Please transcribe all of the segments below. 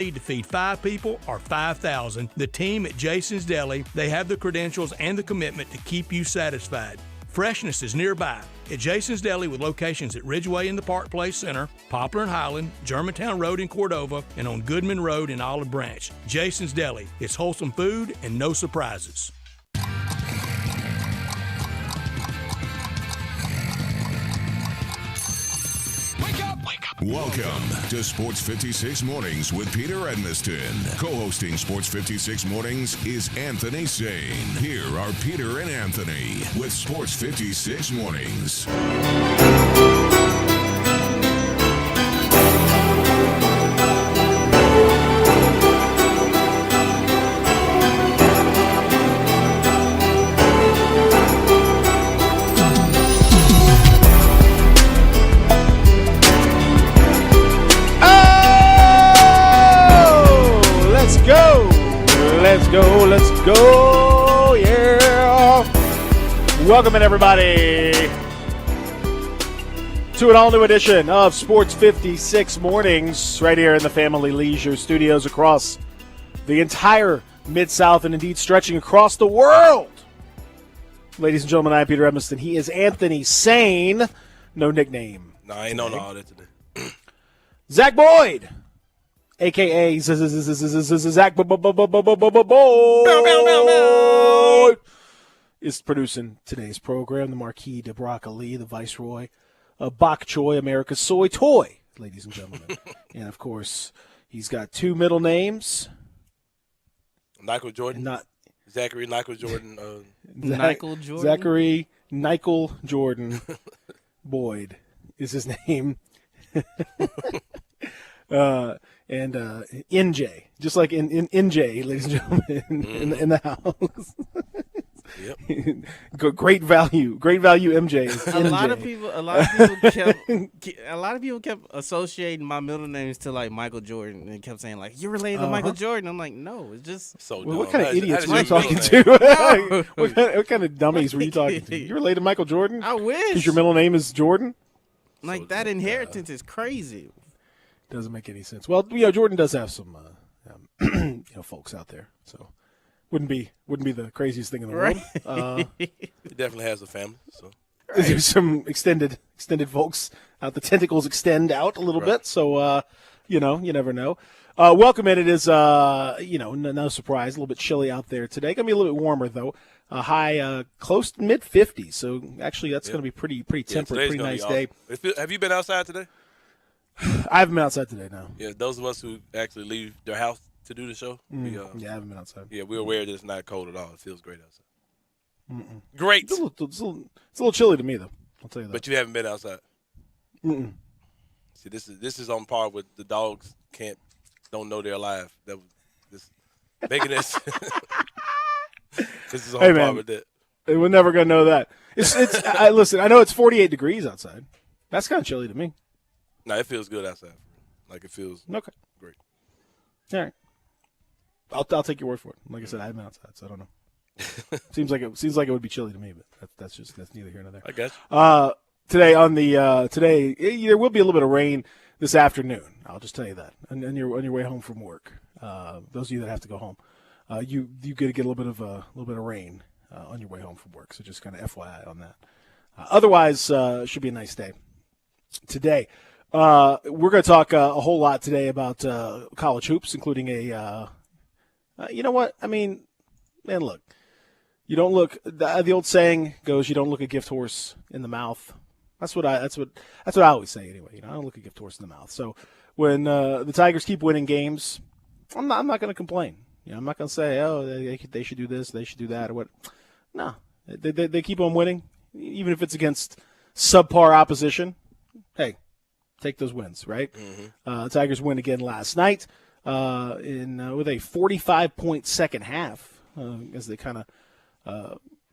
need to feed 5 people or 5,000, the team at Jason's Deli, they have the credentials and the commitment to keep you satisfied. Freshness is nearby at Jason's Deli with locations at Ridgeway in the Park Place Center, Poplar and Highland, Germantown Road in Cordova, and on Goodman Road in Olive Branch. Jason's Deli. It's wholesome food and no surprises. Welcome to Sports 56 Mornings with Peter Edmiston. Co-hosting Sports 56 Mornings is Anthony Sane. Here are Peter and Anthony with Sports 56 Mornings. Let's go, yeah. Welcome in, everybody, to an all-new edition of Sports 56 Mornings right here in the Family Leisure Studios across the entire Mid-South and indeed stretching across the world. Ladies and gentlemen, I'm Peter Edmiston. He is Anthony Sane. No nickname. No, I ain't know all that today. Zach Boyd, a.k.a. Zach Boyd, is producing today's program. The Marquis de Broccoli, the Viceroy, Bok Choy, America's soy toy, ladies and gentlemen. And, of course, he's got 2 middle names. Michael Jordan. Not Zachary Michael Jordan. Michael Jordan. Zachary Michael Jordan Boyd is his name. And NJ, just like in NJ, ladies and gentlemen, in the house. Yep. Great value MJ. Is A NJ. lot of people kept associating my middle names to like Michael Jordan and kept saying like you're related to Michael Jordan. I'm like, no, it's just So Well, what dumb. kind of idiots were you That is talking your to? What kind of dummies were you talking to? You related to Michael Jordan? I wish. Because your middle name is Jordan? Like that inheritance is crazy. Doesn't make any sense. Well, Jordan does have some, folks out there, so wouldn't be the craziest thing in the world. He definitely has a family. So There's some extended folks out. The tentacles extend out a little bit, so you never know. Welcome in. It is no surprise, a little bit chilly out there today. Gonna be a little bit warmer though. High close to mid 50s. So actually, that's gonna be pretty temperate, pretty nice day. Awesome. Have you been outside today? I haven't been outside today now. Yeah, those of us who actually leave their house to do the show. Yeah, I haven't been outside. Yeah, we're aware that it's not cold at all. It feels great outside. Great. It's a little chilly to me though. I'll tell you that. But you haven't been outside. See, this is on par with the dogs don't know they're alive. That was this making this. This is on par with that. We're never gonna know that. Listen, I know it's 48 degrees outside. That's kind of chilly to me. No, it feels good outside. Like it feels Okay. great. All right. I'll take your word for it. Like I said, I haven't been outside, so I don't know. seems like it would be chilly to me, but that's neither here nor there. I guess. Today there will be a little bit of rain this afternoon. I'll just tell you that. On your way home from work, those of you that have to go home, you get a little bit of rain on your way home from work. So just kind of FYI on that. Otherwise, should be a nice day today. We're going to talk a whole lot today about college hoops, including you know what? I mean, man, look. You don't look. The old saying goes, "You don't look a gift horse in the mouth." That's what I always say anyway. I don't look a gift horse in the mouth. So when the Tigers keep winning games, I'm not going to complain. I'm not going to say, "Oh, they should do this, they should do that," or what. No, they keep on winning, even if it's against subpar opposition. Hey, take those wins, right? Mm-hmm. Tigers win again last night with a 45-point second half as they kind of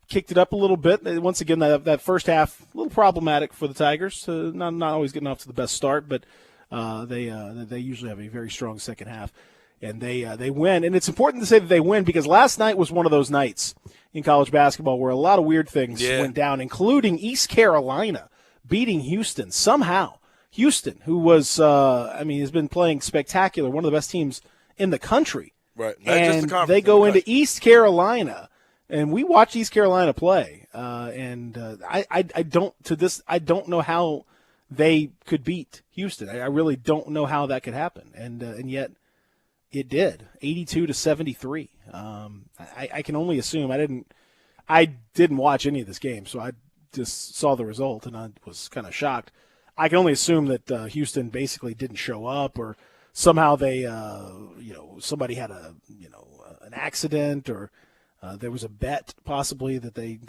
kicked it up a little bit. Once again, that first half a little problematic for the Tigers. Not always getting off to the best start, but they usually have a very strong second half, and they win. And it's important to say that they win because last night was one of those nights in college basketball where a lot of weird things went down, including East Carolina beating Houston somehow. Houston, who was, has been playing spectacular, one of the best teams in the country. Right. Not just the And conference, they in go the into country. East Carolina, and we watched East Carolina play. I don't know how they could beat Houston. I really don't know how that could happen. And yet it did, 82-73. I can only assume. I didn't watch any of this game, so I just saw the result, and I was kind of shocked. I can only assume that Houston basically didn't show up, or somehow they, somebody had an accident, or there was a bet possibly that they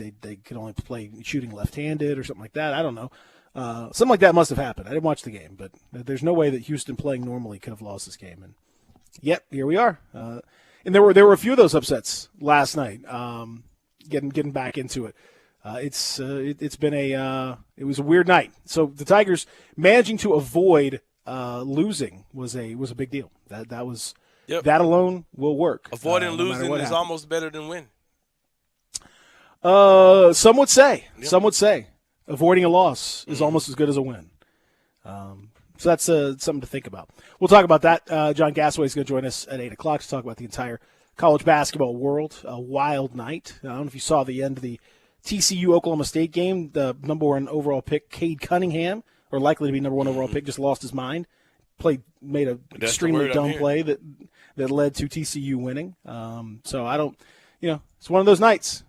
could only play shooting left-handed or something like that. I don't know. Something like that must have happened. I didn't watch the game, but there's no way that Houston playing normally could have lost this game. And yep, here we are. And there were a few of those upsets last night. Getting back into it. It was a weird night. So the Tigers managing to avoid losing was a big deal. That was Yep. that alone will work. Avoiding no matter losing what is happens. almost better than winning. Some would say. Yep. Some would say avoiding a loss is almost as good as a win. So that's something to think about. We'll talk about that. John Gasaway is going to join us at 8 o'clock to talk about the entire college basketball world. A wild night. I don't know if you saw the end of the TCU-Oklahoma State game. The number 1 overall pick, Cade Cunningham, or likely to be number 1 overall pick, just lost his mind. Made an That's the extremely word I'm dumb hearing. play that led to TCU winning. So I don't, it's one of those nights.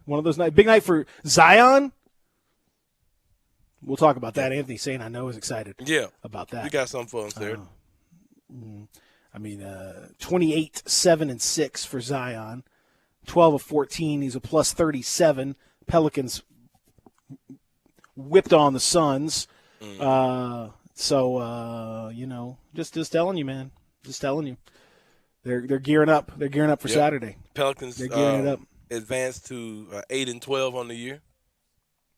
Big night for Zion. We'll talk about that. Anthony Sain, I know, is excited Yeah. about that. We got something for him, sir. 28, 7, and 6 for Zion. 12 of 14. He's a plus 37. Pelicans whipped on the Suns. Just telling you, man. Just telling you. They're gearing up. They're gearing up for Yep. Saturday. Pelicans They're gearing it up. advanced to 8-12 on the year,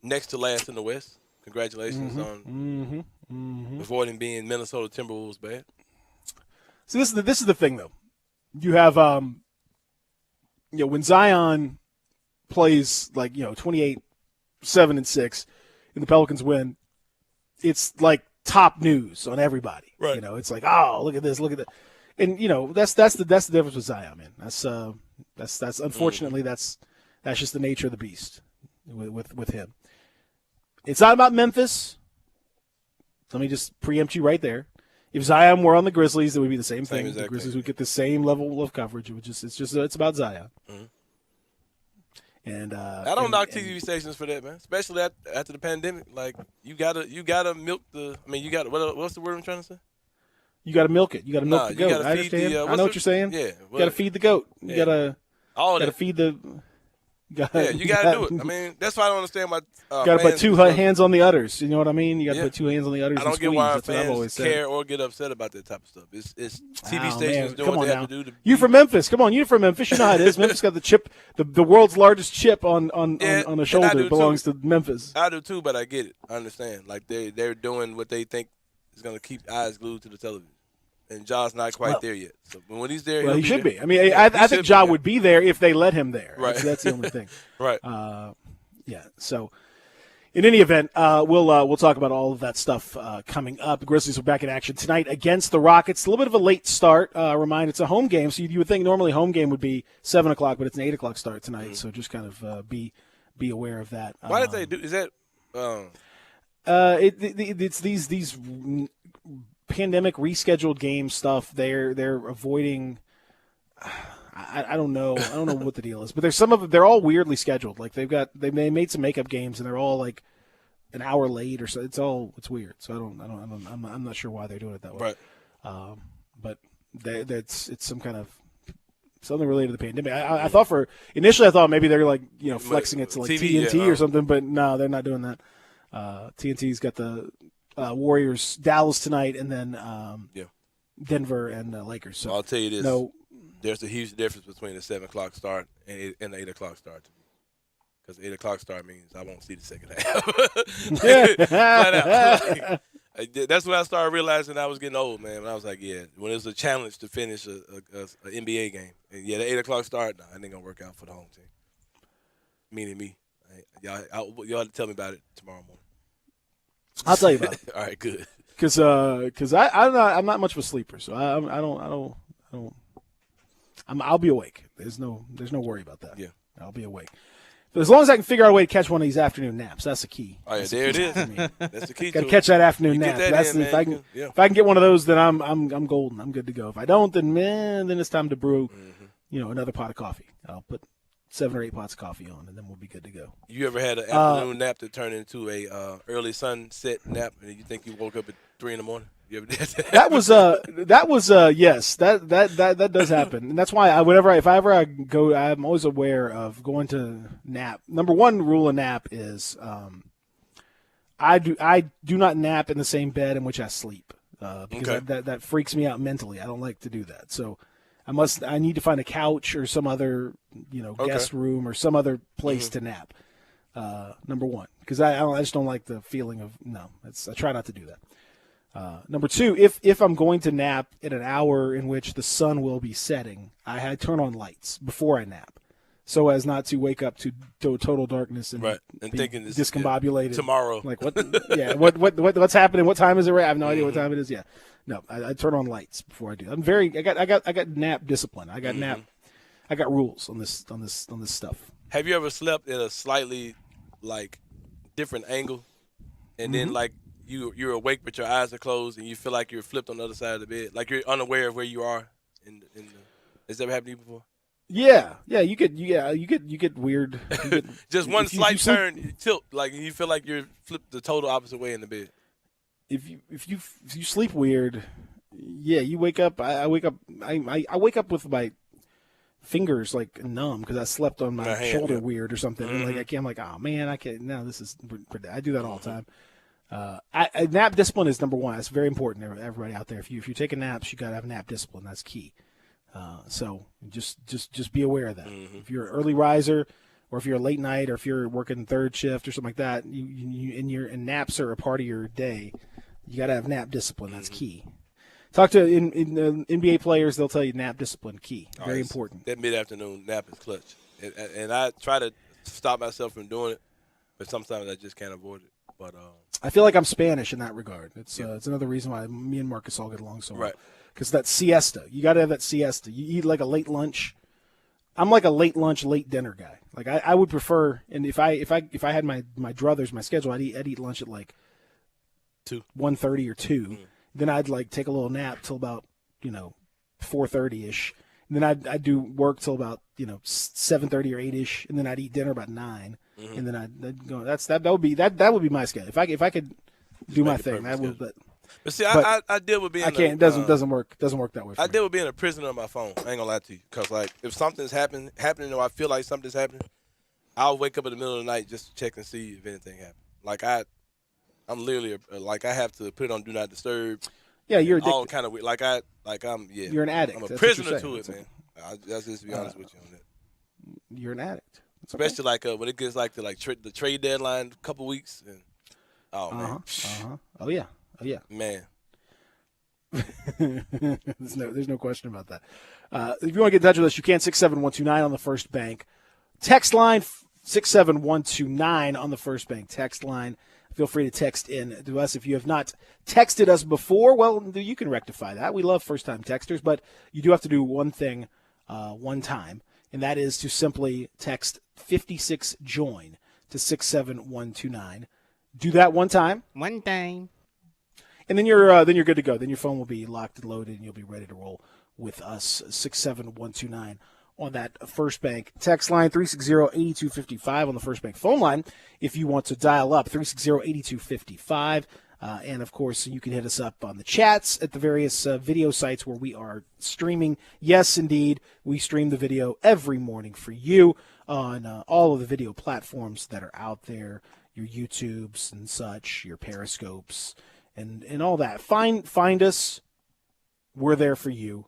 next to last in the West. Congratulations on avoiding being Minnesota Timberwolves bad. So this is the thing, though. You have when Zion plays 28, 7, and 6, and the Pelicans win, it's like top news on everybody. Right. It's like, oh, look at this, look at that, and that's the difference with Zion, man. That's unfortunately that's just the nature of the beast with him. It's not about Memphis. Let me just preempt you right there. If Zion were on the Grizzlies, it would be the same thing. exact The Grizzlies thing. would get the same level of coverage. It's about Zion. Mhm. And I don't knock TV stations for that, man. Especially after the pandemic. Like you gotta milk the. I mean, you got what's the word I'm trying to say? You got to milk it. You got to milk Nah, the you goat. gotta I feed understand. the, I what's know the- what you're saying. Yeah, You got to feed the goat. You yeah. got to All that. feed the. Yeah, you gotta do it. I mean, that's why I don't understand why. Got to put fans two just hands on the udders. You know what I mean? You got to Yeah. put two hands on the udders. I and don't get squeeze. why That's what I've always fans said. care or get upset about that type of stuff. It's TV Oh, stations man. doing Come what on they now. have to do. You from Memphis? Come on, you from Memphis? You know how it is. Memphis got the chip, the world's largest chip on Yeah, the and I shoulder do, belongs too. to Memphis. I do too, but I get it. I understand. Like they're doing what they think is gonna keep eyes glued to the television, and Ja's not quite there yet. So when he's there, Well, he'll he should there. be. I mean, Yeah, I he think should Ja be, would be there if they let him there. Right. That's the only thing. right. Yeah. So, in any event, we'll talk about all of that stuff coming up. The Grizzlies are back in action tonight against the Rockets. A little bit of a late start. Remind it's a home game, so you would think normally home game would be 7 o'clock, but it's an 8 o'clock start tonight. So just kind of be aware of that. Why did they do? Is that? It's these pandemic rescheduled game stuff. They're avoiding. I don't know. I don't know what the deal is, but there's some of them. They're all weirdly scheduled. Like they made some makeup games and they're all like an hour late or so. It's weird. So I'm not sure why they're doing it that way. Right. But it's some kind of something related to the pandemic. I thought initially I thought maybe they're like flexing it to like TV, TNT yeah, or something, but no, they're not doing that. TNT's got the Warriors Dallas tonight, and then Denver and Lakers. So I'll tell you this. no. There's a huge difference between a 7 o'clock start and the 8 o'clock start to me. Because 8 o'clock start means I won't see the second half. Flat out. That's when I started realizing I was getting old, man. And I was like, yeah, when it was a challenge to finish an NBA game. And the 8 o'clock start, no, it ain't going to work out for the home team. Meaning me. Y'all have to tell me about it tomorrow morning. I'll tell you about it. All right, good. Because I'm not much of a sleeper, so I don't I'll be awake. There's no worry about that. Yeah. I'll be awake. But as long as I can figure out a way to catch one of these afternoon naps, that's the key. Oh yeah, there it is. That's the key. Got to catch that afternoon You nap. get that That's in, if man. I can get one of those, then I'm golden. I'm good to go. If I don't, then it's time to brew, another pot of coffee. I'll put 7 or 8 pots of coffee on, and then we'll be good to go. You ever had an afternoon nap that turned into a early sunset nap, and you think you woke up at 3 in the morning? You ever did that? That was yes. That does happen, and that's why if I ever go, I'm always aware of going to nap. Number one rule of nap is I do not nap in the same bed in which I sleep because that freaks me out mentally. I don't like to do that. So I need to find a couch or some other guest room or some other place to nap. Number one, because I just don't like the feeling of I try not to do that. Number two, if I'm going to nap at an hour in which the sun will be setting, I turn on lights before I nap, so as not to wake up to total darkness and and thinking this discombobulated tomorrow. Like what? Yeah, what's happening? What time is it? I have no idea what time it is. Yeah, no, I turn on lights before I do. I got nap discipline. I got rules on this stuff. Have you ever slept at a slightly different angle, and then you're awake but your eyes are closed and you feel like you're flipped on the other side of the bed, like you're unaware of where you are? Has that ever happened to you before? Yeah, you get weird. Just one slight turn, you tilt, like you feel like you're flipped the total opposite way in the bed. If you sleep weird, you wake up. I wake up with my fingers like numb because I slept on my shoulder weird or something. And I'm like, oh man, I can't. No, this is. I do that all the time. Nap discipline is number one. That's very important. Everybody out there, if you're taking naps, you gotta have nap discipline. That's key. So just be aware of that. If you're an early riser, or if you're a late night, or if you're working third shift or something like that, and naps are a part of your day. You gotta have nap discipline. That's key. Talk to in NBA players; they'll tell you nap discipline key. Very important. That mid-afternoon nap is clutch, and I try to stop myself from doing it, but sometimes I just can't avoid it. But I feel like I'm Spanish in that regard. It's another reason why me and Marcus all get along so well. Right. Because that siesta, you got to have that siesta. You eat like a late lunch. I'm like a late lunch, late dinner guy. Like I would prefer, and if I had my druthers, my schedule, I'd eat lunch at like 1:30 or 2. Then I'd take a little nap till about 4:30 ish. And then I'd do work till about 7:30 or 8ish, and then I'd eat dinner about 9. And then I'd go. That would be my schedule. If I could do my thing, that would. But see, I deal with being. I can't. It doesn't work. Doesn't work that way. I deal with being a prisoner of my phone. I ain't gonna lie to you, because if something's happening, or I feel like something's happening, I'll wake up in the middle of the night just to check and see if anything happened. I'm literally I have to put it on Do Not Disturb. Yeah, you're addicted. All kind of weird. You're an addict. I'm a prisoner to it, man. That's just to be honest with you on that. You're an addict. It's especially when it gets the trade deadline, a couple weeks, and man. Oh yeah. Man. There's no question about that. If you want to get in touch with us, you can 67129 on the First Bank text line. 67129 on the First Bank text line. Feel free to text in to us. If you have not texted us before, well, you can rectify that. We love first-time texters, but you do have to do one thing one time, and that is to simply text 56JOIN to 67129. Do that one time. One time. And then you're good to go. Then your phone will be locked and loaded, and you'll be ready to roll with us. 67129 on that First Bank text line, 360-8255 on the First Bank phone line if you want to dial up, 360-8255. And, of course, you can hit us up on the chats at the various video sites where we are streaming. Yes, indeed, we stream the video every morning for you on all of the video platforms that are out there, your YouTubes and such, your Periscopes, and all that. Find us. We're there for you.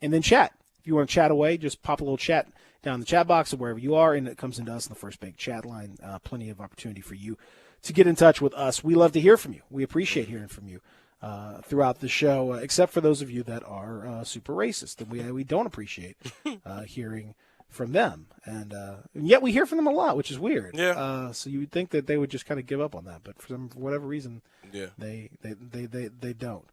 And then chat. If you want to chat away, just pop a little chat down in the chat box or wherever you are, and it comes into us in the First Bank chat line. Plenty of opportunity for you to get in touch with us. We love to hear from you. We appreciate hearing from you throughout the show, except for those of you that are super racist. And we don't appreciate hearing from them. And yet we hear from them a lot, which is weird. Yeah. So you would think that they would just kind of give up on that, but for whatever reason, yeah, they don't.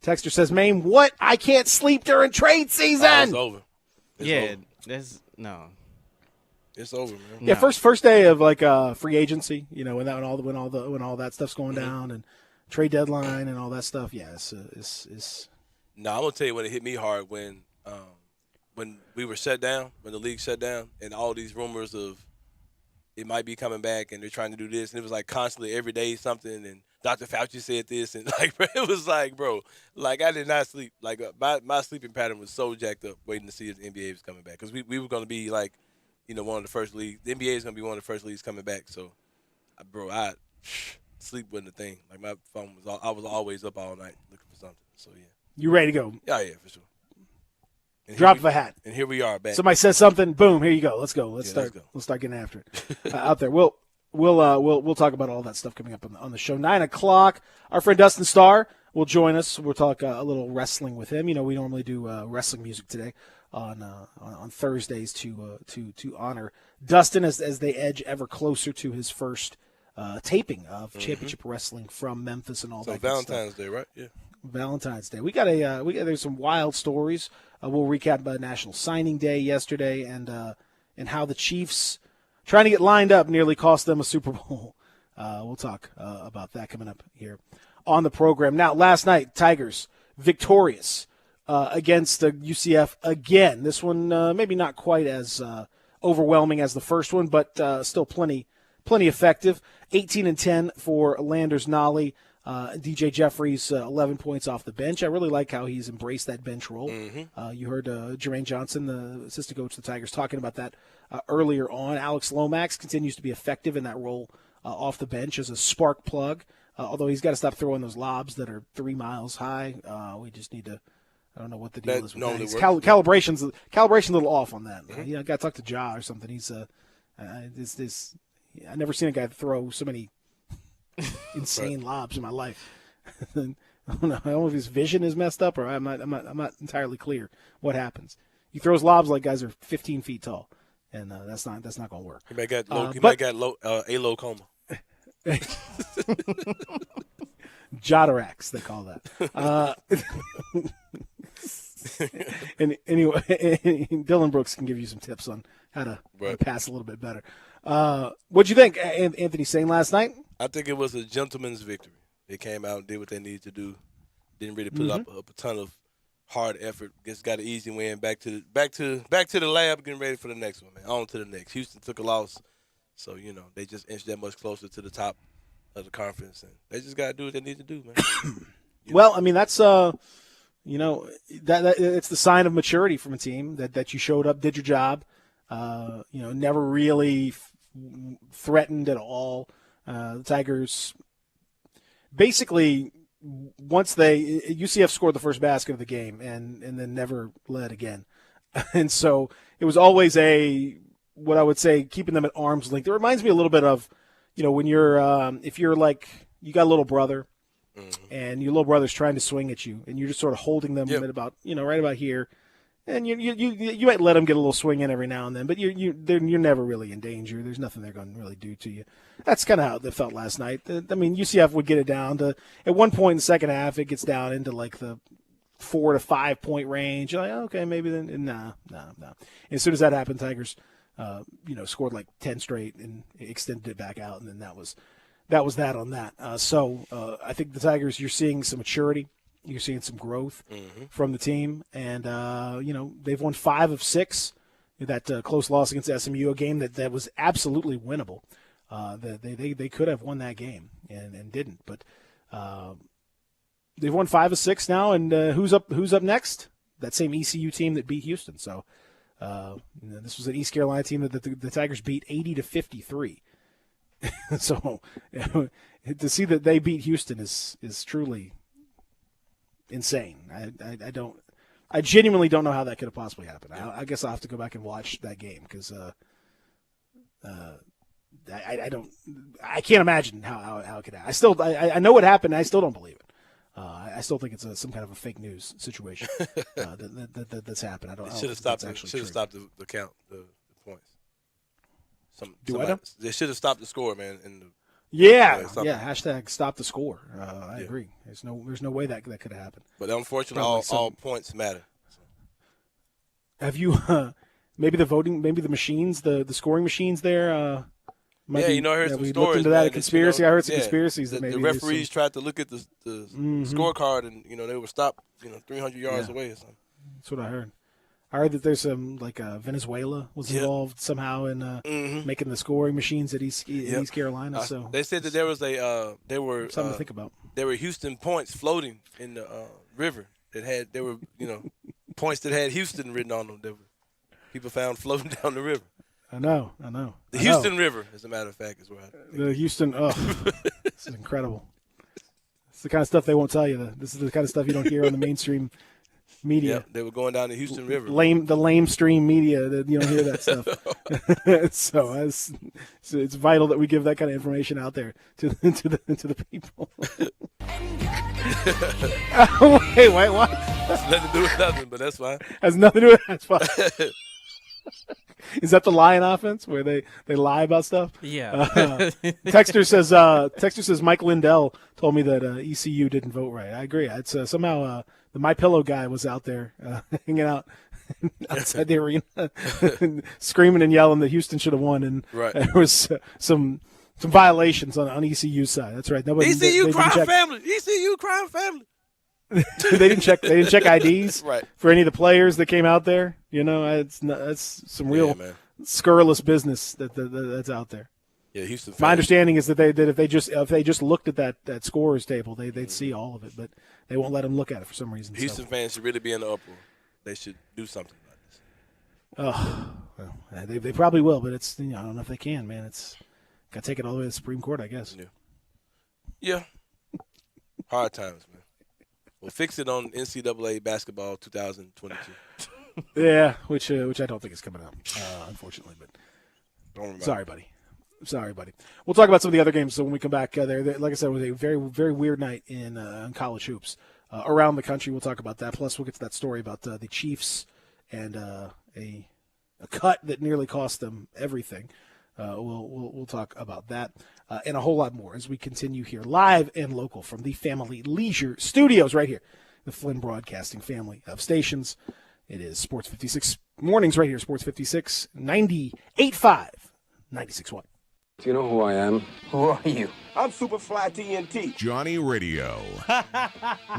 Texter says, Maine, what? I can't sleep during trade season. It's over. That's no. It's over, man. Yeah, No. first day of like free agency, when all that stuff's going down and trade deadline and all that stuff. Yeah, it's No, I'm gonna tell you when it hit me hard when we were shut down, when the league shut down, and all these rumors of it might be coming back and they're trying to do this, and it was like constantly every day something, and Dr. Fauci said this, and like it was like, bro, like I did not sleep. Like my sleeping pattern was so jacked up waiting to see if the NBA was coming back because we were gonna be like, one of the first leagues. The NBA is gonna be one of the first leagues coming back. So, bro, sleep wasn't a thing. Like my phone I was always up all night looking for something. So yeah. you ready to go. Yeah, for sure. And Drop of a hat. And here we are back. Somebody says something, boom, here you go. Let's go. Let's start getting after it out there. We'll talk about all that stuff coming up on the show. 9:00. Our friend Dustin Starr will join us. We'll talk a little wrestling with him. We normally do wrestling music today on Thursdays to honor Dustin as they edge ever closer to his first taping of Championship Wrestling from Memphis and all that. So Valentine's Day, right? Yeah. Valentine's Day. We got there's some wild stories. We'll recap National Signing Day yesterday and how the Chiefs trying to get lined up nearly cost them a Super Bowl. We'll talk about that coming up here on the program. Now, last night, Tigers victorious against the UCF again. This one maybe not quite as overwhelming as the first one, but still plenty effective. 18-10 for Landers Nolly. DJ Jeffries, 11 points off the bench. I really like how he's embraced that bench role. You heard Jermaine Johnson, the assistant coach of the Tigers, talking about that earlier on. Alex Lomax continues to be effective in that role off the bench as a spark plug, although he's got to stop throwing those lobs that are 3 miles high. We just need to – I don't know what the deal is with that. Calibration's a little off on that. I got to talk to Ja or something. He's I've never seen a guy throw so many – insane lobs in my life. I don't know if his vision is messed up or I'm not entirely clear what happens. He throws lobs like guys are 15 feet tall, and that's not going to work. He might got a low coma. Jotarax, they call that. And anyway, Dylan Brooks can give you some tips on how to pass a little bit better. What'd you think, Anthony Sane, last night? I think it was a gentleman's victory. They came out and did what they needed to do. Didn't really put up a ton of hard effort. Just got an easy win. Back to the lab, getting ready for the next one, man. On to the next. Houston took a loss, so they just inched that much closer to the top of the conference, and they just got to do what they need to do, man. Well, I mean that's that it's the sign of maturity from a team that you showed up, did your job. Never really threatened at all. The Tigers basically, once UCF scored the first basket of the game and then never led again. And so it was always what I would say, keeping them at arm's length. It reminds me a little bit of, when you're, if you're like, you got a little brother and your little brother's trying to swing at you and you're just sort of holding them at about, right about here. And you might let them get a little swing in every now and then, but you're never really in danger. There's nothing they're going to really do to you. That's kind of how it felt last night. I mean, UCF would get it down to, at one point in the second half, it gets down into like the 4 to 5 point range. You're like, okay, maybe then, no. And as soon as that happened, Tigers, scored like 10 straight and extended it back out, and then that was that on that. So I think the Tigers, you're seeing some maturity. You're seeing some growth from the team, and they've won 5 of 6. That close loss against SMU, a game that was absolutely winnable. They could have won that game and didn't, but they've won 5 of 6 now. And who's up next? That same ECU team that beat Houston. So this was an East Carolina team that the Tigers beat 80-53. So to see that they beat Houston is truly insane. I genuinely don't know how that could have possibly happened. I guess I'll have to go back and watch that game because I can't imagine how it could happen. I know what happened. I still don't believe it. I still think it's some kind of a fake news situation that's happened. I don't. Should have stopped. Should have stopped the count, the points. They should have stopped the score, man. Yeah. Hashtag stop the score. I agree. There's no way that could have happened. But unfortunately, all points matter. Have you maybe the machines, the scoring machines there? I heard some stories. Looked into that, a conspiracy. I heard some conspiracies that maybe the referees tried to look at the scorecard, and they were stopped 300 yards away or something. That's what I heard. I heard that there's some Venezuela was involved somehow in making the scoring machines at East Carolina. So they said that there was something to think about. There were Houston points floating in the river there were points that had Houston written on them. That people found floating down the river. I know. The Houston River, as a matter of fact, is where the Houston. Oh, this is incredible. It's the kind of stuff they won't tell you. This is the kind of stuff you don't hear on the mainstream media. Yeah, they were going down the Houston River. The lame stream media, that you don't hear that stuff. So it's vital that we give that kind of information out there to the people. Wait, what? Has nothing to do with nothing, but that's fine. Has nothing to do with that's fine. Is that the Lion offense where they lie about stuff? Yeah. Texter says Mike Lindell told me that ECU didn't vote right. I agree. It's somehow the MyPillow guy was out there hanging out outside the arena, screaming and yelling that Houston should have won, and there was some violations on ECU's side. That's right. ECU crime family. ECU crime family. They didn't check IDs right. for any of the players that came out there. That's some real scurrilous business that's out there. Yeah, Houston. My understanding is that if they just looked at that scorers table, they'd see all of it, but they won't let them look at it for some reason. Houston fans should really be in the uproar. They should do something about this. Oh, well, they probably will, but it's I don't know if they can, man. It's got to take it all the way to the Supreme Court, I guess. Yeah. Hard times, man. We'll fix it on NCAA basketball 2022. Yeah, which I don't think is coming out, unfortunately. But sorry, buddy. We'll talk about some of the other games. So when we come back, there, like I said, it was a very, very weird night in college hoops around the country. We'll talk about that. Plus, we'll get to that story about the Chiefs and a cut that nearly cost them everything. We'll talk about that and a whole lot more as we continue here live and local from the Family Leisure Studios right here, the Flynn Broadcasting family of stations. It is Sports 56 mornings right here, Sports 56, 98.5, 96.1. Do you know who I am? Who are you? I'm Superfly TNT. Johnny Radio.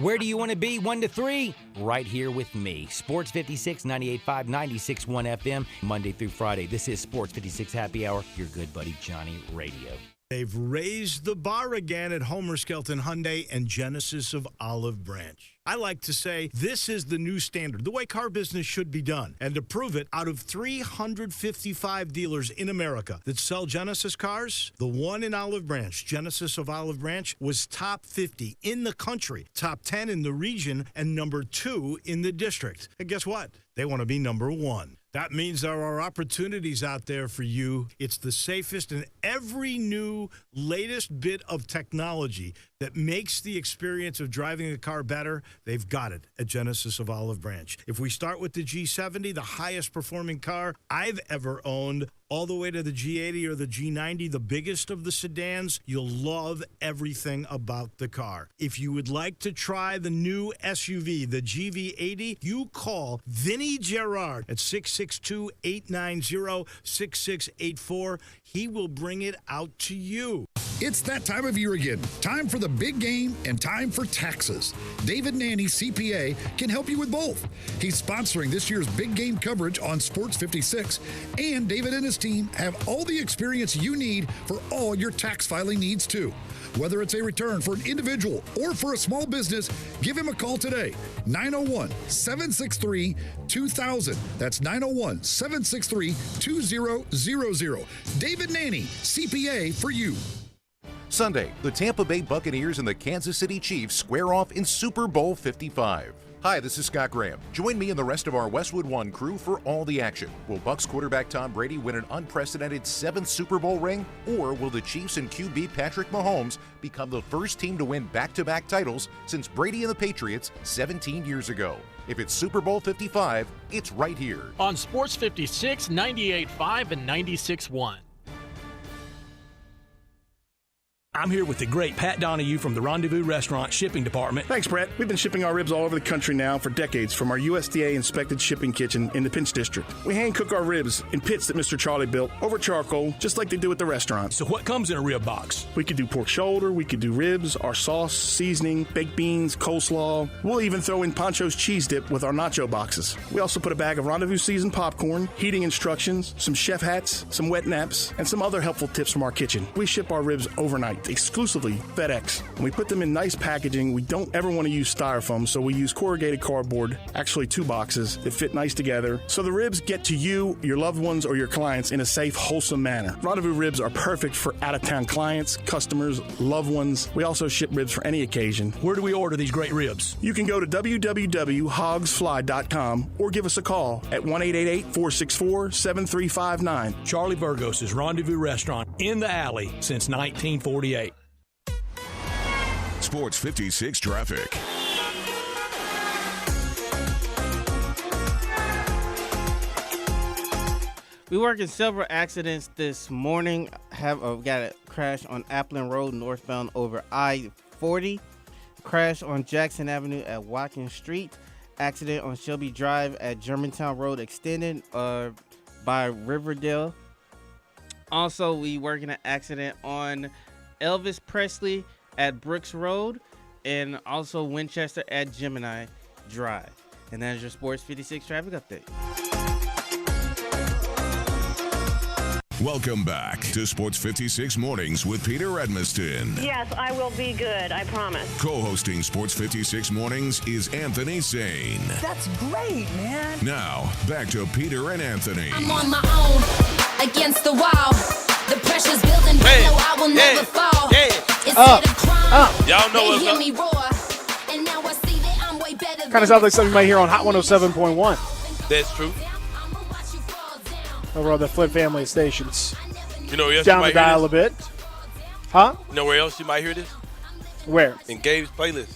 Where do you want to be? 1 to 3? Right here with me. Sports 56, 98.5, 96.1 FM, Monday through Friday. This is Sports 56 Happy Hour, your good buddy Johnny Radio. They've raised the bar again at Homer Skelton Hyundai and Genesis of Olive Branch. I like to say this is the new standard, the way car business should be done. And to prove it, out of 355 dealers in America that sell Genesis cars, the one in Olive Branch, Genesis of Olive Branch, was top 50 in the country, top 10 in the region, and number 2 in the district. And guess what? They want to be number 1. That means there are opportunities out there for you. It's the safest and every new latest bit of technology that makes the experience of driving a car better. They've got it at Genesis of Olive Branch. If we start with the G70, the highest performing car I've ever owned, all the way to the G80 or the G90, the biggest of the sedans, you'll love everything about the car. If you would like to try the new SUV, the GV80, you call Vinny Gerard at 662-890-6684. He will bring it out to you. It's that time of year again. Time for the big game and time for taxes. David Nanny, CPA, can help you with both. He's sponsoring this year's big game coverage on Sports 56, and David and his team have all the experience you need for all your tax filing needs too. Whether it's a return for an individual or for a small business, give him a call today. 901-763-2000. That's 901-763-2000. David Nanny, CPA for you. Sunday, the Tampa Bay Buccaneers and the Kansas City Chiefs square off in Super Bowl 55. Hi, this is Scott Graham. Join me and the rest of our Westwood One crew for all the action. Will Bucs quarterback Tom Brady win an unprecedented 7th Super Bowl ring? Or will the Chiefs and QB Patrick Mahomes become the first team to win back-to-back titles since Brady and the Patriots 17 years ago? If it's Super Bowl 55, it's right here. On Sports 56, 98.5 and 96.1. I'm here with the great Pat Donahue from the Rendezvous Restaurant Shipping Department. Thanks, Brett. We've been shipping our ribs all over the country now for decades from our USDA-inspected shipping kitchen in the Pinch District. We hand-cook our ribs in pits that Mr. Charlie built over charcoal, just like they do at the restaurant. So what comes in a rib box? We could do pork shoulder, we could do ribs, our sauce, seasoning, baked beans, coleslaw. We'll even throw in Pancho's cheese dip with our nacho boxes. We also put a bag of Rendezvous seasoned popcorn, heating instructions, some chef hats, some wet naps, and some other helpful tips from our kitchen. We ship our ribs overnight, exclusively FedEx. And we put them in nice packaging. We don't ever want to use styrofoam, so we use corrugated cardboard, actually 2 boxes that fit nice together, so the ribs get to you, your loved ones, or your clients in a safe, wholesome manner. Rendezvous ribs are perfect for out-of-town clients, customers, loved ones. We also ship ribs for any occasion. Where do we order these great ribs? You can go to www.hogsfly.com or give us a call at 1-888-464-7359. Charlie Burgos' Rendezvous Restaurant in the alley since 1948. Sports 56 traffic. We worked in several accidents this morning. We got a crash on Appleton Road northbound over I-40. Crash on Jackson Avenue at Watkins Street. Accident on Shelby Drive at Germantown Road extended by Riverdale. Also, we working an accident on Elvis Presley at Brooks Road, and also Winchester at Gemini Drive. And that is your Sports 56 traffic update. Welcome back to Sports 56 Mornings with Peter Edmiston. Yes, I will be good, I promise. Co-hosting Sports 56 Mornings is Anthony Sane. That's great, man. Now, back to Peter and Anthony. I'm on my own, against the wall. The pressure's building, but no, I will never fall. Instead of crying, y'all know what's hear up. me roar. And now I see that I'm way better Kind of sounds like something you might hear on Hot 107.1 That's true. over on the Flint family of stations. You know where else Down you the might hear dial a this? bit. Huh? You know where else you might hear this? Where? In Gabe's playlist.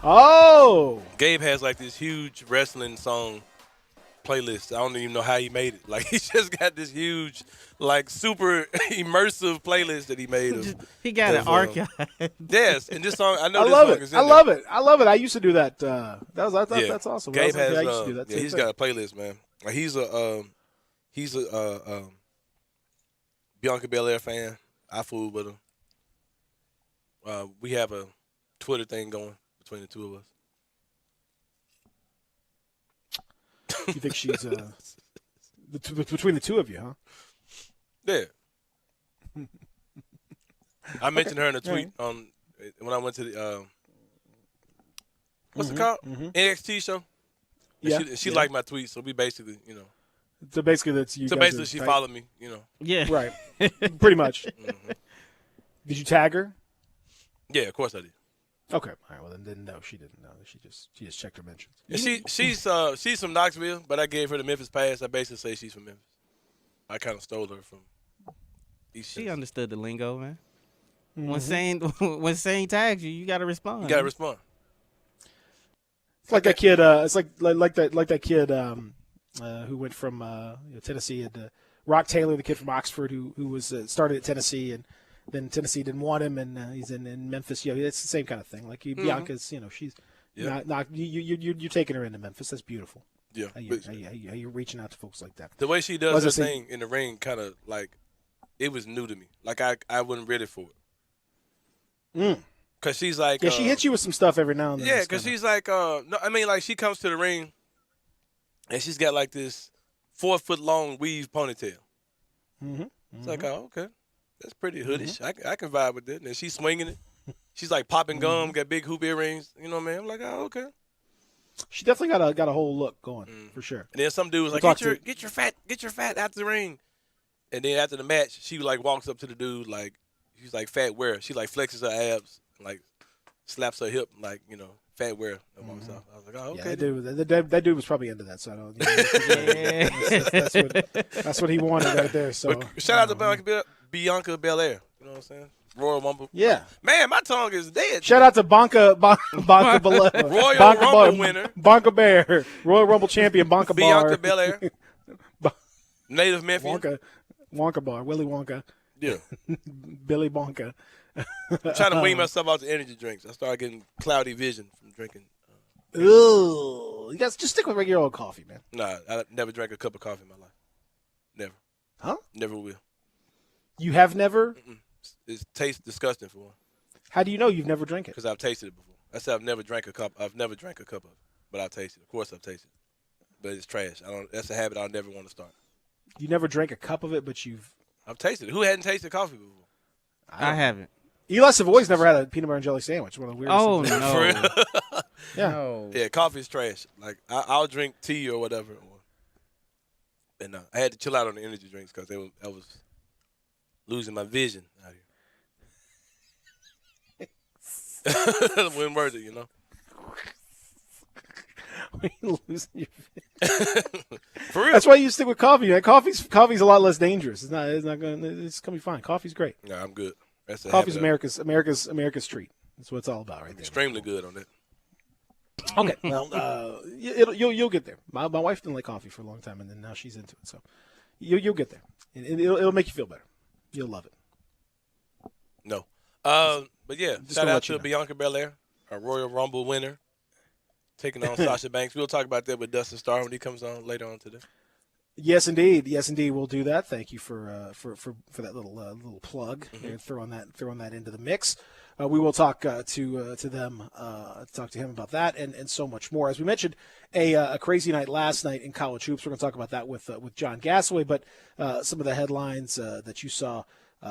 Oh! Gabe has like this huge wrestling song playlist. I don't even know how he made it. Like, he just got this huge, like, super immersive playlist that he made. He got an archive. Yes, and this song, I know I this love song it. is in I there. love it. I love it. I used to do that. That's awesome. Gabe has, I used to do that. yeah, same he's thing. got a playlist, man. Like, he's a Bianca Belair fan. I fool with him. We have a Twitter thing going between the two of us. You think she's between the two of you, huh? Yeah. I mentioned her in a tweet when I went to the what's it called? NXT show. Yeah. She liked my tweet, so we basically, So basically, that's you. So guys basically, are she tight. followed me, Yeah. Right. Pretty much. Did you tag her? Yeah, of course I did. Okay. All right. Well, then no, she didn't know. She just checked her mentions. And she's from Knoxville, but I gave her the Memphis pass. I basically say she's from Memphis. I kind of stole her from East. She understood the lingo, man. When Sane tags you, you got to respond. You got to respond. It's like that kid. It's like that kid who went from Tennessee and Rock Taylor, the kid from Oxford, who was started at Tennessee, and then Tennessee didn't want him, and he's in Memphis. It's the same kind of thing. Like Bianca's, she's not you're taking her into Memphis. That's beautiful. Yeah, you're reaching out to folks like that. The way she does her thing in the ring, kind of like it was new to me. Like I wasn't ready for it. Cause she's like, she hits you with some stuff every now and then. Yeah, cause she's like, no, I mean, like she comes to the ring, and she's got like this 4 foot long weave ponytail. It's like, oh, okay, that's pretty hoodish. I can vibe with it. And she's swinging it. She's like popping gum, got big hoop earrings. You know what I mean? I'm like, oh, okay. She definitely got a whole look going for sure. And then some dude was like, get your fat out the ring. And then after the match, she like walks up to the dude like she's like fat wear. She like flexes her abs, like slaps her hip, like fat wear. And walks off. I was like, oh, okay. Yeah, that dude was probably into that. So I don't. That's what he wanted right there. So but shout out to Bianca Belair. You know what I'm saying? Royal Rumble. Yeah. Man, my tongue is dead. Shout out to Belair. Royal Rumble winner. Bonka Bear. Royal Rumble champion Bonka Bianca Bar. Belair. Native Memphis. Wonka Bar. Willy Wonka. Yeah. Billy Bonka. I'm trying to wean myself out to energy drinks. I started getting cloudy vision from drinking. Ooh, you guys just stick with regular old coffee, man. Nah, I never drank a cup of coffee in my life. Never. Huh? Never will. You have never? It tastes disgusting for one. How do you know you've never drank it? Because I've tasted it before. I said I've never drank a cup. I've never drank a cup of it, but I've tasted it. Of course, I've tasted it, but it's trash. That's a habit I'll never want to start. You never drank a cup of it, but I've tasted it. Who hadn't tasted coffee before? I haven't. Eli Savoy's never had a peanut butter and jelly sandwich. One of the weirdest. Oh, things. no. For real? Yeah. No. Yeah, coffee is trash. Like I'll drink tea or whatever. And I had to chill out on the energy drinks because I was losing my vision out here. When worth it, you know. Losing your For real. That's why you stick with coffee, man. Coffee's a lot less dangerous. It's gonna be fine. Coffee's great. Yeah, I'm good. That's the Coffee's habit America's treat. That's what it's all about, right there. Extremely good on that. Okay, well, you'll get there. My wife didn't like coffee for a long time, and then now she's into it. So you'll get there. It'll make you feel better. You'll love it. No. But yeah, Just shout gonna out let you to know. Bianca Belair, our Royal Rumble winner, taking on Sasha Banks. We'll talk about that with Dustin Starr when he comes on later on today. Yes, indeed. We'll do that. Thank you for that little plug. Throwing that into the mix. We will talk to them, talk to him about that and so much more. As we mentioned, a crazy night last night in college hoops. We're going to talk about that with John Gassaway. But some of the headlines that you saw,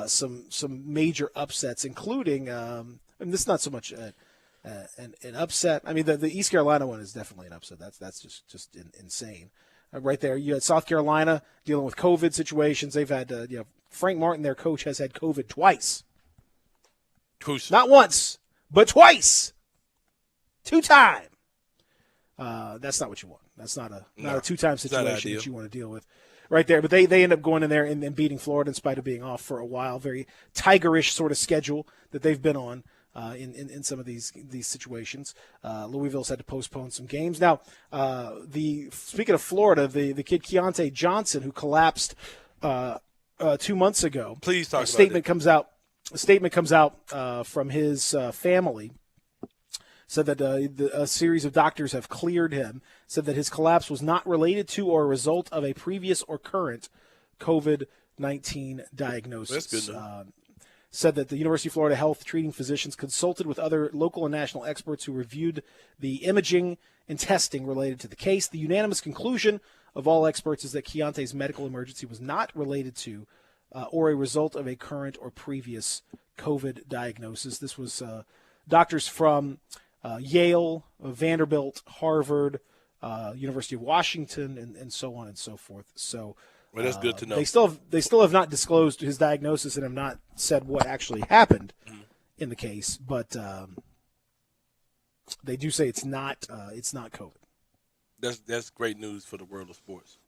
some major upsets, including and this is not so much an upset. I mean, the East Carolina one is definitely an upset. That's just insane. Right there, you had South Carolina dealing with COVID situations. They've had Frank Martin, their coach, has had COVID twice. Not once, but twice. 2-time. That's not what you want. That's not a 2-time situation that you want to deal with. Right there, but they end up going in there and beating Florida in spite of being off for a while. Very Tigerish sort of schedule that they've been on. In some of these situations, Louisville's had to postpone some games. Now, speaking of Florida, the kid Keontae Johnson, who collapsed 2 months ago. Please talk A statement comes out from his family. Said that a series of doctors have cleared him. Said that his collapse was not related to or a result of a previous or current COVID-19 diagnosis. That's good. Said that the University of Florida health treating physicians consulted with other local and national experts who reviewed the imaging and testing related to the case. The unanimous conclusion of all experts is that Keontae's medical emergency was not related to or a result of a current or previous COVID diagnosis. This was doctors from Yale, Vanderbilt, Harvard, University of Washington, and so on and so forth. So. Well, that's good to know. They still have not disclosed his diagnosis and have not said what actually happened in the case, but they do say it's not COVID. That's great news for the world of sports.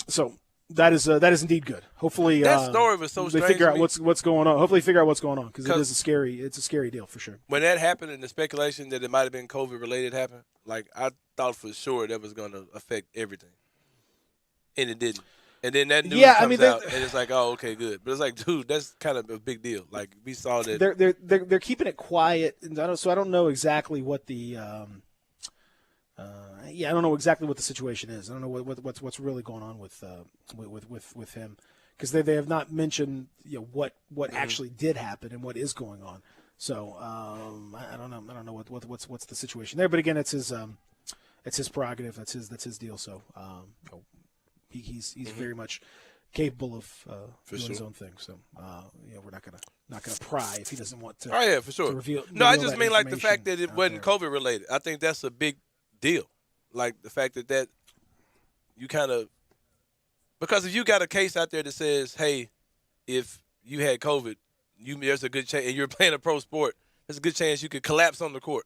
So that is indeed good. Hopefully, that story was so they strange figure to out me. what's going on. Hopefully, figure out what's going on because it's a scary deal for sure. When that happened and the speculation that it might have been COVID related happened, like I thought for sure that was going to affect everything. And it didn't. And then that news comes out, and it's like, oh, okay, good. But it's like, dude, that's kind of a big deal. Like we saw that they're keeping it quiet, and so I don't know exactly what the I don't know exactly what the situation is. I don't know what's really going on with him because they have not mentioned what actually did happen and what is going on. So I don't know what's the situation there. But again, it's his prerogative. That's his deal. So. He's very much capable of doing his own thing. So we're not gonna pry if he doesn't want to. Oh yeah, for sure. Reveal I just mean like the information fact that it wasn't COVID related. I think that's a big deal. Like the fact that you kind of because if you got a case out there that says, hey, if you had COVID, there's a good chance, and you're playing a pro sport, there's a good chance you could collapse on the court.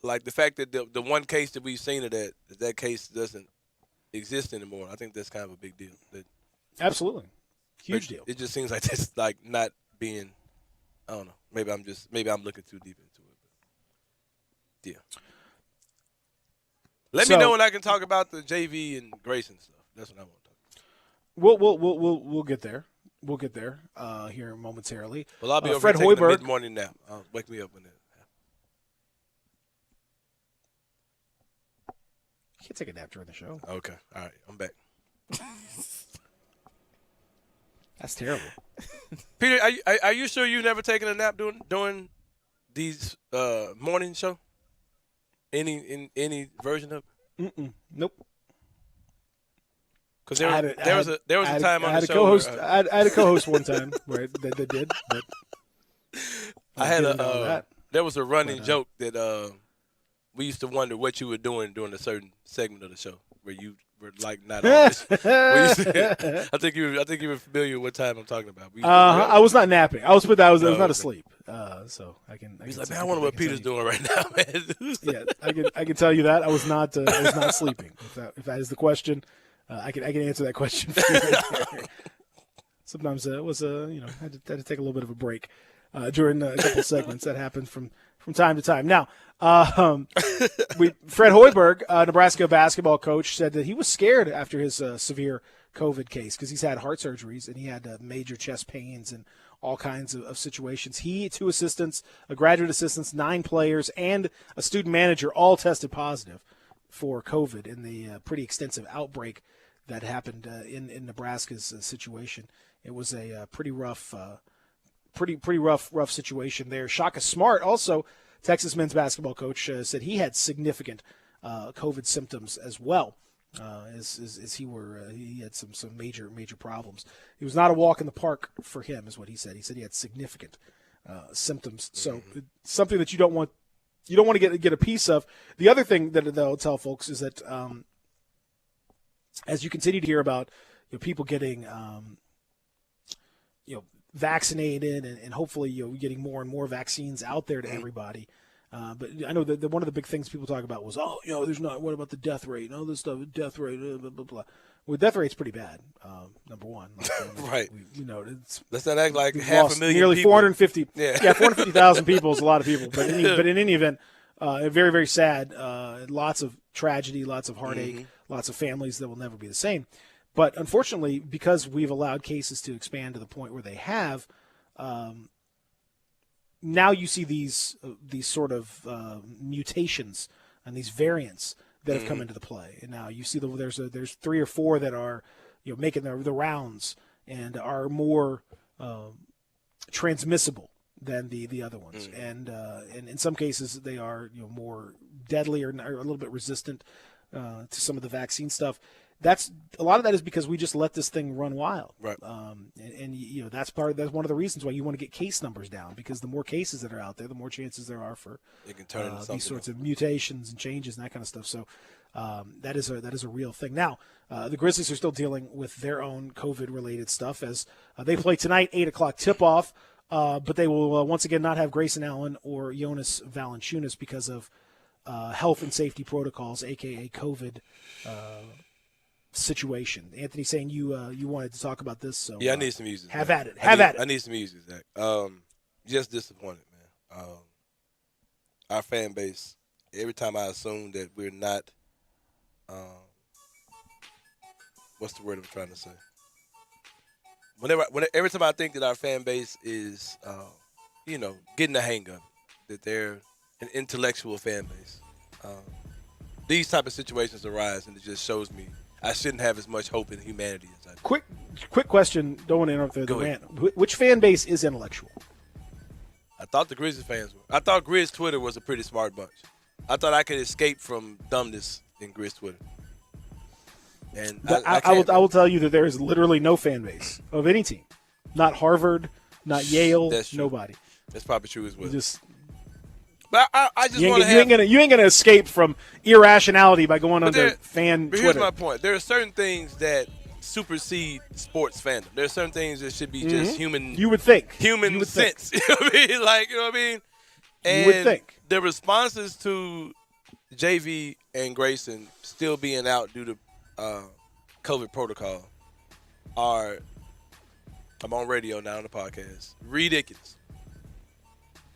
Like the fact that the one case that we've seen of that case doesn't exist anymore. I think that's kind of a big deal. Absolutely, huge deal. It just seems like that's like not being. I don't know. Maybe I'm looking too deep into it. But yeah. Let me know when I can talk about the JV and Grayson stuff. That's what I want to talk about. We'll get there. We'll get there here momentarily. Well, I'll be over Fred taking a Hoiberg. mid-morning nap. Wake me up when that. You can't take a nap during the show. Okay. All right. I'm back. That's terrible. Peter, are you sure you've never taken a nap during these morning show? Any version of it? Nope. Because there was a time on the show. I had a co-host one time where that did, but I had there was a running joke that we used to wonder what you were doing during a certain segment of the show where you were like not on this. I think you were familiar with what time I'm talking about. I was not napping. I was not asleep. So I can. He's like, man, I wonder what Peter's doing right now, man. Yeah, I can tell you that I was not sleeping. If that is the question, I can answer that question for you right there. Sometimes it was I had to take a little bit of a break during a couple segments that happened from time to time. Now, Fred Hoiberg, Nebraska basketball coach, said that he was scared after his severe COVID case because he's had heart surgeries and he had major chest pains and all kinds of situations. He, 2 assistants, a graduate assistants, 9 players, and a student manager all tested positive for COVID in the pretty extensive outbreak that happened in Nebraska's situation. It was a pretty rough situation there. Shaka Smart, also Texas men's basketball coach, said he had significant COVID symptoms as well. He had some major problems. It was not a walk in the park for him, is what he said. He said he had significant symptoms. So something that you don't want to get a piece of. The other thing that they'll tell folks is that as you continue to hear about people getting vaccinated and hopefully getting more and more vaccines out there to everybody. But I know that one of the big things people talk about was, there's not. What about the death rate? And all this stuff, death rate, blah, blah, blah. Well, death rate's pretty bad. Number one, right? Let's not act like 500,000 nearly people. 450. Yeah, 450,000 people is a lot of people. But in any event, very, very sad. Lots of tragedy, lots of heartache, lots of families that will never be the same. But unfortunately, because we've allowed cases to expand to the point where they have. Now you see these sort of mutations and these variants that have come into the play, and now you see there's 3 or 4 that are making the rounds and are more transmissible than the other ones, and in some cases they are more deadly or a little bit resistant to some of the vaccine stuff. That's a lot of that is because we just let this thing run wild, right? And that's one of the reasons why you want to get case numbers down, because the more cases that are out there, the more chances there are for it can turn into these sorts of mutations and changes and that kind of stuff. So that is a real thing. Now the Grizzlies are still dealing with their own COVID-related stuff as they play tonight, 8:00 tip-off, but they will once again not have Grayson Allen or Jonas Valanciunas because of health and safety protocols, aka COVID. Situation. Anthony saying you wanted to talk about this, so yeah, I need some music. Have at it. I need some music, Zach. Just disappointed, man. Our fan base. Every time I assume that we're not, what's the word I'm trying to say? Every time I think that our fan base is, getting the hang of it, that they're an intellectual fan base, these type of situations arise, and it just shows me I shouldn't have as much hope in humanity as I do. Quick question. Don't want to interrupt the rant. Which fan base is intellectual? I thought the Grizzlies fans were. I thought Grizz Twitter was a pretty smart bunch. I thought I could escape from dumbness in Grizz Twitter. And I will tell you that there is literally no fan base of any team. Not Harvard, not Yale, nobody. That's probably true as well. But I just want to have... You ain't gonna escape from irrationality by going under fan Twitter. Here's my point. There are certain things that supersede sports fandom. There are certain things that should be just human. You would think. Human sense. You know what I mean? Like, you know what I mean? And you would think. The responses to JV and Grayson still being out due to COVID protocol are, I'm on radio now on the podcast, ridiculous.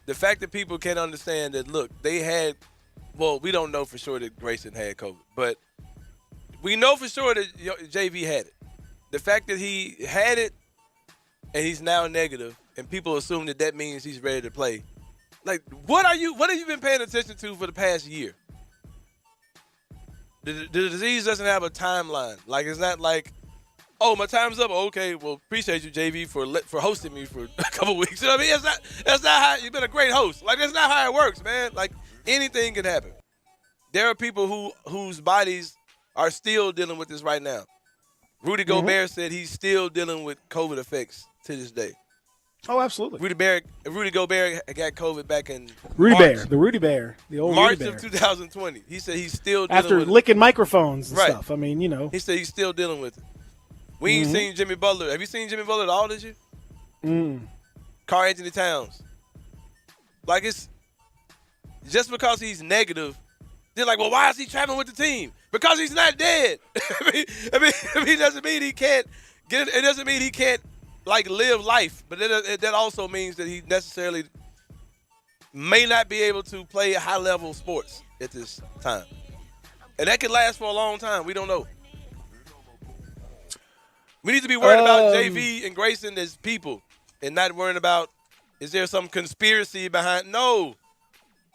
The fact that people can't understand that, look, we don't know for sure that Grayson had COVID, but we know for sure that JV had it. The fact that he had it and he's now negative, and people assume that means he's ready to play. Like, what have you been paying attention to for the past year? The disease doesn't have a timeline. Like, it's not like, oh, my time's up. Okay, well, appreciate you, JV, for hosting me for a couple weeks. You know what I mean? That's not how you've been a great host. Like, that's not how it works, man. Like, anything can happen. There are people whose bodies are still dealing with this right now. Rudy Gobert said he's still dealing with COVID effects to this day. Oh, absolutely. Rudy Gobert got COVID back in Rudy Bear, the old March Rudy Bear. of 2020. He said he's still dealing after with licking microphones and right. stuff. I mean, you know. He said he's still dealing with it. We ain't seen Jimmy Butler. Have you seen Jimmy Butler at all this year? Karl Anthony Towns. Like, it's just because he's negative, they're like, well, why is he traveling with the team? Because he's not dead. I mean, it doesn't mean he can't get it. It doesn't mean he can't, like, live life. But that also means that he necessarily may not be able to play high-level sports at this time. And that could last for a long time. We don't know. We need to be worried about JV and Grayson as people and not worrying about, is there some conspiracy behind? No.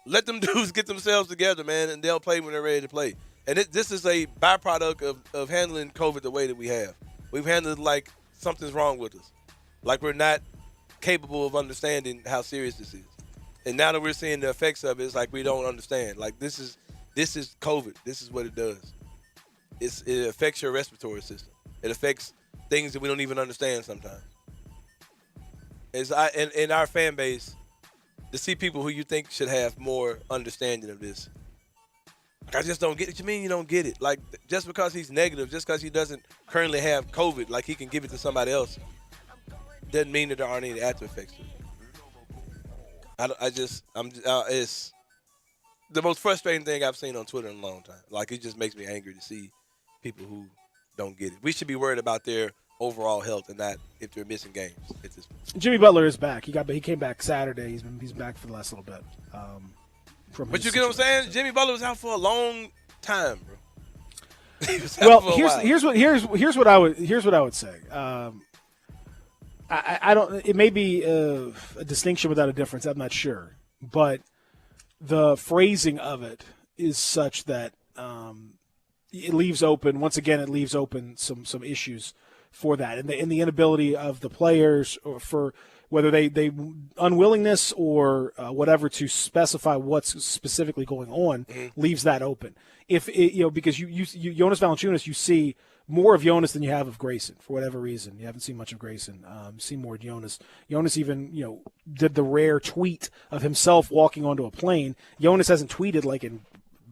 Let them dudes get themselves together, man, and they'll play when they're ready to play. And this is a byproduct of handling COVID the way that we have. We've handled it like something's wrong with us. Like we're not capable of understanding how serious this is. And now that we're seeing the effects of it, it's like we don't understand. Like this is COVID. This is what it does. It affects your respiratory system. It affects things that we don't even understand sometimes. In our fan base, to see people who you think should have more understanding of this, I just don't get it. You mean you don't get it? Like, just because he's negative, just because he doesn't currently have COVID, like he can give it to somebody else, doesn't mean that there aren't any after effects to it. It's the most frustrating thing I've seen on Twitter in a long time. Like, it just makes me angry to see people who don't get it. We should be worried about their overall health and not if they're missing games at this point. Jimmy Butler is back. He came back Saturday. He's back for the last little bit. But you get what I'm saying? Jimmy Butler was out for a long time, bro. Well, here's what I would say. I don't. It may be a distinction without a difference. I'm not sure, but the phrasing of it is such that it leaves open. Once again, it leaves open some issues for that, and the inability of the players, or for whether they unwillingness or whatever to specify what's specifically going on, leaves that open. If it, because you Jonas Valanciunas, you see more of Jonas than you have of Grayson for whatever reason. You haven't seen much of Grayson. See more of Jonas. Jonas even did the rare tweet of himself walking onto a plane. Jonas hasn't tweeted like in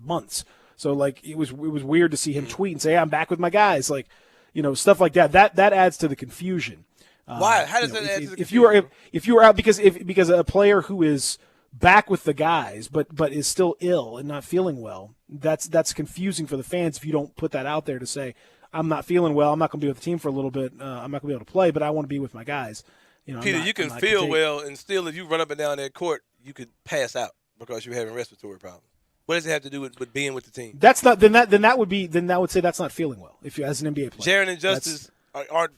months, so like it was weird to see him tweet and say, hey, I'm back with my guys, like stuff like that. That adds to the confusion. Why? How does that add to the confusion? If you are out because a player who is back with the guys but is still ill and not feeling well, that's confusing for the fans if you don't put that out there to say, I'm not feeling well, I'm not going to be with the team for a little bit, I'm not going to be able to play, but I want to be with my guys. Peter, you can feel well and still, if you run up and down that court, you could pass out because you're having respiratory problems. What does it have to do with being with the team? That's not. Then that would say that's not feeling well. If you as an NBA player, Jaren and Justice aren't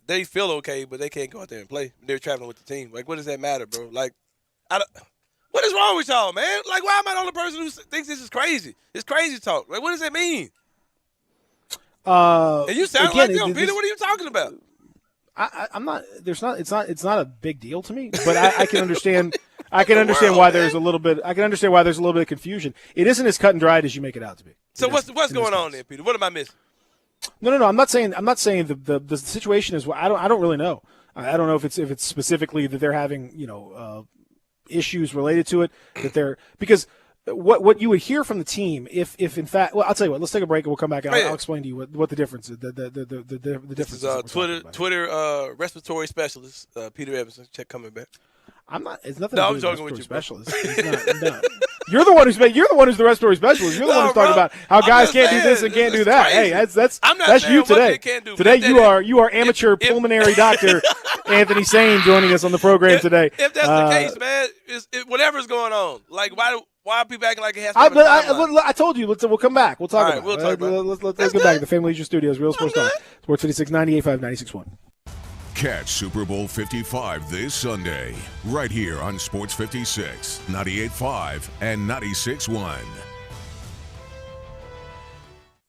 they feel okay, but they can't go out there and play. They're traveling with the team. Like, what does that matter, bro? Like, what is wrong with y'all, man? Like, why am I the only person who thinks this is crazy? It's crazy talk. Like, what does that mean? And you sound like them, Peter. What are you talking about? I'm not. There's not. It's not a big deal to me. But I can understand. I can understand why there's a little bit. I can understand why there's a little bit of confusion. It isn't as cut and dried as you make it out to be. So what's going on there, Peter? What am I missing? No. I'm not saying the situation is. I don't really know. I don't know if it's specifically that they're having issues related to it, that they're because. What you would hear from the team if in fact, well, I'll tell you what. Let's take a break and we'll come back and I'll explain to you what the difference is. The difference. This is Twitter respiratory specialist Peter Evanson. Check coming back. I'm not. It's nothing. No, to I'm do joking with with you, specialist. No. You're the one who's the respiratory specialist. You're the one who's talking about how guys can't do this and can't do that. Crazy. Hey, that's you today. Today you are amateur pulmonary doctor Anthony Sane joining us on the program today. If that's the case, man, whatever's going on, like why are people acting like it has to have a timeline? I told you. We'll come back. We'll talk about it. We'll talk about it. Let's get back to the Family Leisure Studios. Real Sports Talk. Sports 56, 98.5, 96.1. Catch Super Bowl 55 this Sunday, right here on Sports 56, 98.5, and 96.1.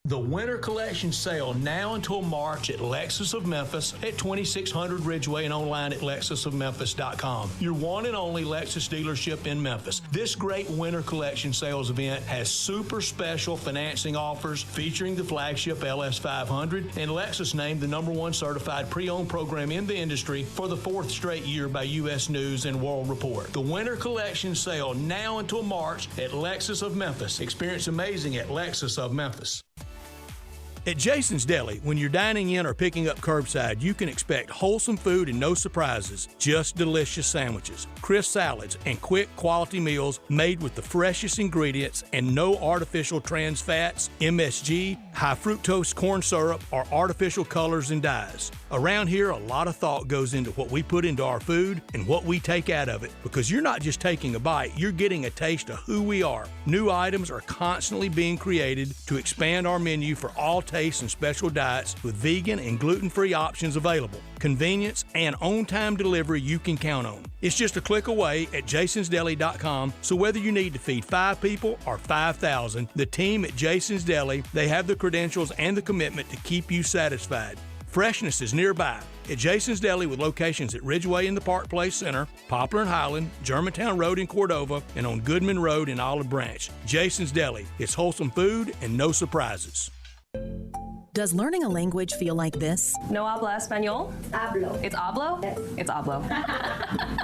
The Winter Collection sale now until March at Lexus of Memphis at 2600 Ridgeway and online at lexusofmemphis.com. Your one and only Lexus dealership in Memphis. This great Winter Collection sales event has super special financing offers featuring the flagship LS500 and Lexus named the #1 certified pre-owned program in the industry for the 4th straight year by U.S. News and World Report. The Winter Collection sale now until March at Lexus of Memphis. Experience amazing at Lexus of Memphis. At Jason's Deli, when you're dining in or picking up curbside, you can expect wholesome food and no surprises, just delicious sandwiches, crisp salads, and quick quality meals made with the freshest ingredients and no artificial trans fats, MSG, high fructose corn syrup, or artificial colors and dyes. Around here, a lot of thought goes into what we put into our food and what we take out of it, because you're not just taking a bite, you're getting a taste of who we are. New items are constantly being created to expand our menu for all tastes and special diets with vegan and gluten-free options available. Convenience and on-time delivery you can count on. It's just a click away at jasonsdeli.com, so whether you need to feed 5 people or 5,000, the team at Jason's Deli, they have the credentials and the commitment to keep you satisfied. Freshness is nearby at Jason's Deli with locations at Ridgeway in the Park Place Center, Poplar and Highland, Germantown Road in Cordova, and on Goodman Road in Olive Branch. Jason's Deli. It's wholesome food and no surprises. Does learning a language feel like this? No habla español? Hablo. It's hablo? Yes. It's hablo.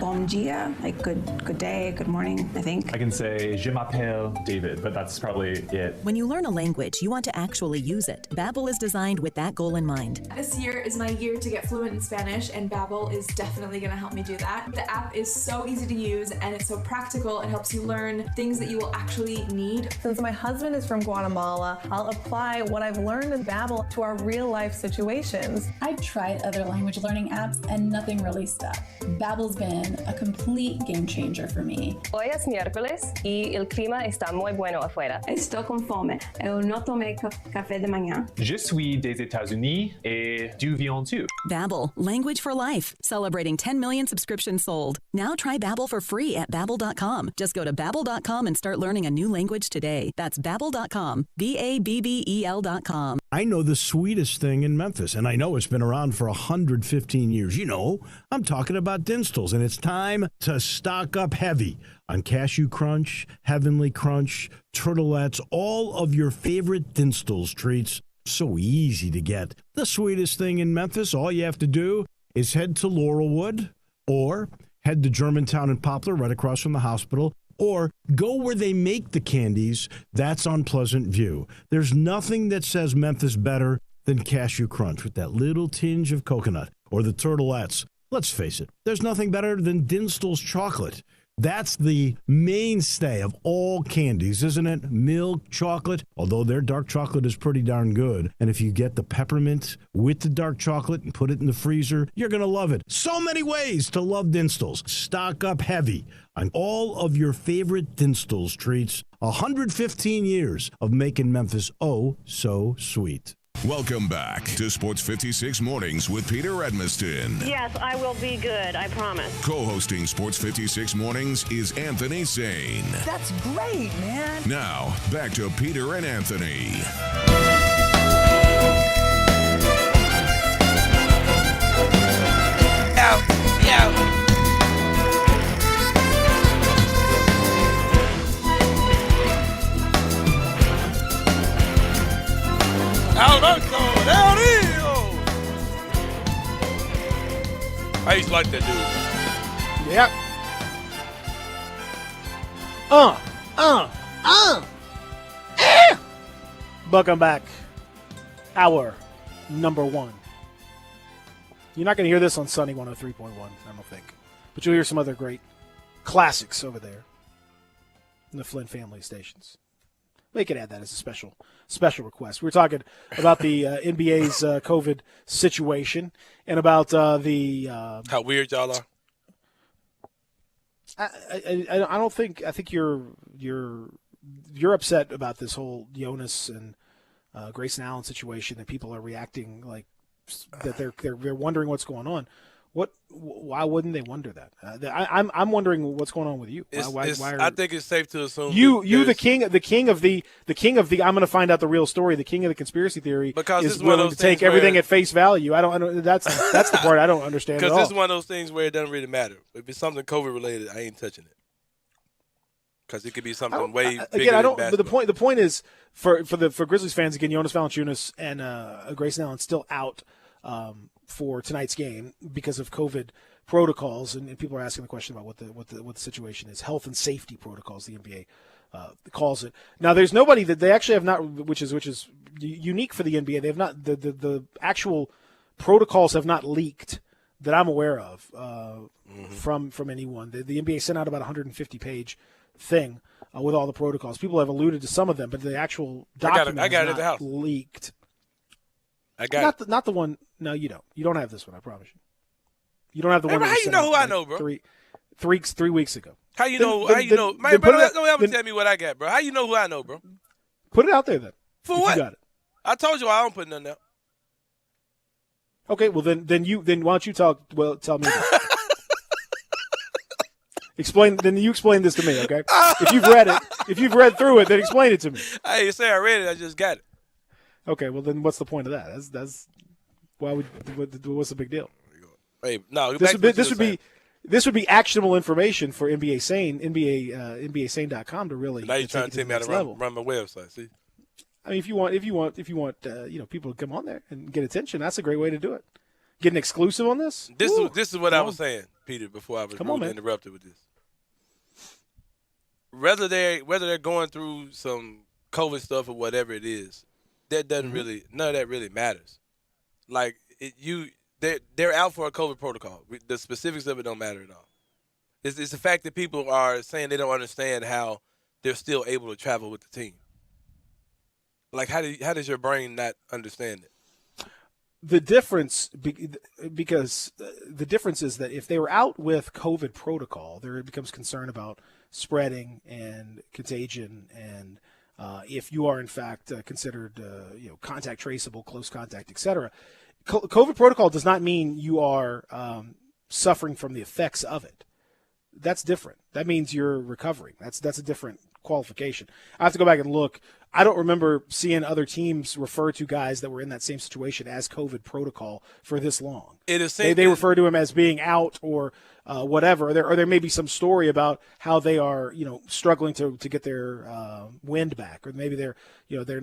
Bon dia, like good day, good morning, I think. I can say, je m'appelle David, but that's probably it. When you learn a language, you want to actually use it. Babbel is designed with that goal in mind. This year is my year to get fluent in Spanish, and Babbel is definitely going to help me do that. The app is so easy to use, and it's so practical. It helps you learn things that you will actually need. Since my husband is from Guatemala, I'll apply what I've learned in Babbel to our real-life situations. I've tried other language learning apps and nothing really stuck. Babbel's been a complete game changer for me. Hoy es miércoles y el clima está muy bueno afuera. Estou com fome. Eu não tomei café de manhã. Je suis des États-Unis et du Viens-tu. Babbel, language for life, celebrating 10 million subscriptions sold. Now try Babbel for free at babbel.com. Just go to babbel.com and start learning a new language today. That's babbel.com, BABBEL.com. I know the sweetest thing in Memphis, and I know it's been around for 115 years. You know, I'm talking about Dinstall's, and it's time to stock up heavy on Cashew Crunch, Heavenly Crunch, Turtlettes, all of your favorite Dinstall's treats. So easy to get. The sweetest thing in Memphis, all you have to do is head to Laurelwood or head to Germantown and Poplar right across from the hospital, or go where they make the candies. That's on Pleasant View. There's nothing that says Memphis better than Cashew Crunch with that little tinge of coconut, or the Turtlettes. Let's face it, there's nothing better than Dinstall's chocolate. That's the mainstay of all candies, isn't it? Milk chocolate, although their dark chocolate is pretty darn good. And if you get the peppermint with the dark chocolate and put it in the freezer, you're going to love it. So many ways to love Dinstall's. Stock up heavy on all of your favorite Dinstall's treats. 115 years of making Memphis oh so sweet. Welcome back to Sports 56 Mornings with Peter Edmiston. Yes, I will be good, I promise. Co-hosting Sports 56 Mornings is Anthony Sane. That's great, man. Now, back to Peter and Anthony. Alberto Del Rio! I used to like that dude. Yep. Welcome back. Hour number 1. You're not going to hear this on Sunny 103.1, I don't think. But you'll hear some other great classics over there in the Flynn family stations. We could add that as a special request. We were talking about the NBA's COVID situation and about the how weird y'all are. I don't think. I think you're upset about this whole Jonas and Grayson Allen situation, that people are reacting like that they're wondering what's going on. Why wouldn't they wonder that? I'm wondering what's going on with you. I think it's safe to assume you the king of the I'm going to find out the real story. The king of the conspiracy theory because is willing to take everything at face value. I don't. That's the part I don't understand. Because this is one of those things where it doesn't really matter. If it's something COVID related, I ain't touching it. Because it could be something way bigger again. I don't. Than but the point is for Grizzlies fans again. Jonas Valanciunas and Grayson Allen still out for tonight's game because of COVID protocols, and people are asking the question about what the situation is. Health and safety protocols, the NBA calls it. Now, there's nobody that they actually have not, which is unique for the NBA. They have not the actual protocols have not leaked that I'm aware of from anyone. The NBA sent out about 150-page thing with all the protocols. People have alluded to some of them, but the actual document I got it is at the not house. leaked. I got it. Not the one. No, you don't. You don't have this one. I promise you. You don't have the one. How you know who I know, bro? 3 weeks ago. How you know? How you know? Man, don't ever tell me what I got, bro. How you know who I know, bro? Put it out there then. For what? You got it. I told you I don't put nothing out. Okay, well then why don't you tell me that. Explain this to me, okay? If you've read through it, then explain it to me. I ain't say I read it, I just got it. Okay, well then what's the point of that? That's what's the big deal? Hey, no, this would be actionable information for NBA Sane, NBASane.com to really. Now you're trying to tell me how to run my website. See, I mean, if you want, people to come on there and get attention, that's a great way to do it. Get an exclusive on this. This is what I was saying, Peter, before I was interrupted with this. Whether they're going through some COVID stuff or whatever it is, that doesn't really none of that really matters. Like they're out for a COVID protocol. The specifics of it don't matter at all. It's the fact that people are saying they don't understand how they're still able to travel with the team. Like how does your brain not understand it? The difference, because the difference is that if they were out with COVID protocol, there becomes concern about spreading and contagion, and if you are in fact considered contact traceable, close contact, etc. COVID protocol does not mean you are suffering from the effects of it. That's different. That means you're recovering. That's a different qualification. I have to go back and look. I don't remember seeing other teams refer to guys that were in that same situation as COVID protocol for this long. They refer to him as being out or whatever. Or there may be some story about how they are, struggling to get their wind back, or maybe they're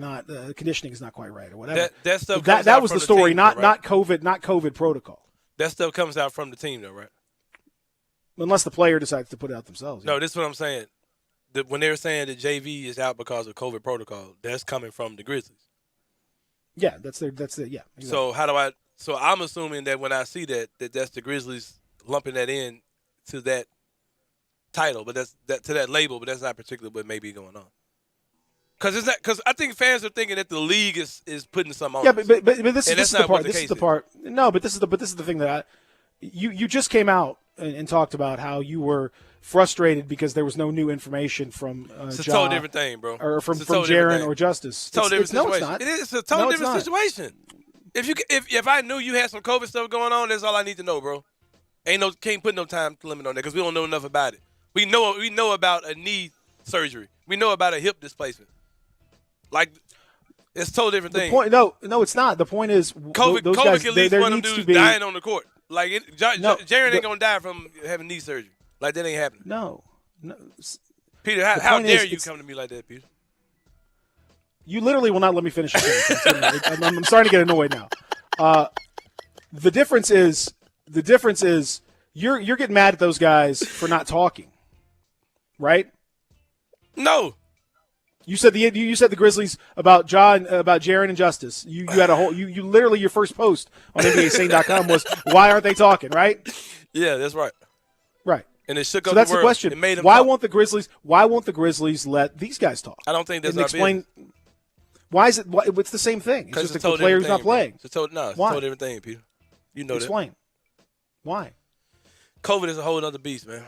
not conditioning is not quite right or whatever. That stuff. That was the story, team, not right? not COVID protocol. That stuff comes out from the team, though, right? Unless the player decides to put it out themselves. No, this is what I'm saying. When they're saying that JV is out because of COVID protocol, that's coming from the Grizzlies. Yeah, that's yeah. Exactly. So I'm assuming that when I see that's the Grizzlies lumping that in to that title, but to that label, but that's not particularly what may be going on. Because I think fans are thinking that the league is putting some on. Yeah, but this is the part. This is the part. No, but this is the thing that you just came out and talked about how you were frustrated because there was no new information from it's a totally different thing, bro. Or from Jaren or Justice. It's a totally different situation. No, it's not. It is a totally different situation. If I knew you had some COVID stuff going on, that's all I need to know, bro. Can't put no time limit on that because we don't know enough about it. We know about a knee surgery. We know about a hip displacement. Like, it's a totally different thing. No, it's not. The point is, COVID can leave one of them dudes dying on the court. Like, Jaren ain't gonna die from having knee surgery. Like, that ain't happening. No. Peter, how dare you come to me like that, Peter? You literally will not let me finish the sentence. I'm starting to get annoyed now. The difference is you're getting mad at those guys for not talking, right? No. You said the Grizzlies about Jaren and Justice. You had a whole you literally your first post on NBASane.com was why aren't they talking, right? Yeah, that's right. Right. And it shook up so that's the world. The question. It made them why talk. won't the Grizzlies let these guys talk? I don't think that's our business. Why is it? It's the same thing. It's just the player who's not playing. It's a totally different thing, Peter. You know Explain. that. Why? COVID is a whole other beast, man.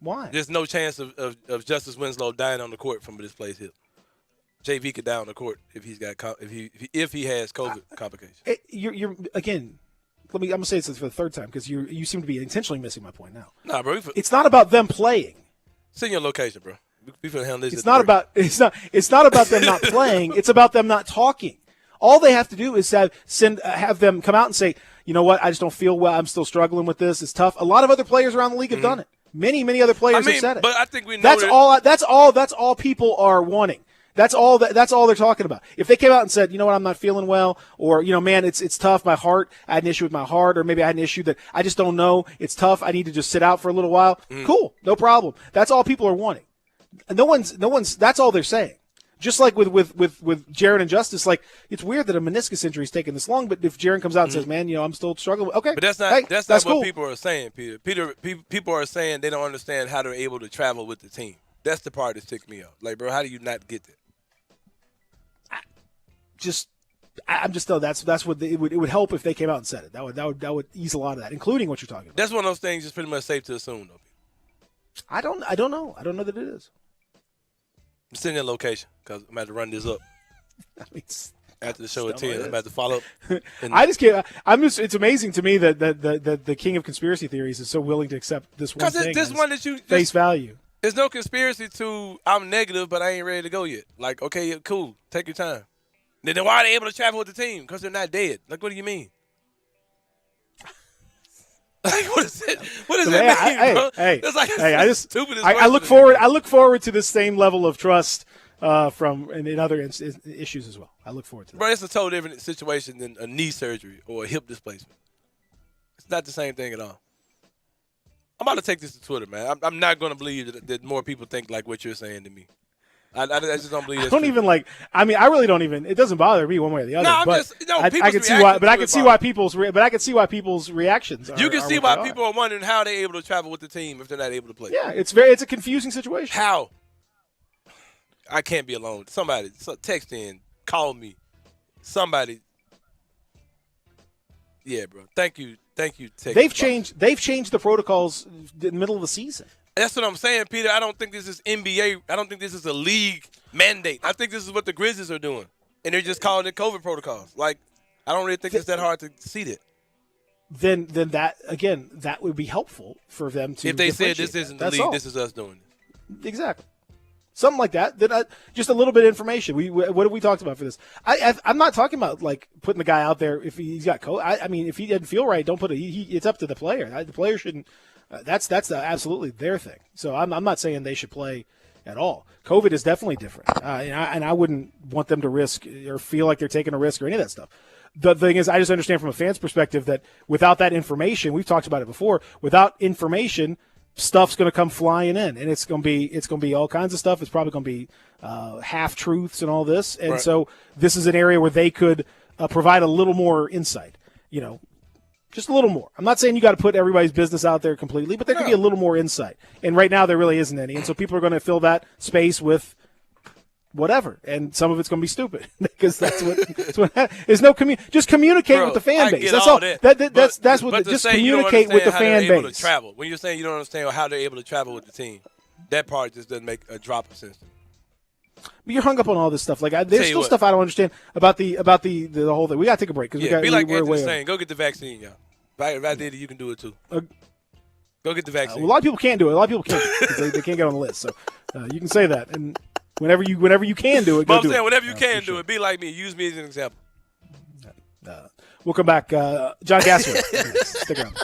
Why? There's no chance of Justice Winslow dying on the court from this place here. JV could die on the court if he has COVID complications. You're again. I'm going to say this for the third time because you seem to be intentionally missing my point now. Nah, bro. It's not about them playing. Send your location, bro. We finna handle this. It's not about them not playing. It's about them not talking. All they have to do is have them come out and say, you know what, I just don't feel well. I'm still struggling with this. It's tough. A lot of other players around the league have done it. Many other players have said it. But I think we know that's all people are wanting. That's all they're talking about. If they came out and said, you know what, I'm not feeling well, or, you know, man, it's tough. My heart, I had an issue with my heart, or maybe I had an issue that I just don't know. It's tough. I need to just sit out for a little while. Cool. No problem. That's all people are wanting. No one's, that's all they're saying. Just like with Jaren and Justice, like, it's weird that a meniscus injury is taking this long, but if Jaren comes out and says, man, you know, I'm still struggling, okay. But that's not cool. what people are saying, Peter. People are saying they don't understand how they're able to travel with the team. That's the part that ticks me off. Like, bro, how do you not get that? That's what it would help if they came out and said it. That would ease a lot of that, including what you're talking about. That's one of those things that's pretty much safe to assume, though. I don't know. I don't know that it is. I'm sending a location because I'm about to run this up. After the show at 10, I'm about to follow up. I just can't. It's amazing to me that the king of conspiracy theories is so willing to accept this one thing. This one that you face value. There's no conspiracy to I'm negative, but I ain't ready to go yet. Like, okay, cool, take your time. Then why are they able to travel with the team? Because they're not dead. Like, what do you mean? Like, what is it? What does it mean, bro? I look forward to this same level of trust from in other issues as well. I look forward to that. Bro, it's a totally different situation than a knee surgery or a hip displacement. It's not the same thing at all. I'm about to take this to Twitter, man. I'm not going to believe that more people think like what you're saying to me. I just don't believe. I really don't even. It doesn't bother me one way or the other. I can see why. But I can see why people's. But I can see why people's reactions. You can see why people are wondering how they're able to travel with the team if they're not able to play. Yeah, it's a confusing situation. How? I can't be alone. Somebody text in, call me. Somebody. Yeah, bro. Thank you. They've changed the protocols in the middle of the season. That's what I'm saying, Peter. I don't think this is NBA. I don't think this is a league mandate. I think this is what the Grizzlies are doing, and they're just calling it COVID protocols. Like, I don't really think it's that hard to see that. Then that would be helpful for them to. If they said this isn't the league, this is us doing it. Exactly. Something like that. Then just a little bit of information. What have we talked about for this? I'm not talking about like putting the guy out there if he's got COVID. I mean, if he doesn't feel right, don't put it. It's up to the player. The player shouldn't. That's absolutely their thing. So I'm not saying they should play at all. COVID is definitely different, and I wouldn't want them to risk or feel like they're taking a risk or any of that stuff. The thing is, I just understand from a fan's perspective that without that information, we've talked about it before. Without information, stuff's going to come flying in, and it's going to be all kinds of stuff. It's probably going to be half truths and all this, and so this is an area where they could provide a little more insight. Just a little more. I'm not saying you got to put everybody's business out there completely, but there could be a little more insight. And right now there really isn't any. And so people are going to fill that space with whatever. And some of it's going to be stupid because that's what there's no just communicate with the fan base. That's all. That's what just communicate with the fan base. Able to travel. When you're saying you don't understand how they're able to travel with the team, that part just doesn't make a drop of sense. But you're hung up on all this stuff. Like there's still stuff I don't understand about the whole thing. We got to take a break because be like Anthony's saying. Go get the vaccine, y'all. If I did it, you can do it too. Go get the vaccine. A lot of people can't do it. A lot of people can't because they can't get on the list. So you can say that, and whenever you can do it, go do it. Whenever you can do it, be like me. Use me as an example. We'll come back. John Gasser. Stick around.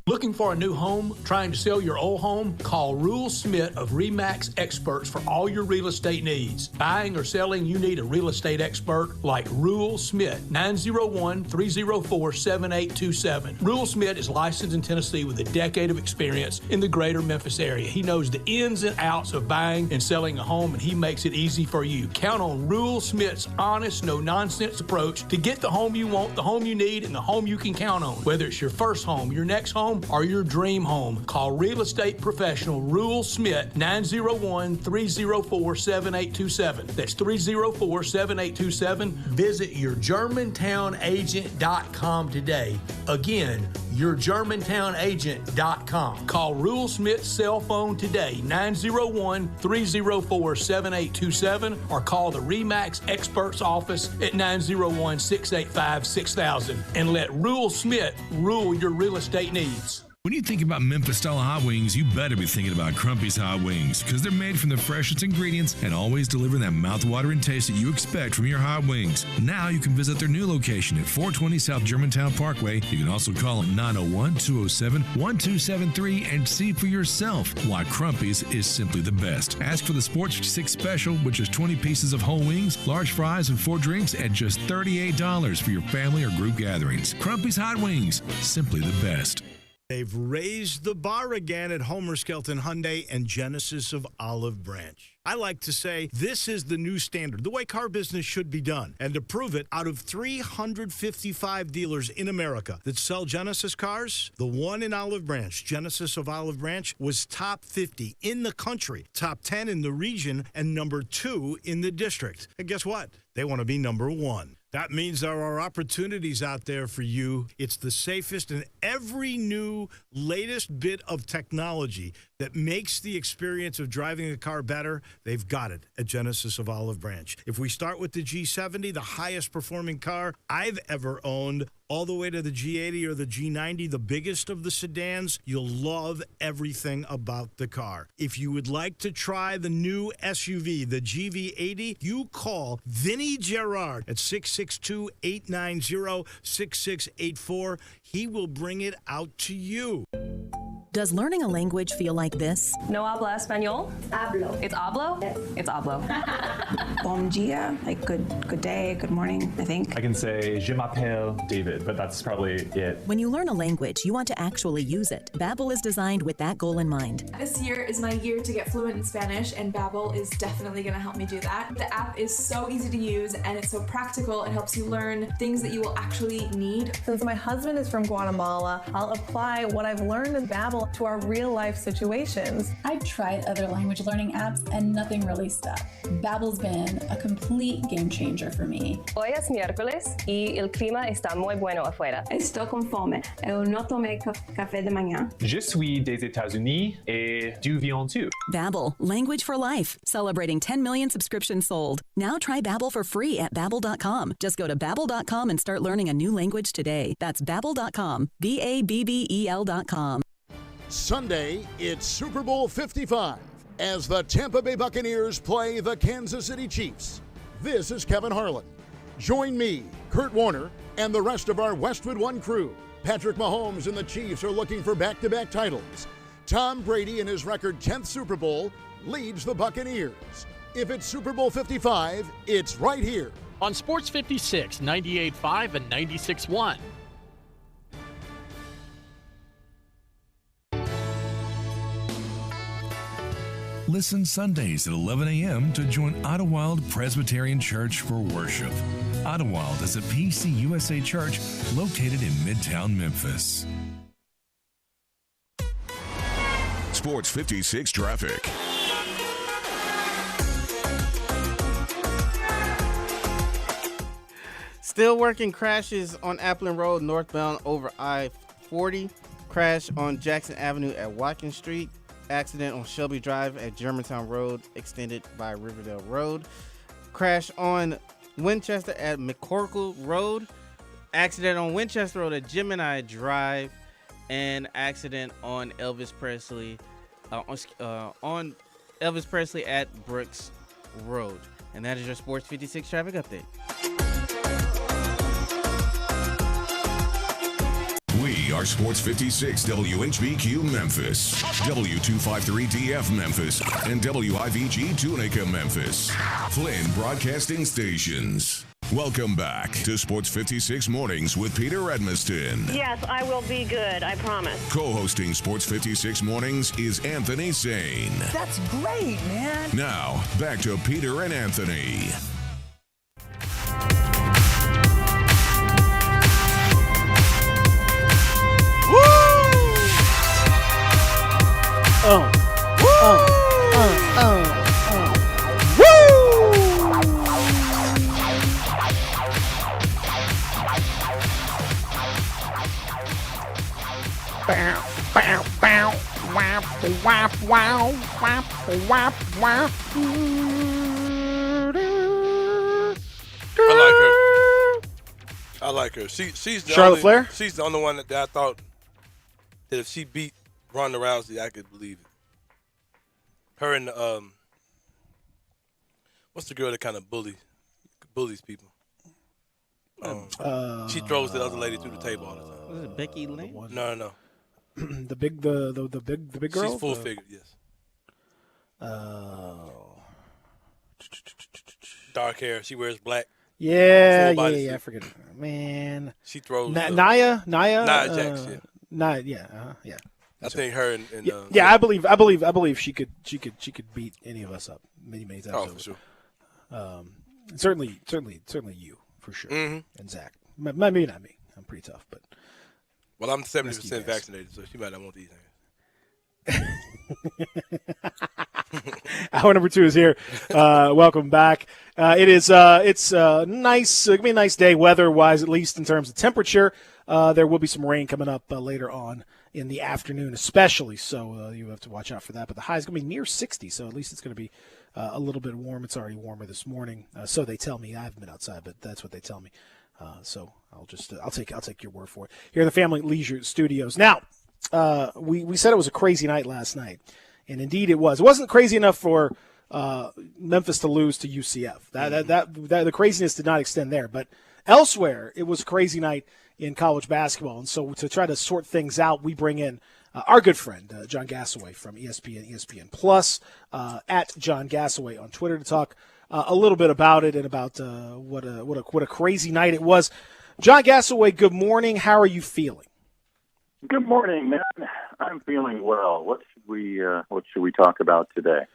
Looking for a new home? Trying to sell your old home? Call Rule Smith of RE/MAX Experts for all your real estate needs. Buying or selling, you need a real estate expert like Rule Smith, 901-304-7827. Rule Smith is licensed in Tennessee with a decade of experience in the greater Memphis area. He knows the ins and outs of buying and selling a home, and he makes it easy for you. Count on Rule Smith's honest, no-nonsense approach to get the home you want, the home you need, and the home you can count on. Whether it's your first home, your next home, or your dream home, call real estate professional Rule Smith, 901-304-7827. That's 304-7827. Visit yourgermantownagent.com today. Again, yourgermantownagent.com. Call Rule Smith's cell phone today, 901-304-7827, or call the RE/MAX Experts office at 901-685-6000, and let Rule Smith rule your real estate needs. When you think about Memphis-style hot wings, you better be thinking about Crumpy's Hot Wings, because they're made from the freshest ingredients and always delivering that mouth-watering taste that you expect from your hot wings. Now you can visit their new location at 420 South Germantown Parkway. You can also call them 901-207-1273 and see for yourself why Crumpy's is simply the best. Ask for the Sports 56 Special, which is 20 pieces of whole wings, large fries, and 4 drinks at just $38 for your family or group gatherings. Crumpy's Hot Wings, simply the best. They've raised the bar again at Homer Skelton Hyundai and Genesis of Olive Branch. I like to say this is the new standard, the way car business should be done. And to prove it, out of 355 dealers in America that sell Genesis cars, the one in Olive Branch, Genesis of Olive Branch, was top 50 in the country, top 10 in the region, and number 2 in the district. And guess what? They want to be number 1. That means there are opportunities out there for you. It's the safest, and every new latest bit of technology that makes the experience of driving a car better, they've got it at Genesis of Olive Branch. If we start with the G70, the highest performing car I've ever owned, all the way to the G80 or the G90, the biggest of the sedans, you'll love everything about the car. If you would like to try the new SUV, the GV80, you call Vinny Gerard at 662-890-6684. He will bring it out to you. Does learning a language feel like this? No habla español? Hablo. It's hablo? Yes. It's hablo. Bom dia, like good day, good morning, I think. I can say, je m'appelle David, but that's probably it. When you learn a language, you want to actually use it. Babbel is designed with that goal in mind. This year is my year to get fluent in Spanish, and Babbel is definitely going to help me do that. The app is so easy to use, and it's so practical. It helps you learn things that you will actually need. Since my husband is from Guatemala, I'll apply what I've learned in Babbel to our real-life situations. I've tried other language learning apps and nothing really stuck. Babbel's been a complete game changer for me. Hoy es miércoles y el clima está muy bueno afuera. Estou com fome. Eu não tomei café de manhã. Je suis des États-Unis et du viens-tu? Babbel, language for life, celebrating 10 million subscriptions sold. Now try Babbel for free at Babbel.com. Just go to Babbel.com and start learning a new language today. That's Babbel.com, Babbel.com. Sunday, it's Super Bowl 55 as the Tampa Bay Buccaneers play the Kansas City Chiefs. This is Kevin Harlan. Join me, Kurt Warner, and the rest of our Westwood One crew. Patrick Mahomes and the Chiefs are looking for back-to-back titles. Tom Brady, in his record 10th Super Bowl, leads the Buccaneers. If it's Super Bowl 55, it's right here on Sports 56, 98.5 and 96.1. Listen Sundays at 11 a.m. to join Idlewild Presbyterian Church for worship. Idlewild is a PCUSA church located in Midtown Memphis. Sports 56 traffic. Still working crashes on Applin Road northbound over I-40. Crash on Jackson Avenue at Watkins Street. Accident on Shelby Drive at Germantown Road, extended by Riverdale Road. Crash on Winchester at McCorkle Road. Accident on Winchester Road at Gemini Drive. And accident on Elvis Presley on Elvis Presley at Brooks Road. And that is your Sports 56 traffic update. We are Sports 56 WHBQ Memphis, W253DF Memphis, and WIVG Tunica Memphis. Flynn Broadcasting Stations. Welcome back to Sports 56 Mornings with Peter Edmiston. Yes, I will be good, I promise. Co-hosting Sports 56 Mornings is Anthony Sane. That's great, man. Now, back to Peter and Anthony. Wap, wow, wap, wap, wap. I like her. She's the Charlotte only, Flair? She's the only one that I thought that if she beat Ronda Rousey, I could believe it. Her and what's the girl that kind of bullies people? She throws the other lady through the table all the time. Was it Becky Lynch? No. the big girl. She's full figured, yes. Dark hair. She wears black. Yeah. I forget. Man. She throws. Nia Jax. Yeah. I think her and I believe she could beat any of us up many times. Oh, for sure. Certainly you for sure, and Zach. Maybe not me. I'm pretty tough, but. Well, I'm 70% vaccinated, so she might not want these things. Hour number 2 is here. Welcome back. It's nice. It's gonna be a nice day weather-wise, at least in terms of temperature. There will be some rain coming up later on in the afternoon, especially. So you have to watch out for that. But the high is gonna be near 60, so at least it's gonna be a little bit warm. It's already warmer this morning, so they tell me. I haven't been outside, but that's what they tell me. So I'll take your word for it. Here in the Family Leisure Studios. Now, we said it was a crazy night last night, and indeed it was. It wasn't crazy enough for Memphis to lose to UCF. That the craziness did not extend there, but elsewhere it was a crazy night in college basketball. And so to try to sort things out, we bring in our good friend John Gassaway from ESPN Plus, at John Gassaway on Twitter, to talk a little bit about it and about what a crazy night it was. John Gassaway, good morning. How are you feeling? Good morning, man. I'm feeling well. What should we talk about today?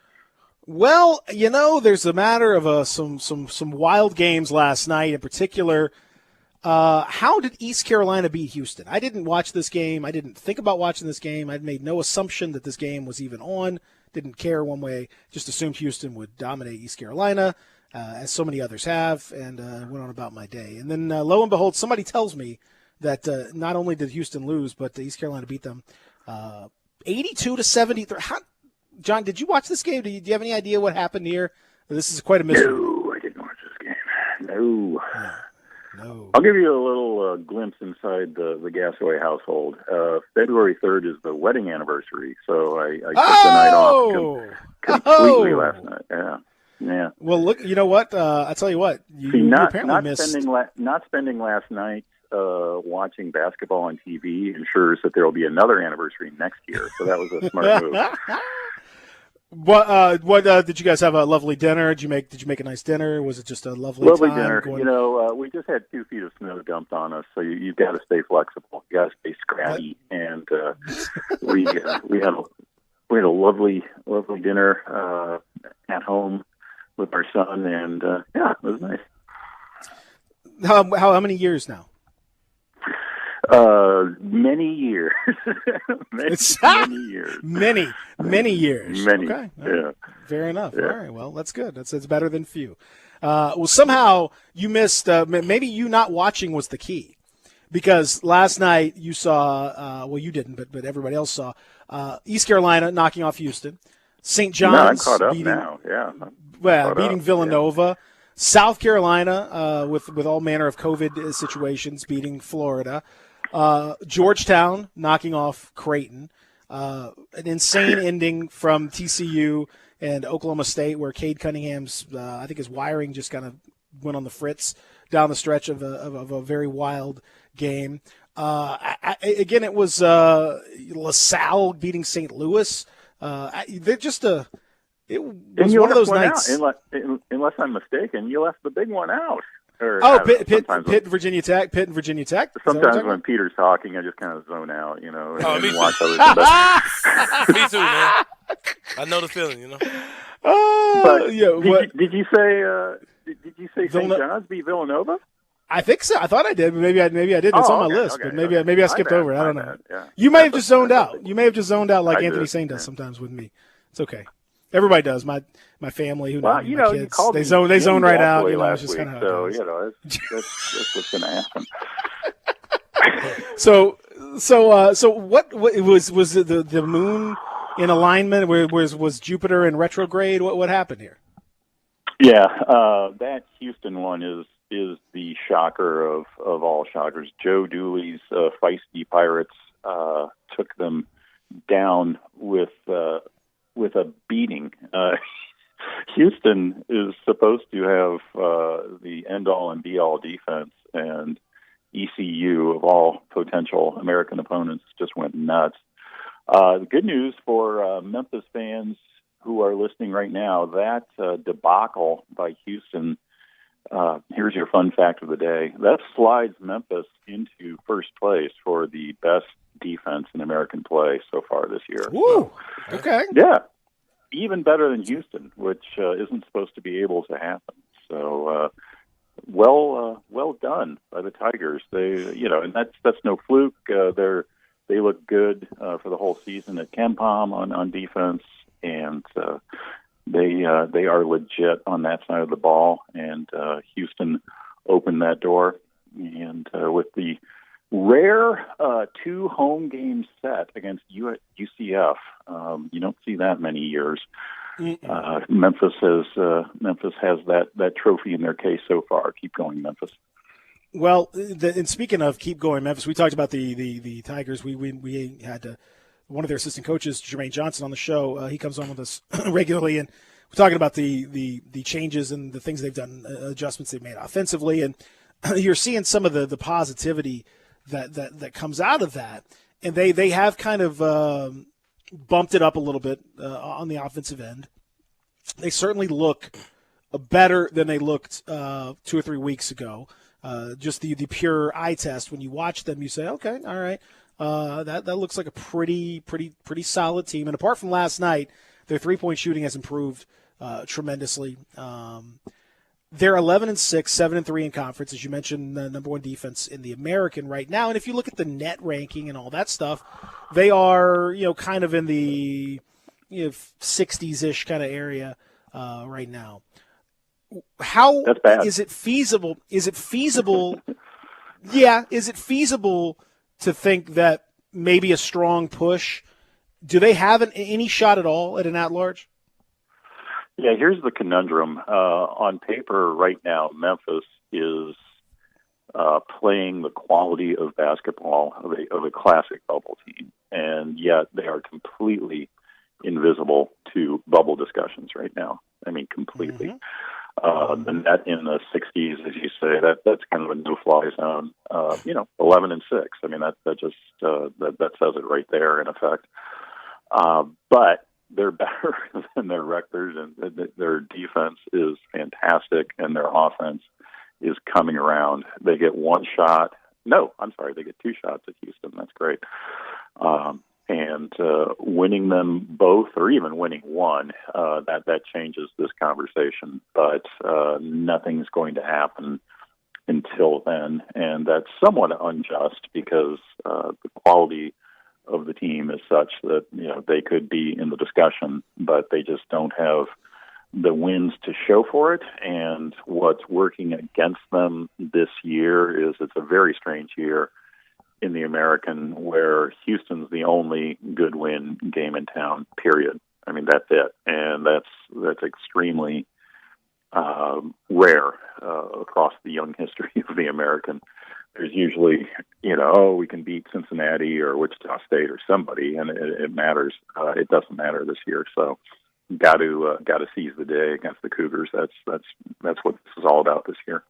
Well, there's a matter of some wild games last night. In particular, how did East Carolina beat Houston? I didn't watch this game. I didn't think about watching this game. I made no assumption that this game was even on. Didn't care one way. Just assumed Houston would dominate East Carolina, as so many others have, and went on about my day. And then, lo and behold, somebody tells me that not only did Houston lose, but East Carolina beat them 82-73. John, did you watch this game? Do you have any idea what happened here? This is quite a mystery. No, I didn't watch this game. No. No. I'll give you a little glimpse inside the Gassaway household. February 3rd is the wedding anniversary, so I took the night off completely last night. Yeah. Well, look, you know what? I tell you what. You apparently missed. Not spending last night watching basketball on TV ensures that there will be another anniversary next year. So that was a smart move. What did you guys have a lovely dinner? Did you make a nice dinner? Was it just a lovely time dinner? We just had 2 feet of snow dumped on us, so you've got to stay flexible. You got to stay scrappy, and we had a lovely dinner at home with our son, and it was nice. How many years now? Many years. many years. Many years. Many. Okay. Yeah. Fair enough. Yeah. All right. Well, that's good. That's better than few. Well, somehow you missed. Maybe you not watching was the key, because last night you saw. Well, you didn't, but everybody else saw East Carolina knocking off Houston. St. John's. I'm caught up now. Yeah. Beating Villanova. Yeah. South Carolina, with all manner of COVID situations, beating Florida. Georgetown knocking off Creighton. An insane ending from TCU and Oklahoma State, where Cade Cunningham's, I think his wiring just kind of went on the fritz down the stretch of a very wild game. Again, it was LaSalle beating St. Louis. They're just it was one of those nights. Unless I'm mistaken, you left the big one out. Pitt, Virginia Tech. Pitt and Virginia Tech. Sometimes when Peter's talking, I just kind of zone out, and watch others. Me too, man. I know the feeling, Did you say St. John's beat Villanova? I think so. I thought I did, but maybe I didn't. It's on my list, but maybe I skipped over it. I don't know. Yeah. You may have just zoned out. You may have just zoned out like Anthony Sane does sometimes with me. It's okay. Everybody does. My family, my kids, they zone right out. It's just kind of that's what's going to happen. So what was it the moon in alignment? Was Jupiter in retrograde? What happened here? Yeah, that Houston one is the shocker of all shockers. Joe Dooley's feisty Pirates took them down with a beating. Houston is supposed to have the end-all and be-all defense, and ECU, of all potential American opponents, just went nuts. The good news for Memphis fans who are listening right now, that debacle by Houston, here's your fun fact of the day, that slides Memphis into first place for the best defense in American play so far this year. Woo! Okay. Yeah. Even better than Houston, which isn't supposed to be able to happen. So, well done by the Tigers. They, and that's no fluke. They look good for the whole season at KenPom on defense, and they are legit on that side of the ball. And Houston opened that door, and with the rare 2 home game set against UCF. You don't see that many years. Memphis has that trophy in their case so far. Keep going, Memphis. Well, and speaking of keep going, Memphis, we talked about the Tigers. We had one of their assistant coaches, Jermaine Johnson, on the show. He comes on with us regularly, and we're talking about the changes and the things they've done, adjustments they've made offensively, and you're seeing some of the positivity that comes out of that, and they have kind of bumped it up a little bit on the offensive end. They certainly look better than they looked 2 or 3 weeks ago. Just the pure eye test, when you watch them, you say, okay, all right, that looks like a pretty solid team. And apart from last night, their 3-point shooting has improved tremendously. They're 11-6, 7-3 in conference, as you mentioned, the number 1 defense in the American right now. And if you look at the net ranking and all that stuff, they are, kind of in the 60s-ish kind of area right now. How is it feasible? Is it feasible? Yeah, is it feasible to think that maybe a strong push? Do they have any shot at all at an at-large? Yeah, here's the conundrum. On paper right now, Memphis is playing the quality of basketball of a classic bubble team, and yet they are completely invisible to bubble discussions right now. I mean, completely. Mm-hmm. The net in the 60s, as you say, that's kind of a no-fly zone. 11-6. I mean, that just that says it right there, in effect. But they're better than their record, and their defense is fantastic, and their offense is coming around. They get 1 shot. No, I'm sorry, they get 2 shots at Houston. That's great. And winning them both, or even winning one, that changes this conversation. But nothing's going to happen until then, and that's somewhat unjust because the quality of the team is such that they could be in the discussion, but they just don't have the wins to show for it. And what's working against them this year is it's a very strange year in the American where Houston's the only good win game in town, period. I mean, that's it. And that's extremely rare across the young history of the American. There's usually, we can beat Cincinnati or Wichita State or somebody, and it matters. It doesn't matter this year. So, got to seize the day against the Cougars. That's what this is all about this year.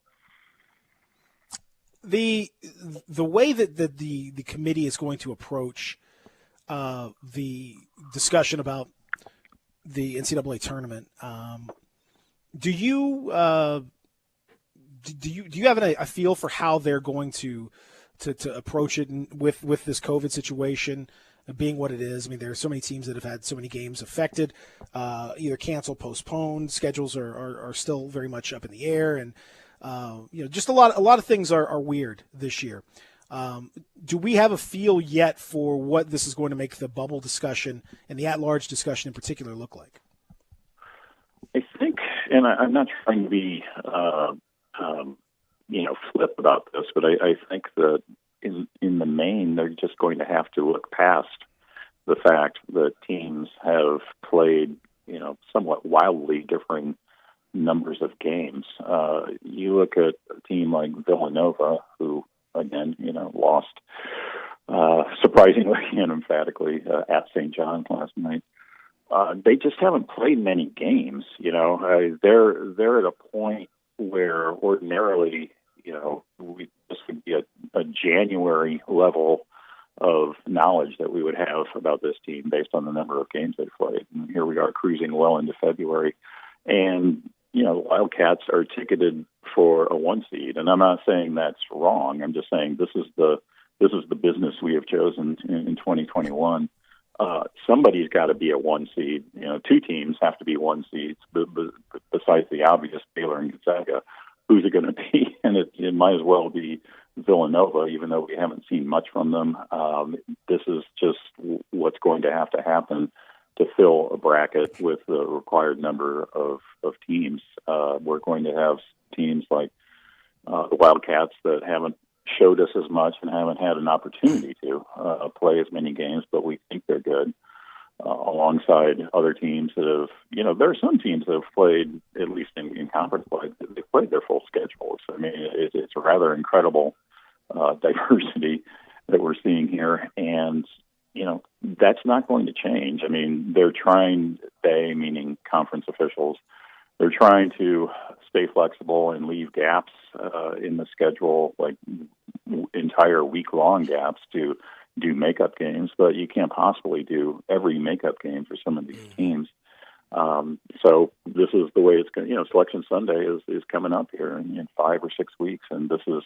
The way that the committee is going to approach the discussion about the NCAA tournament, do you have a feel for how they're going to approach it with this COVID situation being what it is? I mean, there are so many teams that have had so many games affected, either canceled, postponed. Schedules are still very much up in the air, and just a lot of things are weird this year. Do we have a feel yet for what this is going to make the bubble discussion and the at-large discussion in particular look like? I think, and I'm not trying to be flip about this, but I think that in the main, they're just going to have to look past the fact that teams have played, somewhat wildly differing numbers of games. You look at a team like Villanova, who, again, lost surprisingly and emphatically at St. John's last night. They just haven't played many games. They're at a point where ordinarily, this would be a January level of knowledge that we would have about this team based on the number of games they've played. And here we are cruising well into February. And, Wildcats are ticketed for a 1 seed. And I'm not saying that's wrong. I'm just saying this is the business we have chosen in 2021. Somebody's got to be a 1 seed. 2 teams have to be 1 seeds besides the obvious, Baylor and Gonzaga. Who's it going to be? And it might as well be Villanova, even though we haven't seen much from them. This is just what's going to happen to fill a bracket with the required number of teams. We're going to have teams like the Wildcats that haven't showed us as much and haven't had an opportunity to play as many games, but we think they're good. Alongside other teams that have, there are some teams that have played, at least in conference play, they've played their full schedules. I mean, it's a rather incredible diversity that we're seeing here. And, that's not going to change. I mean, they, meaning conference officials, they're trying to stay flexible and leave gaps in the schedule, like entire week-long gaps to do makeup games, but you can't possibly do every makeup game for some of these teams. So this is the way it's going. Selection Sunday is coming up here in 5 or 6 weeks, and this is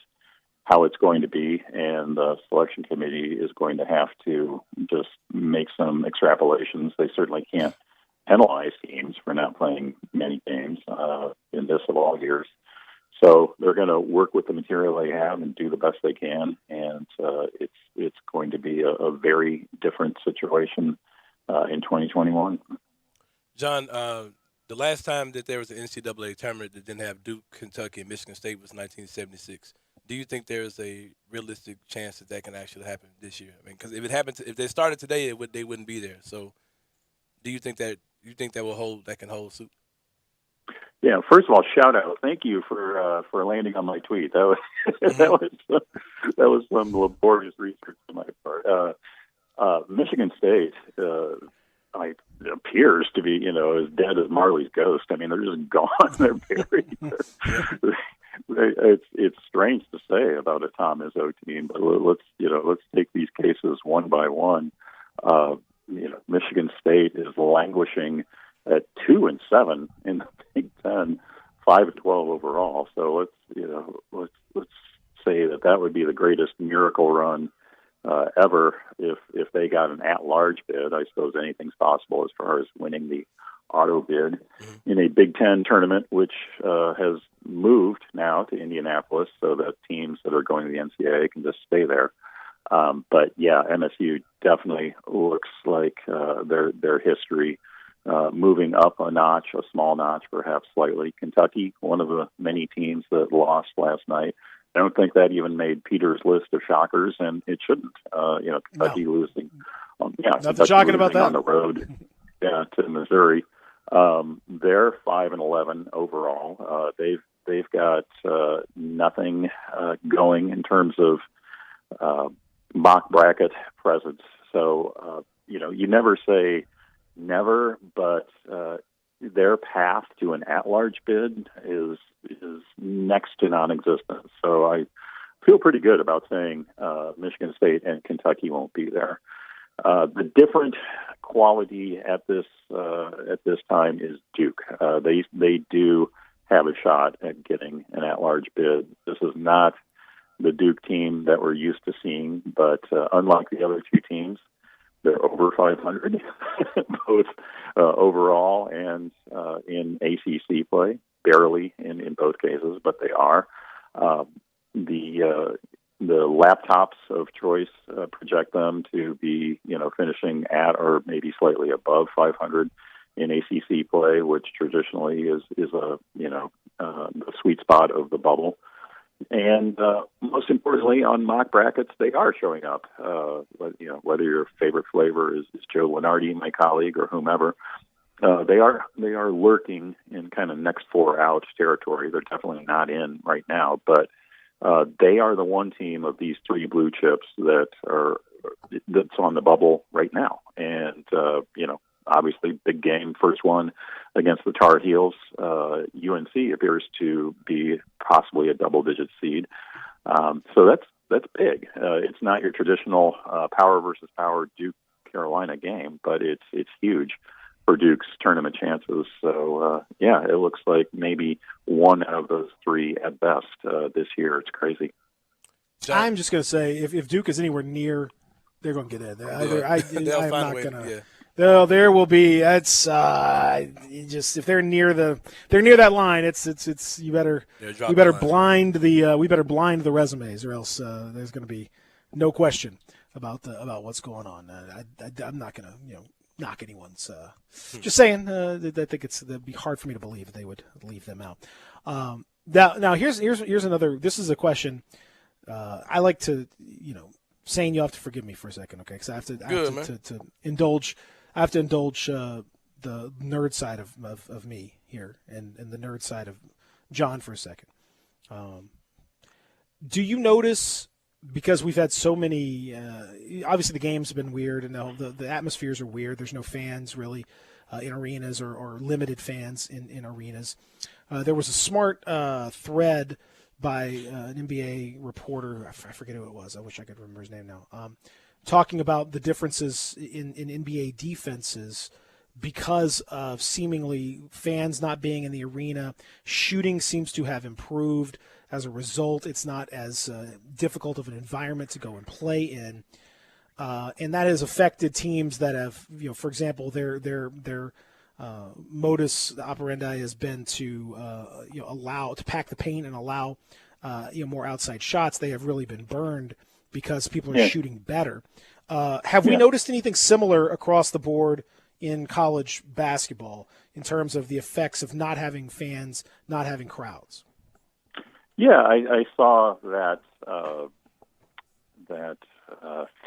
how it's going to be. And the selection committee is going to have to just make some extrapolations. They certainly can't penalize teams for not playing many games in this of all years. So they're going to work with the material they have and do the best they can, and it's going to be a very different situation in 2021. John, the last time that there was an NCAA tournament that didn't have Duke, Kentucky, and Michigan State was 1976. Do you think there's a realistic chance that can actually happen this year? I mean, because if they started today, they wouldn't be there. So, do you think that can hold suit? Yeah, first of all, shout out. Thank you for landing on my tweet. That was some laborious research on my part. Michigan State appears to be, as dead as Marley's ghost. I mean, they're just gone. They're buried. It's strange to say about a Tom Izzo team, but let's take these cases one by one. Michigan State is languishing at 2-7 in the Big Ten, 5-12 overall. So let's say that would be the greatest miracle run ever if they got an at-large bid. I suppose anything's possible as far as winning the auto bid in a Big Ten tournament, which has moved now to Indianapolis, so that teams that are going to the NCAA can just stay there. But yeah, MSU definitely looks like their history moving up a notch, a small notch, perhaps slightly. Kentucky, one of the many teams that lost last night. I don't think that even made Peter's list of shockers, and it shouldn't. Kentucky losing. Nothing shocking about that. On the road, to Missouri. They're 5-11 overall. They've got nothing going in terms of mock bracket presence. So you never say never, but their path to an at-large bid is next to non-existent. So I feel pretty good about saying Michigan State and Kentucky won't be there. The different quality at this time is Duke. They do have a shot at getting an at-large bid. This is not the Duke team that we're used to seeing, but unlike the other two teams, they're over 500, both overall and in ACC play, barely in both cases, but they are. The laptops of choice project them to be, finishing at or maybe slightly above 500 in ACC play, which traditionally is the sweet spot of the bubble. And most importantly, on mock brackets, they are showing up. Whether your favorite flavor is Joe Lenardi, my colleague, or whomever, they are lurking in kind of next four out territory. They're definitely not in right now, but they are the one team of these three blue chips that's on the bubble right now. And obviously, big game, first one against the Tar Heels. UNC appears to be possibly a double-digit seed, so that's big. It's not your traditional power versus power Duke Carolina game, but it's huge for Duke's tournament chances. So it looks like maybe one out of those three at best this year. It's crazy. I'm just going to say if Duke is anywhere near, they're going to get in. I'm not going to. Yeah. No, there will be. That's just if they're near that line, it's you better blind the resumes, or else there's going to be no question about what's going on. I'm not going to knock anyone's. Just saying. I think it'd be hard for me to believe that they would leave them out. Now here's another. This is a question. I like to saying you have to forgive me for a second, okay? Because I have to indulge. I have to indulge the nerd side of me here and the nerd side of John for a second. Do you notice, because we've had so many, obviously the games have been weird and the atmospheres are weird. There's no fans really in arenas or limited fans in arenas. There was a smart thread by an NBA reporter. I forget who it was. I wish I could remember his name now. Talking about the differences in NBA defenses because of seemingly fans not being in the arena. Shooting seems to have improved as a result. It's not as difficult of an environment to go and play in. And that has affected teams that have, for example, their modus operandi has been to allow to pack the paint and allow more outside shots. They have really been burned because people are shooting better. Have we noticed anything similar across the board in college basketball in terms of the effects of not having fans, not having crowds? Yeah, I saw that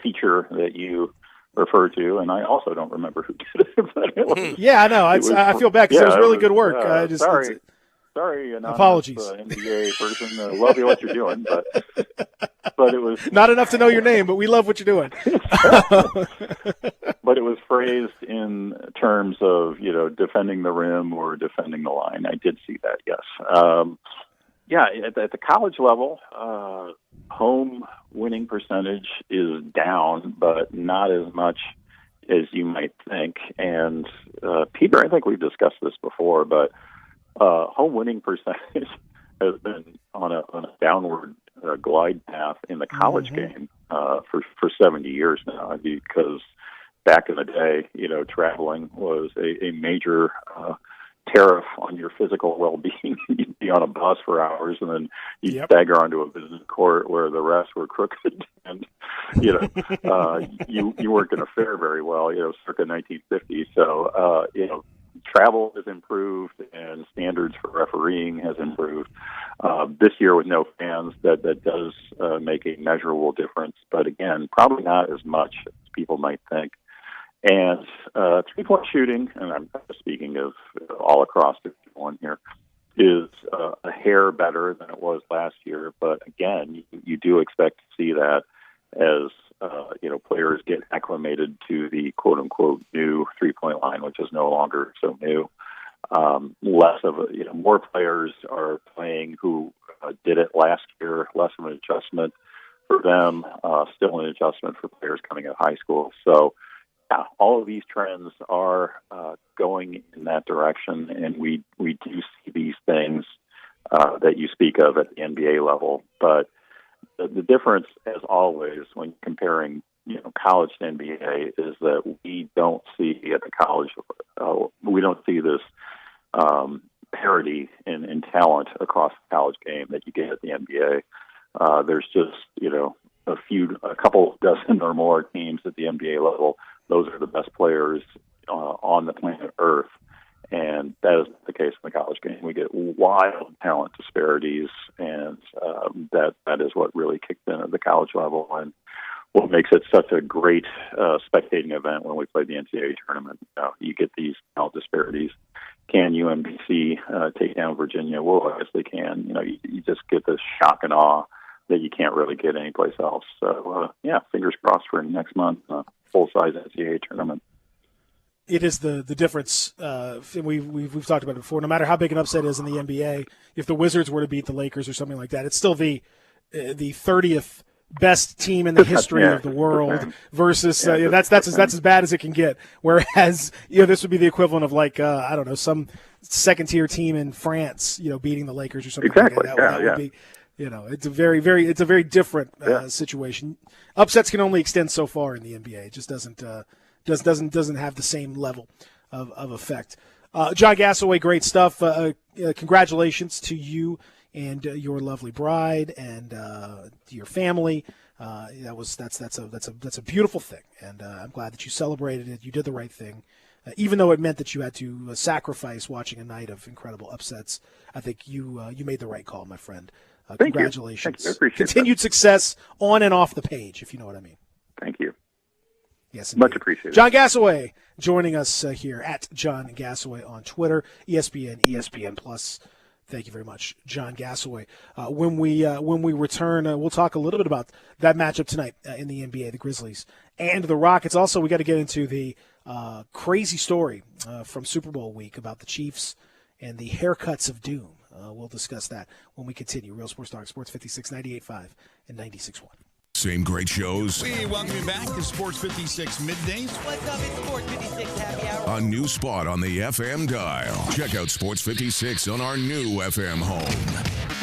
feature that you referred to, and I also don't remember who did it. But it was, I know. I feel bad because it was really good work. Sorry, apologies, NBA person. I love you what you're doing, but it was not enough to know your name, but we love what you're doing. But it was phrased in terms of defending the rim or defending the line. I did see that. Yes. At the college level, home winning percentage is down, but not as much as you might think. And Peter, I think we've discussed this before, but home winning percentage has been on a downward glide path in the college game for 70 years now, because back in the day, traveling was a major tariff on your physical well-being. You'd be on a bus for hours, and then you'd stagger onto a business court where the refs were crooked, and you weren't going to fare very well. Circa 1950. So travel has improved, and standards for refereeing has improved. This year with no fans, that does make a measurable difference, but again, probably not as much as people might think. And three-point shooting, and I'm speaking of all across the one here, is a hair better than it was last year. But again, you do expect to see that as players get acclimated to the quote-unquote new three-point line, which is no longer so new. More players are playing who did it last year. Less of an adjustment for them. Still an adjustment for players coming out of high school. So. Yeah, all of these trends are going in that direction, and we do see these things that you speak of at the NBA level. But the difference, as always, when comparing college to NBA, is that we don't see at the college we don't see this parity in talent across the college game that you get at the NBA. There's just a couple dozen or more teams at the NBA level. Those are the best players on the planet Earth, And that is the case in the college game. We get wild talent disparities, and that is what really kicked in at the college level, and what makes it such a great spectating event when we play the NCAA tournament. You get these talent disparities. Can UMBC take down Virginia? Well, obviously can. You just get this shock and awe that you can't really get anyplace else. So, fingers crossed for next month, full-size NCAA tournament. It is the difference. We've talked about it before. No matter how big an upset is in the NBA, if the Wizards were to beat the Lakers or something like that, it's still the 30th best team in the history of the world versus that's as bad as it can get. Whereas this would be the equivalent of I don't know, some second-tier team in France beating the Lakers or something like that. That would be, it's a very different situation. Upsets can only extend so far in the NBA. It just doesn't have the same level of effect. John Gasaway, great stuff. Congratulations to you and your lovely bride and your family. That's a beautiful thing, and I'm glad that you celebrated it. You did the right thing, even though it meant that you had to sacrifice watching a night of incredible upsets. I think you made the right call, my friend. Congratulations. Thank you. I appreciate Continued success on and off the page, if you know what I mean. Thank you. Yes, much appreciated. John Gasaway joining us here at John Gasaway on Twitter, ESPN Plus. Thank you very much, John Gasaway. When we return, we'll talk a little bit about that matchup tonight in the NBA, the Grizzlies and the Rockets. Also, we got to get into the crazy story from Super Bowl week about the Chiefs and the haircuts of doom. We'll discuss that when we continue. Real Sports Talk, Sports 56, 98.5 and 96.1. Same great shows. We welcome you back to Sports 56 Middays. What's up? It's Sports 56 Happy Hour. A new spot on the FM dial. Check out Sports 56 on our new FM home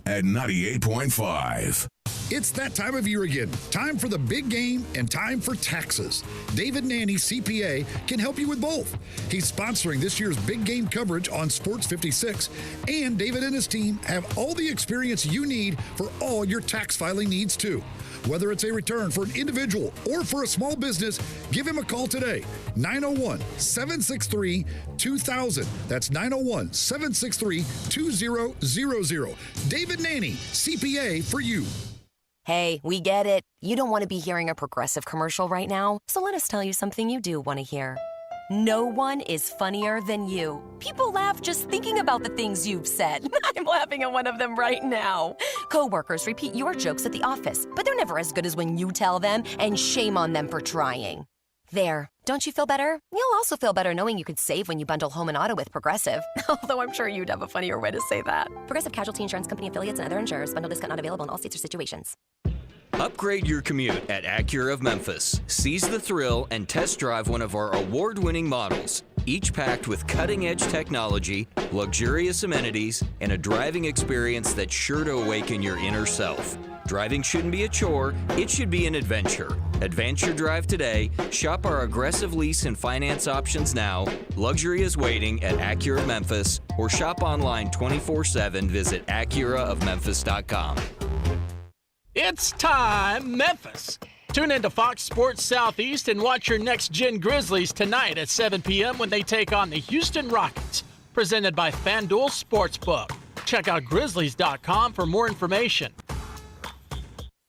at 98.5. It's that time of year again. Time for the big game and time for taxes. David Nanny, CPA, can help you with both. He's sponsoring this year's big game coverage on Sports 56, and David and his team have all the experience you need for all your tax filing needs, too. Whether it's a return for an individual or for a small business, give him a call today. 901-763-2000. That's 901-763-2000. David Nanny, CPA for you. Hey, we get it. You don't want to be hearing a Progressive commercial right now, so let us tell you something you do want to hear. No one is funnier than you. People laugh just thinking about the things you've said. I'm laughing at one of them right now. Coworkers repeat your jokes at the office, but they're never as good as when you tell them, and shame on them for trying. There. Don't you feel better? You'll also feel better knowing you could save when you bundle home and auto with Progressive. Although I'm sure you'd have a funnier way to say that. Progressive Casualty Insurance Company affiliates and other insurers. Bundle discount not available in all states or situations. Upgrade your commute at Acura of Memphis. Seize the thrill and test drive one of our award-winning models, each packed with cutting-edge technology, luxurious amenities, and a driving experience that's sure to awaken your inner self. Driving shouldn't be a chore, it should be an adventure. Advance your drive today, shop our aggressive lease and finance options now, luxury is waiting at Acura of Memphis, or shop online 24/7, visit AcuraofMemphis.com. It's time, Memphis. Tune into Fox Sports Southeast and watch your next-gen Grizzlies tonight at 7 p.m. when they take on the Houston Rockets, presented by FanDuel Sportsbook. Check out Grizzlies.com for more information.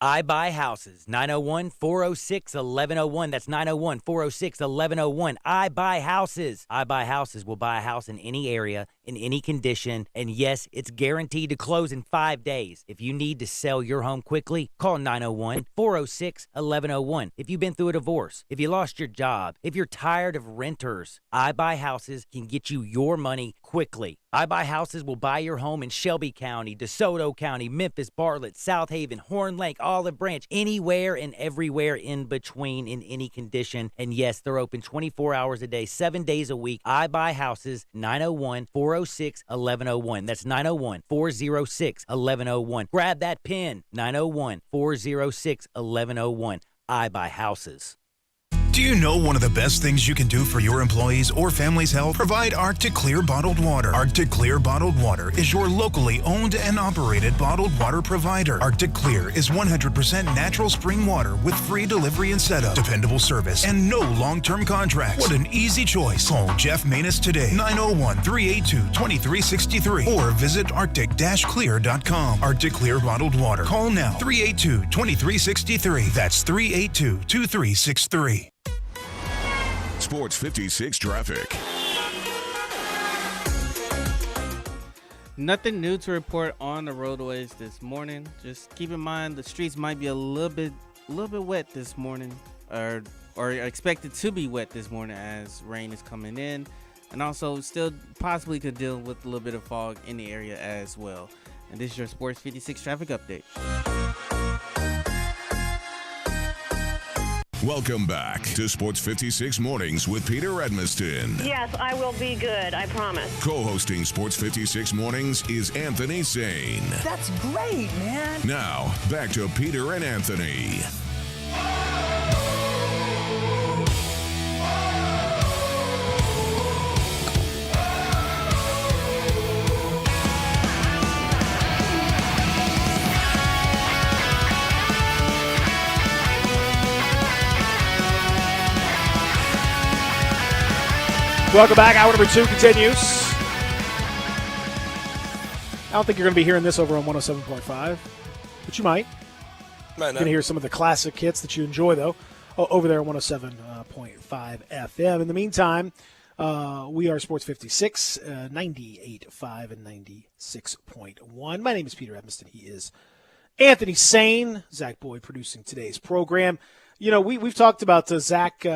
I Buy Houses, 901-406-1101. That's 901-406-1101. I Buy Houses. I Buy Houses will buy a house in any area, in any condition, and yes, it's guaranteed to close in 5 days. If you need to sell your home quickly, call 901-406-1101. If you've been through a divorce, if you lost your job, if you're tired of renters, I Buy Houses can get you your money quickly. I Buy Houses will buy your home in Shelby County, DeSoto County, Memphis, Bartlett, South Haven, Horn Lake, Olive Branch, anywhere and everywhere in between in any condition. And yes, they're open 24 hours a day, 7 days a week. I Buy Houses, 901-406-1101. That's 901-406-1101. Grab that pen, 901-406-1101. I Buy Houses. Do you know one of the best things you can do for your employees or family's health? Provide Arctic Clear bottled water. Arctic Clear bottled water is your locally owned and operated bottled water provider. Arctic Clear is 100% natural spring water with free delivery and setup, dependable service, and no long-term contracts. What an easy choice. Call Jeff Manus today, 901-382-2363, or visit arctic-clear.com. Arctic Clear bottled water. Call now, 382-2363. That's 382-2363. Sports 56 traffic. Nothing new to report on the roadways this morning. Just keep in mind the streets might be a little bit wet this morning, or expected to be wet this morning as rain is coming in, and also still possibly could deal with a little bit of fog in the area as well. And this is your Sports 56 traffic update. Welcome back to Sports 56 Mornings with Peter Edmiston. Yes, I will be good, I promise. Co-hosting Sports 56 Mornings is Anthony Sane. That's great, man. Now, back to Peter and Anthony. Welcome back. Hour number 2 continues. I don't think you're going to be hearing this over on 107.5, but you might. You're going to hear some of the classic hits that you enjoy, though, over there on 107.5 FM. In the meantime, we are Sports 56, 98.5 and 96.1. My name is Peter Edmiston. He is Anthony Sane. Zach Boyd producing today's program. You know, we've talked about Zach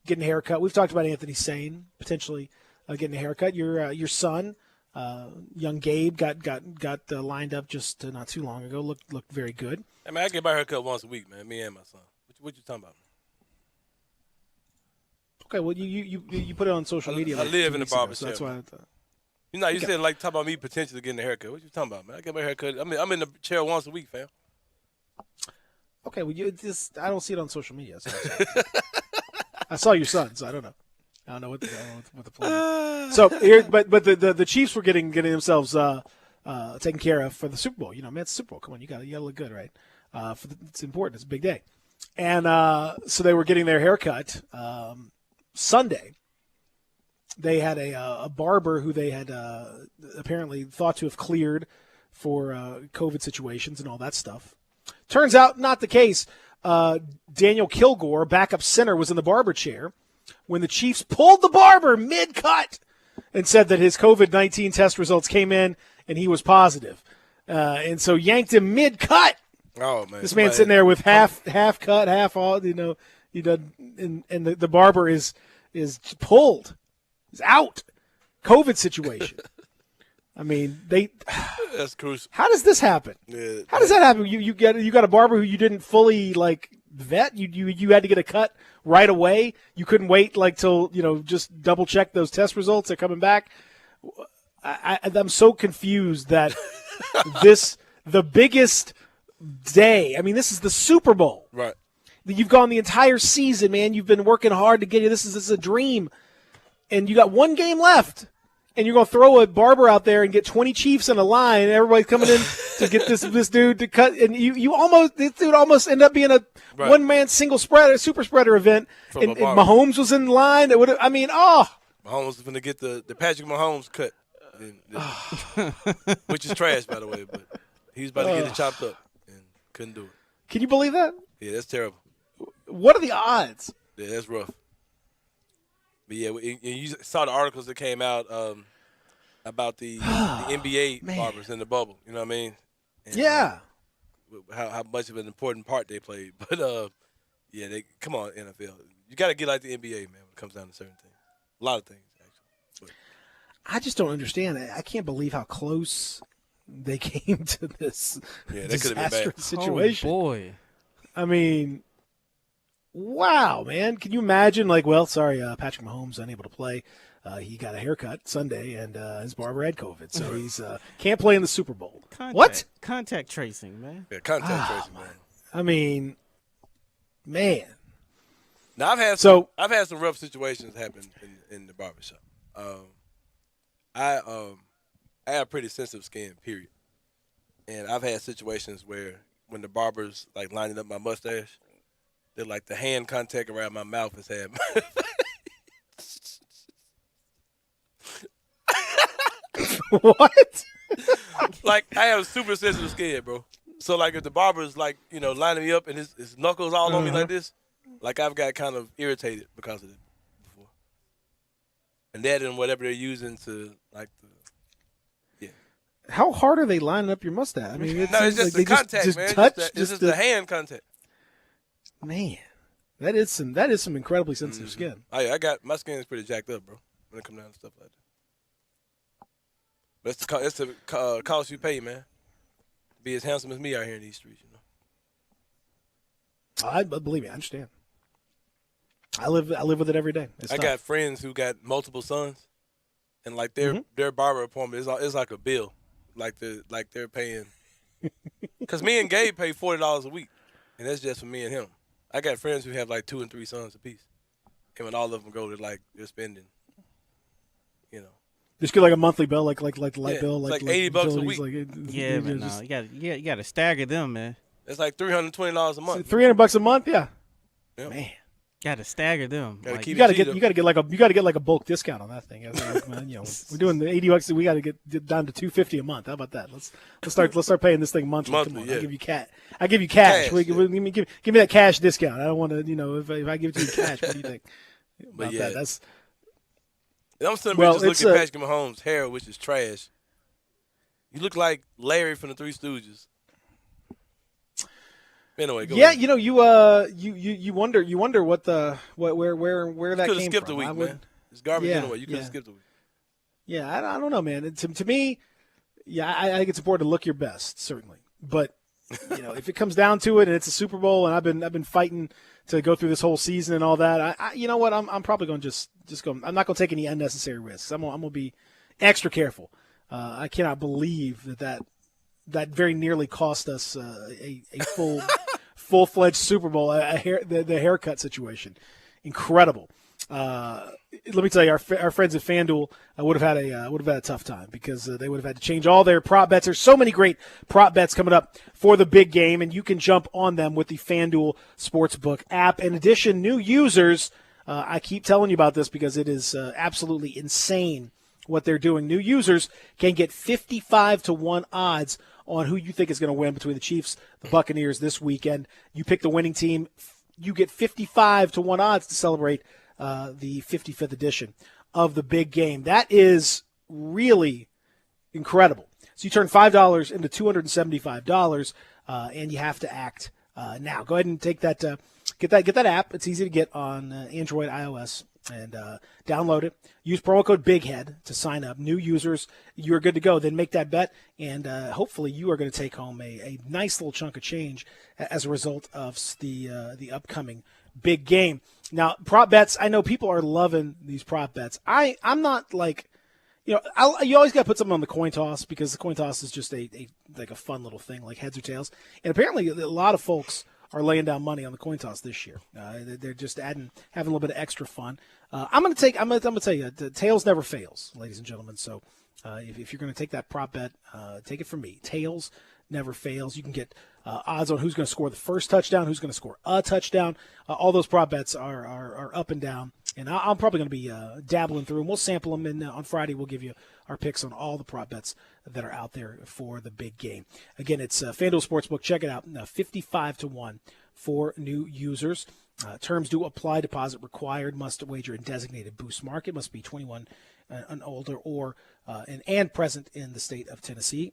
getting a haircut. We've talked about Anthony Sane potentially getting a haircut. Your son, young Gabe, got lined up just not too long ago. Looked very good. I mean, I get my haircut once a week, man. Me and my son. What you talking about? Okay, well you put it on social media. I live in the barber so shop. that's why. You said like talk about me potentially getting a haircut. What you talking about, man? I get my haircut. I mean, I'm in the chair once a week, fam. Okay, well I don't see it on social media. So I saw your son, so I don't know. I don't know what the plan is. So here, but the Chiefs were getting themselves taken care of for the Super Bowl. You know, man, it's the Super Bowl. Come on, you gotta look good, right? It's important. It's a big day, and so they were getting their haircut Sunday. They had a barber who they had apparently thought to have cleared for COVID situations and all that stuff. Turns out not the case. Daniel Kilgore, backup center, was in the barber chair when the Chiefs pulled the barber mid-cut and said that his COVID-19 test results came in and he was positive. And so yanked him mid-cut. Oh, man. This man's sitting there with half cut, half all, and the barber is pulled. He's out. COVID situation. I mean, that's crucial. How does this happen? Yeah, how does that happen? You got a barber who you didn't fully vet. You had to get a cut right away. You couldn't wait till just double check those test results are coming back. I'm so confused that the biggest day. I mean, this is the Super Bowl. Right. You've gone the entire season, man. You've been working hard to get here. This is a dream, and you got one game left. And you're going to throw a barber out there and get 20 Chiefs in a line, and everybody's coming in to get this dude to cut. And this dude almost ended up being a one-man super spreader event. And Mahomes was in line. Mahomes was going to get the Patrick Mahomes cut, which is trash, by the way. But he was about to get it chopped up and couldn't do it. Can you believe that? Yeah, that's terrible. What are the odds? Yeah, that's rough. But yeah, you saw the articles that came out about the NBA barbers in the bubble. You know what I mean? And, yeah. How much of an important part they played. But come on, NFL. You got to get like the NBA, man, when it comes down to certain things. A lot of things, actually. But I just don't understand. I can't believe how close they came to this disastrous situation. Oh, boy. I mean, wow, man. Can you imagine, Patrick Mahomes unable to play. He got a haircut Sunday, and his barber had COVID, so he's can't play in the Super Bowl. What? Contact tracing, man. Yeah, contact tracing, man. I mean, man. Now I've had some rough situations happen in the barbershop. I have pretty sensitive skin, period. And I've had situations where when the barber's like lining up my mustache, they're like the hand contact around my mouth has had. What? Like I have super sensitive skin, bro. So like if the barber's like lining me up and his knuckles all on me like this, like I've got kind of irritated because of it before. And that and whatever they're using to like the How hard are they lining up your mustache? I mean, it's just the contact, just man. touch, It's just the hand contact. Man, that is some incredibly sensitive skin. Oh yeah, my skin is pretty jacked up, bro. When it comes down to stuff like that. But it's the cost you pay, man. Be as handsome as me out here in these streets, I believe me, I understand. I live with it every day. I got friends who got multiple sons, and like their barber appointment is like a bill, like they're paying. Because me and Gabe pay $40 a week, and that's just for me and him. I got friends who have like 2 and 3 sons apiece, and when all of them go, they're spending, Just get like a monthly bill, like the light bill, like $80 a week. But no, you got to stagger them, man. It's like $320 a month. $300 a month, yeah. Man, got to stagger them. You got to get like a bulk discount on that thing. Like, man, we're doing the $80. We got to get down to $250 a month. How about that? Let's start paying this thing monthly. Come on, yeah. I give you cash. Give me that cash discount. I don't want to. If I give it to you cash, what do you think about that? That's. I'm sitting there just looking at Patrick Mahomes' hair, which is trash. You look like Larry from the Three Stooges. Anyway, go ahead. You wonder where that came from. Skipped a week, man. It's garbage anyway. You could have skipped a week. Yeah, I don't know, man. To me, I think it's important to look your best, certainly. But if it comes down to it, and it's a Super Bowl, and I've been fighting to go through this whole season and all that, you know what? I'm probably going to just go. I'm not going to take any unnecessary risks. I'm going to be extra careful. I cannot believe that very nearly cost us a full-fledged Super Bowl, the haircut situation. Incredible. Let me tell you, our friends at FanDuel would have had a tough time because they would have had to change all their prop bets. There's so many great prop bets coming up for the big game, and you can jump on them with the FanDuel Sportsbook app. In addition, new users, I keep telling you about this because it is absolutely insane what they're doing. New users can get 55-1 odds on who you think is going to win between the Chiefs, the Buccaneers this weekend. You pick the winning team, you get 55-1 odds to celebrate the 55th edition of the big game. That is really incredible. So you turn $5 into $275, and you have to act now. Go ahead and take that, get that app. It's easy to get on Android, iOS, and download it. Use promo code BIGHEAD to sign up. New users, you're good to go. Then make that bet, and hopefully you are going to take home a nice little chunk of change as a result of the upcoming big game. Now, prop bets, I know people are loving these prop bets. I'm not like, you always got to put something on the coin toss because the coin toss is just a fun little thing, like heads or tails. And apparently a lot of folks are laying down money on the coin toss this year. They're just having a little bit of extra fun. I'm gonna tell you, the tails never fails, ladies and gentlemen. So if you're gonna take that prop bet, take it from me. Tails never fails. You can get odds on who's going to score the first touchdown, who's going to score a touchdown. All those prop bets are up and down, and I'm probably going to be dabbling through them. We'll sample them, and on Friday we'll give you our picks on all the prop bets that are out there for the big game. Again, it's FanDuel Sportsbook. Check it out. 55-1 for new users. Terms do apply. Deposit required. Must wager in designated boost market. Must be 21 and older or and present in the state of Tennessee.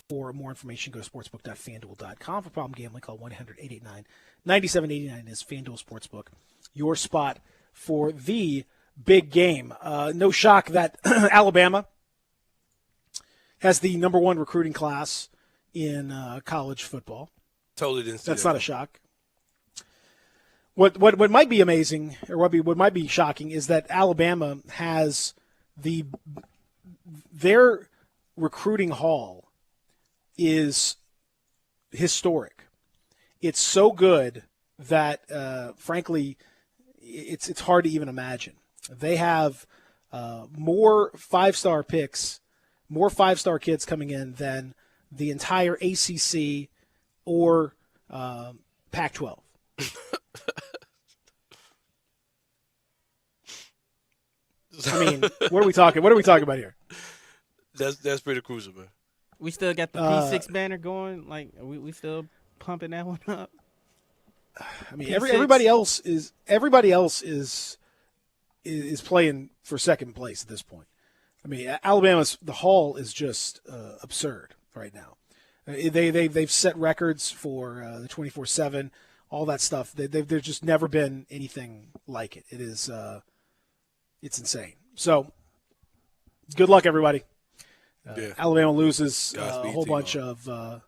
For more information, go to sportsbook.fanduel.com. For problem gambling, call 1-888-9789 is FanDuel Sportsbook, your spot for the big game. No shock that Alabama has the number one recruiting class in college football. Totally didn't see That's that. Not a shock. What might be amazing, or what might be shocking, is that Alabama has their recruiting haul is historic. It's so good that, frankly, it's hard to even imagine. They have more 5-star picks, more 5-star kids coming in than the entire ACC or Pac-12. I mean, what are we talking about here? That's pretty crucial, man. We still got the P6 banner going. Like, we still pumping that one up. I mean, everybody else is playing for second place at this point. I mean, Alabama's the haul is just absurd right now. They've set records for the 24/7, all that stuff. There's just never been anything like it. It is it's insane. So, good luck, everybody. Alabama loses a whole bunch of.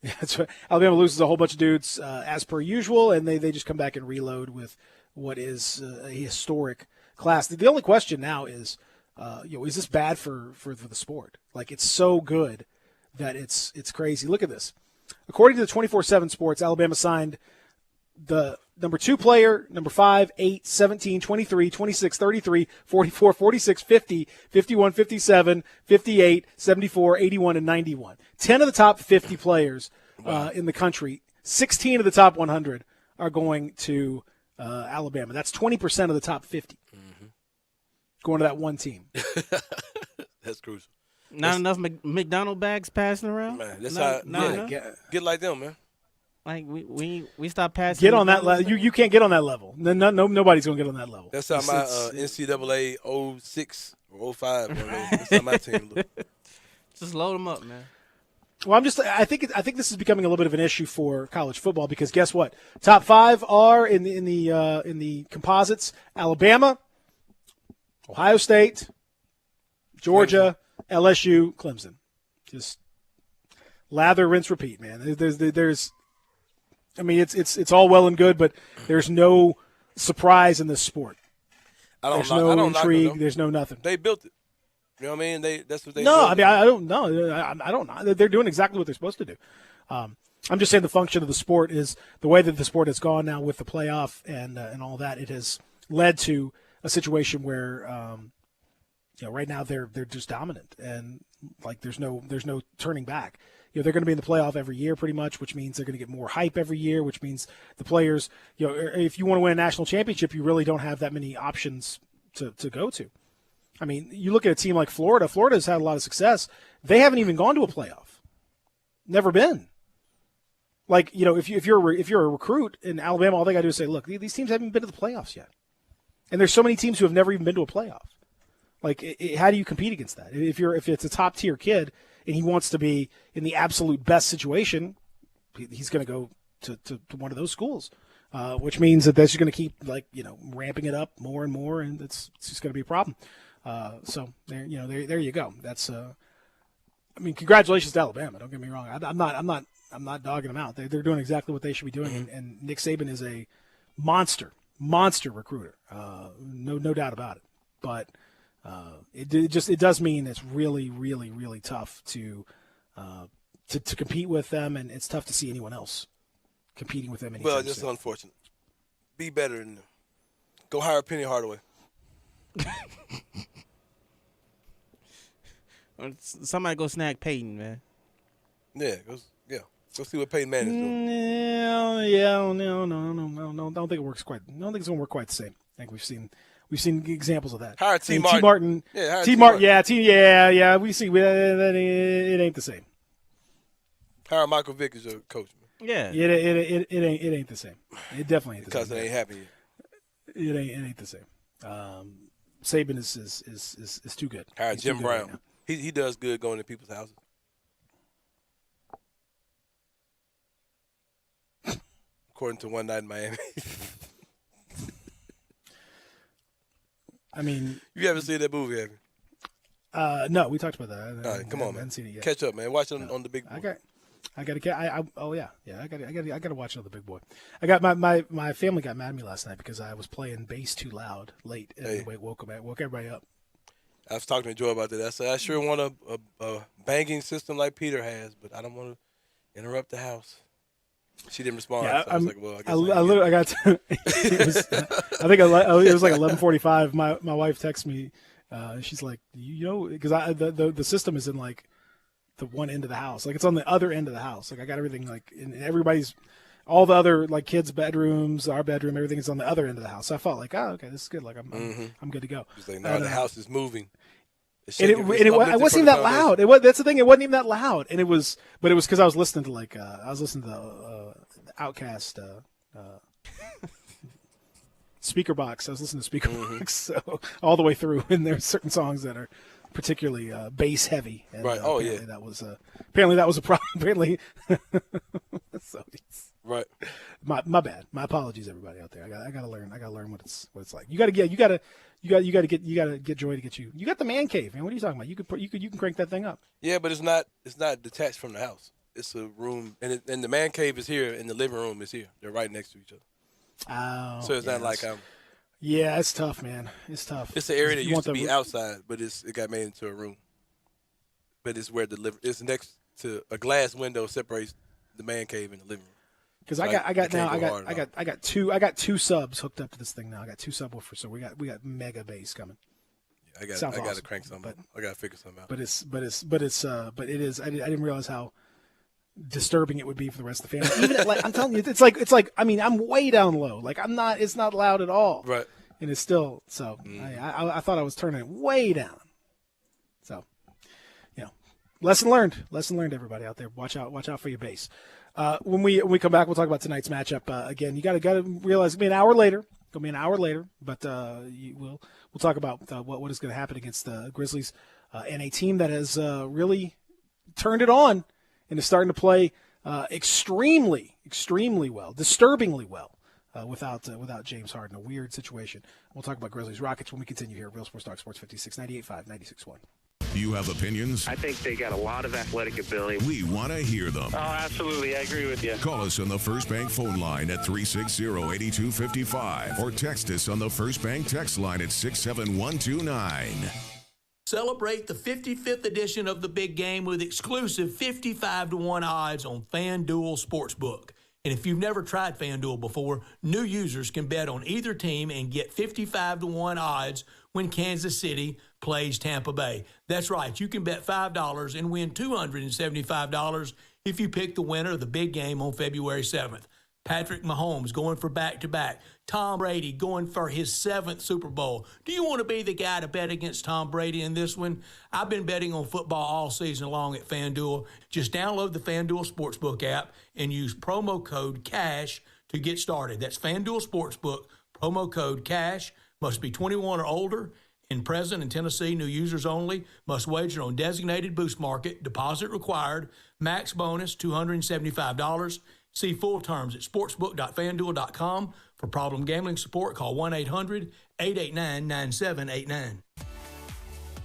That's right. Alabama loses a whole bunch of dudes as per usual, and they just come back and reload with what is a historic class. The only question now is, is this bad for the sport? Like, it's so good that it's crazy. Look at this. According to the 24/7 Sports, Alabama signed the number 2 player, number 5, 8, 17, 23, 26, 33, 44, 46, 50, 51, 57, 58, 74, 81, and 91. 10 of the top 50 players in the country, 16 of the top 100 are going to Alabama. That's 20% of the top 50 going to that one team. That's crucial. Not enough McDonald bags passing around? Man, that's get like them, man. Like, we stop passing. Get on that level. You can't get on that level. Nobody's going to get on that level. That's how my NCAA 06 or 05. That's how my team look. Just load them up, man. Well, I think this is becoming a little bit of an issue for college football because guess what? Top 5 are in the composites: Alabama, Ohio State, Georgia, LSU, Clemson. Just lather, rinse, repeat, man. There's I mean, it's all well and good, but there's no surprise in this sport. There's no intrigue. There's no nothing. They built it. You know what I mean? That's what they. No, I mean I don't know. I don't know. They're doing exactly what they're supposed to do. I'm just saying the function of the sport is the way that the sport has gone now with the playoff and all that. It has led to a situation where right now they're just dominant and like there's no turning back. They're going to be in the playoff every year pretty much, which means they're going to get more hype every year, which means the players, if you want to win a national championship, you really don't have that many options to go to. I mean, you look at a team like Florida. Florida's had a lot of success. They haven't even gone to a playoff. Never been. Like, if you're a recruit in Alabama, all they got to do is say, look, these teams haven't been to the playoffs yet. And there's so many teams who have never even been to a playoff. Like, how do you compete against that? If it's a top-tier kid and he wants to be in the absolute best situation, he's going to go to one of those schools, which means that they're just going to keep ramping it up more and more, and it's just going to be a problem. So there you go. That's I mean, congratulations to Alabama. Don't get me wrong. I'm not dogging them out. They're doing exactly what they should be doing, and Nick Saban is a monster recruiter. No doubt about it. But it does mean it's really, really, really tough to compete with them, and it's tough to see anyone else competing with them. Well, it's unfortunate. Be better than them. Go hire Penny Hardaway. Somebody go snag Peyton, man. Yeah. Go see what Peyton Manning's doing. No. Don't think it works quite. I don't think it's going to work quite the same. I think we've seen examples of that. Hire T. Martin. T. Martin. Yeah, T. Martin. Yeah. We see that it ain't the same. Hire Michael Vick as your coach, man. Yeah. It ain't the same. It definitely ain't the same. Because it ain't happening yet. It ain't the same. Saban is too good. Hire Jim Brown. Right, he does good going to people's houses. According to One Night in Miami. I mean, you haven't seen that movie, have you? No, we talked about that. All right, come on, man. I haven't seen it yet. Catch up, man. Watch it on the Big Boy. I got to watch it on the Big Boy. I got my family got mad at me last night because I was playing bass too loud late and woke everybody up. I was talking to Joy about that. I said I sure want a banging system like Peter has, but I don't want to interrupt the house. She didn't respond. Yeah, so I was like, well, I got to, it was, I think it was like 11:45. My wife texts me. She's like, because the system is in like the one end of the house. Like it's on the other end of the house. Like I got everything like in everybody's, all the other like kids' bedrooms, our bedroom, everything is on the other end of the house. So I felt like, oh, okay, this is good. Like I'm good to go. She's like, no, the house is moving. It wasn't even that loud. That's the thing. It wasn't even that loud. And it was because I was listening to like Outkast speaker box. I was listening to speaker box so all the way through, and there's certain songs that are particularly bass heavy. And, right. That was apparently that was a problem. Apparently, so right. My bad. My apologies, everybody out there. I gotta learn. I gotta learn what it's like. You gotta get Joy to get you. You got the man cave, man. What are you talking about? You can crank that thing up. Yeah, but it's not detached from the house. It's a room, and the man cave is here, and the living room is here. They're right next to each other. Oh, so it's not like yeah, it's tough, man. It's tough. It's an area that used to be outside, but it got made into a room. But it's where it's next to a glass window separates the man cave and the living room. Because I got two subs hooked up to this thing now. I got two subwoofers, so we got mega bass coming. Yeah, I got to crank something. I got to figure something out. But it is. I didn't realize how disturbing it would be for the rest of the family. Even I'm telling you, it's like. I mean, I'm way down low. Like I'm not. It's not loud at all. Right. And it's still so. I thought I was turning it way down. So, lesson learned. Lesson learned. Everybody out there, watch out for your bass. When we come back, we'll talk about tonight's matchup. Again, you got to realize it'll be an hour later. But we'll talk about what is going to happen against the Grizzlies and a team that has really turned it on and is starting to play extremely well, disturbingly well without James Harden. A weird situation. We'll talk about Grizzlies Rockets when we continue here at Real Sports Talk Sports 56 98.5 96.1. You have opinions? I think they got a lot of athletic ability. We want to hear them. Oh, absolutely. I agree with you. Call us on the First Bank phone line at 360-8255 or text us on the First Bank text line at 67129. Celebrate the 55th edition of the Big Game with exclusive 55-1 odds on FanDuel Sportsbook. And if you've never tried FanDuel before, new users can bet on either team and get 55-1 odds when Kansas City plays Tampa Bay. That's right. You can bet $5 and win $275 if you pick the winner of the Big Game on February 7th. Patrick Mahomes going for back-to-back. Tom Brady going for his 7th Super Bowl. Do you want to be the guy to bet against Tom Brady in this one? I've been betting on football all season long at FanDuel. Just download the FanDuel Sportsbook app and use promo code CASH to get started. That's FanDuel Sportsbook, promo code CASH. Must be 21 or older. And present in Tennessee, new users only. Must wager on designated boost market. Deposit required. Max bonus $275. See full terms at sportsbook.fanduel.com. For problem gambling support, call 1-800-889-9789.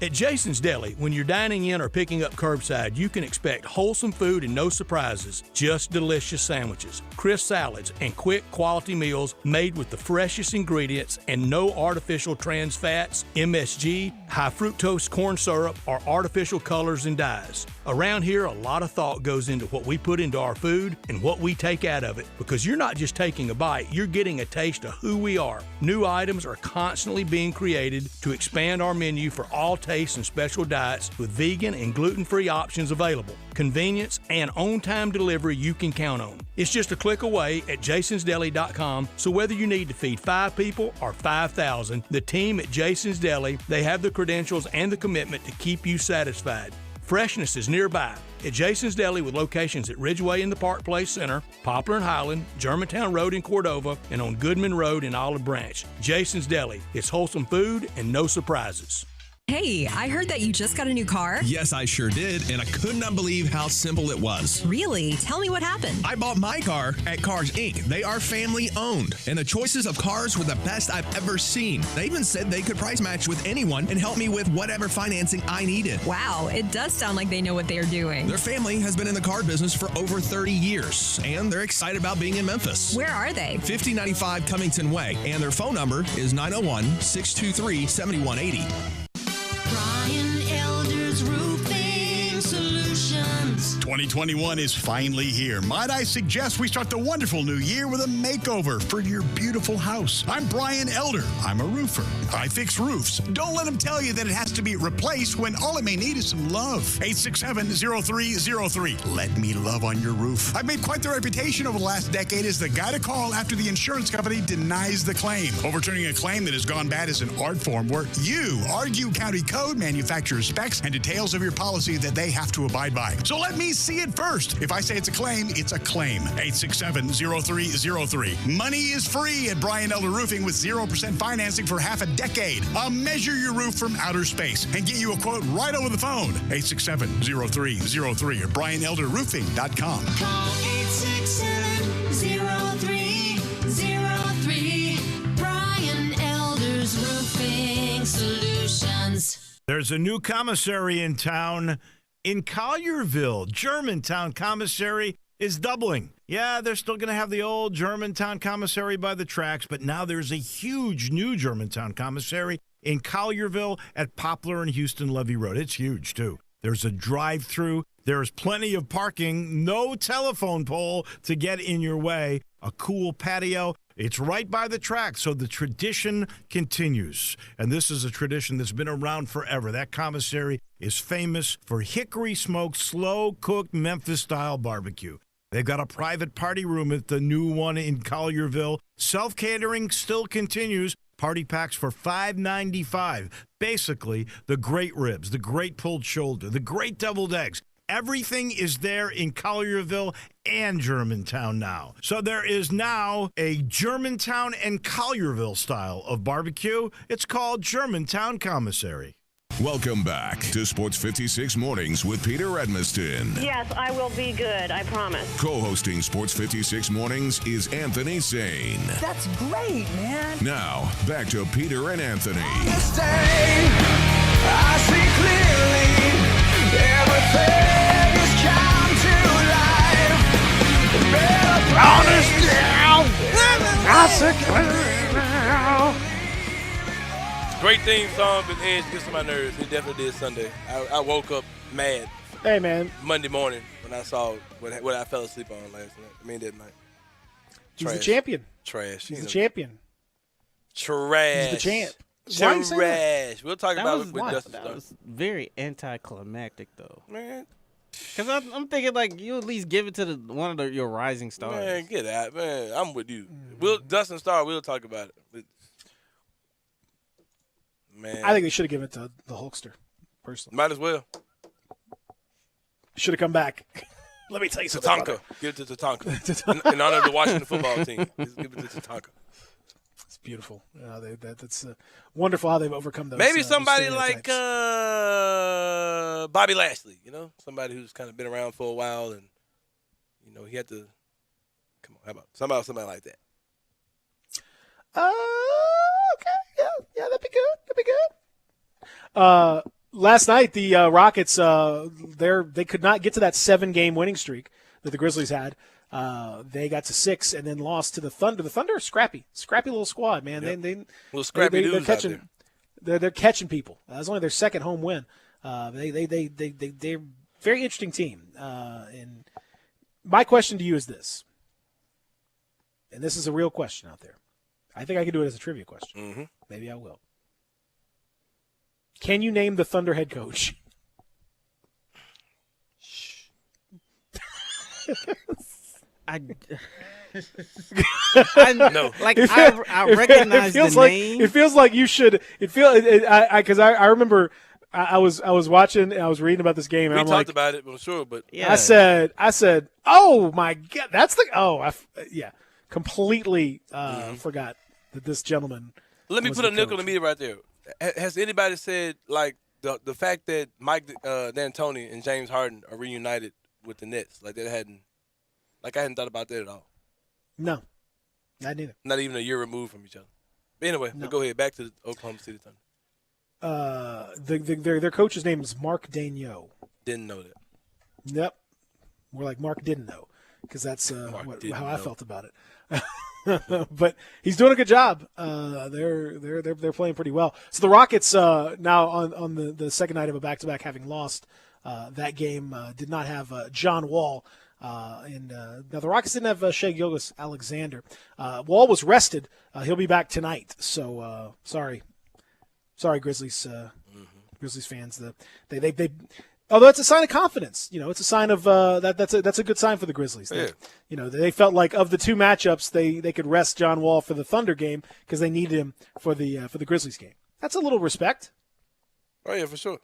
At Jason's Deli, when you're dining in or picking up curbside, you can expect wholesome food and no surprises, just delicious sandwiches, crisp salads, and quick quality meals made with the freshest ingredients and no artificial trans fats, MSG, high fructose corn syrup, or artificial colors and dyes. Around here, a lot of thought goes into what we put into our food and what we take out of it, because you're not just taking a bite, you're getting a taste of who we are. New items are constantly being created to expand our menu for all tastes and special diets with vegan and gluten-free options available. Convenience and on-time delivery you can count on. It's just a click away at jasonsdeli.com, so whether you need to feed 5 people or 5,000, the team at Jason's Deli, they have the credentials and the commitment to keep you satisfied. Freshness is nearby at Jason's Deli with locations at Ridgeway in the Park Place Center, Poplar and Highland, Germantown Road in Cordova, and on Goodman Road in Olive Branch. Jason's Deli. It's wholesome food and no surprises. Hey, I heard that you just got a new car. Yes, I sure did, and I could not believe how simple it was. Really? Tell me what happened. I bought my car at Cars Inc. They are family owned, and the choices of cars were the best I've ever seen. They even said they could price match with anyone and help me with whatever financing I needed. Wow, it does sound like they know what they are doing. Their family has been in the car business for over 30 years, and they're excited about being in Memphis. Where are they? 5095 Cummington Way, and their phone number is 901-623-7180. Brian Elders Roofing Solutions. 2021 is finally here. Might I suggest we start the wonderful new year with a makeover for your beautiful house. I'm Brian Elder. I'm a roofer. I fix roofs. Don't let them tell you that it has to be replaced when all it may need is some love. 867-0303. Let me love on your roof. I've made quite the reputation over the last decade as the guy to call after the insurance company denies the claim. Overturning a claim that has gone bad is an art form where you argue county code, manufacturer specs, and details of your policy that they have to abide by. So let me see it first. If I say it's a claim, it's a claim. 867-0303. Money is free at Brian Elder Roofing with 0% financing for half a decade. I'll measure your roof from outer space and get you a quote right over the phone. 867-0303 or BrianElderRoofing.com. Call 867-0303. Brian Elder's Roofing Solutions. There's a new commissary in town in Collierville. Germantown Commissary is doubling. Yeah, they're still going to have the old Germantown Commissary by the tracks, but now there's a huge new Germantown Commissary in Collierville at Poplar and Houston Levy Road. It's huge, too. There's a drive-through. There's plenty of parking. No telephone pole to get in your way. A cool patio. It's right by the track, so the tradition continues. And this is a tradition that's been around forever. That commissary is famous for hickory-smoked, slow-cooked Memphis-style barbecue. They've got a private party room at the new one in Collierville. Self-catering still continues. Party packs for $5.95. Basically, the great ribs, the great pulled shoulder, the great deviled eggs. Everything is there in Collierville and Germantown now. So there is now a Germantown and Collierville style of barbecue. It's called Germantown Commissary. Welcome back to Sports 56 Mornings with Peter Edmiston. Yes, I will be good. I promise. Co-hosting Sports 56 Mornings is Anthony Sane. That's great, man. Now, back to Peter and Anthony. I see clearly everything is come to life. Honest now. I see clearly now. Great theme song, but Edge gets on my nerves. It definitely did Sunday. I woke up mad. Hey, man. Monday morning when I saw what I fell asleep on last night. That night. He's the champion. Trash. He's the champion. Trash. He's the champ. Trash. We'll talk about it with Justin. That was very anticlimactic, though. Man. Because I'm thinking, like, you at least give it to one of your rising stars. Man, get out. Man, I'm with you. Dustin Starr, we'll talk about it. But, man. I think they should have given it to the Hulkster, personally. Might as well. Should have come back. Let me tell you something. Tatanka. Give it to Tatanka. in honor of the Washington football team. Just give it to Tatanka. It's beautiful. That's wonderful how they've overcome those. Maybe somebody those like Bobby Lashley, somebody who's kind of been around for a while, and he had to. Come on, how about somebody like that? Okay, yeah, that'd be good. Last night the Rockets, they could not get to that 7-game winning streak that the Grizzlies had. They got to 6 and then lost to the Thunder. The Thunder are scrappy little squad, man. Yep. They're catching. They're catching people. That's only their second home win. They're a very interesting team. And my question to you is this, and this is a real question out there. I think I can do it as a trivia question. Mm-hmm. Maybe I will. Can you name the Thunder head coach? I no. Like I recognize the name. It feels like you should. Because I remember I was watching. I was reading about this game. And We talked about it, I'm sure, but yeah. I said, oh my God, that's completely forgot that this gentleman. Let me put a nickel in the meter right there. Has anybody said like the fact that Mike D'Antoni and James Harden are reunited with the Nets? Like I hadn't thought about that at all. No, not neither. Not even a year removed from each other. But anyway, we'll go ahead. Back to the Oklahoma City Thunder. Their coach's name is Mark Daigneault. Didn't know that. Yep. More like Mark didn't know, because that's how I felt about it. But he's doing a good job. They're playing pretty well. So the Rockets now on the second night of a back-to-back, having lost that game did not have John Wall. Now the Rockets didn't have Shai Gilgeous-Alexander. Wall was rested. He'll be back tonight. So sorry, Grizzlies fans. They although it's a sign of confidence, it's a sign of that's a good sign for the Grizzlies. Yeah. They felt like of the two matchups, they could rest John Wall for the Thunder game because they needed him for the Grizzlies game. That's a little respect. Oh yeah, for sure.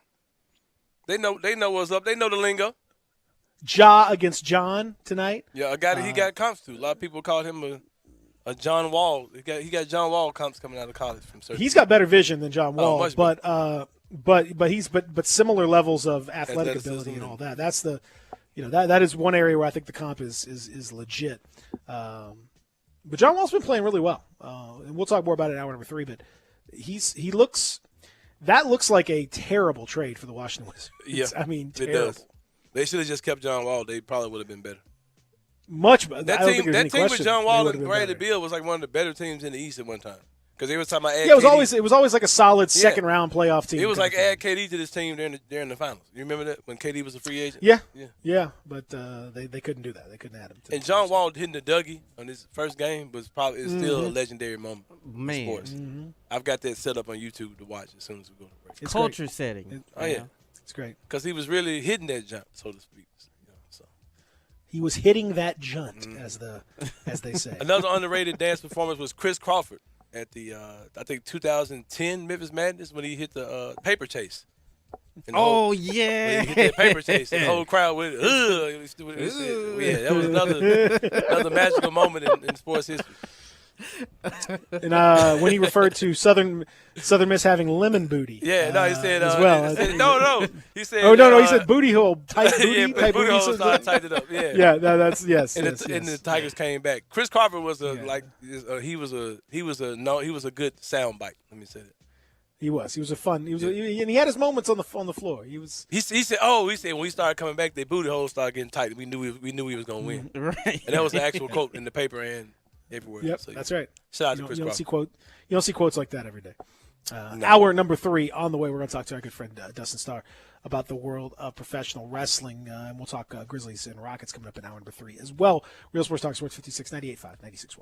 They know what's up. They know the lingo. Ja against John tonight. Yeah, a guy that he got comps to. A lot of people called him a John Wall. He got John Wall comps coming out of college from certain. He's got better vision than John Wall, much but similar levels of athletic ability and all that. That's the that is one area where I think the comp is legit. But John Wall's been playing really well, and we'll talk more about it in hour number 3. But he looks like a terrible trade for the Washington Wizards. Yeah, terrible. It does. They should have just kept John Wall. They probably would have been better. Much better. That team with John Wall and Bradley Beal was like one of the better teams in the East at one time. Because they were talking about it was always like a solid second round playoff team. It was like add KD to this team during the finals. You remember that when KD was a free agent? Yeah. But they couldn't do that. They couldn't add him. And John Wall hitting the Dougie on his first game was probably still a legendary moment in sports. Mm-hmm. I've got that set up on YouTube to watch as soon as we go to break. It's culture setting. It's great because he was really hitting that jump, so to speak. He was hitting that junt, as they say. Another underrated dance performance was Chris Crawford at the I think 2010 Memphis Madness when he hit the paper chase. When he hit that paper chase, and the whole crowd went, yeah, that was another magical moment in sports history. And when he referred to Southern Miss having lemon booty. Yeah, no, he said as well. No. He said. Oh no, he said booty hole, tight booty. Yeah, tight booty hole tightened it up. Yeah. That's yes. And the Tigers came back. Chris Crawford was he was a good sound bite. Let me say that. He was a fun. And he had his moments on the floor. He said when we started coming back, their booty hole started getting tight. We knew he was going to win. Right. And that was an actual quote in the paper and everywhere. Yep, so, that's right. Shout out to Chris Crawford. You don't see quotes like that every day. No. Hour number 3 on the way. We're going to talk to our good friend Dustin Starr about the world of professional wrestling, and we'll talk Grizzlies and Rockets coming up in hour number 3 as well. Real Sports Talk, Sports 56, 98.5, 96.1.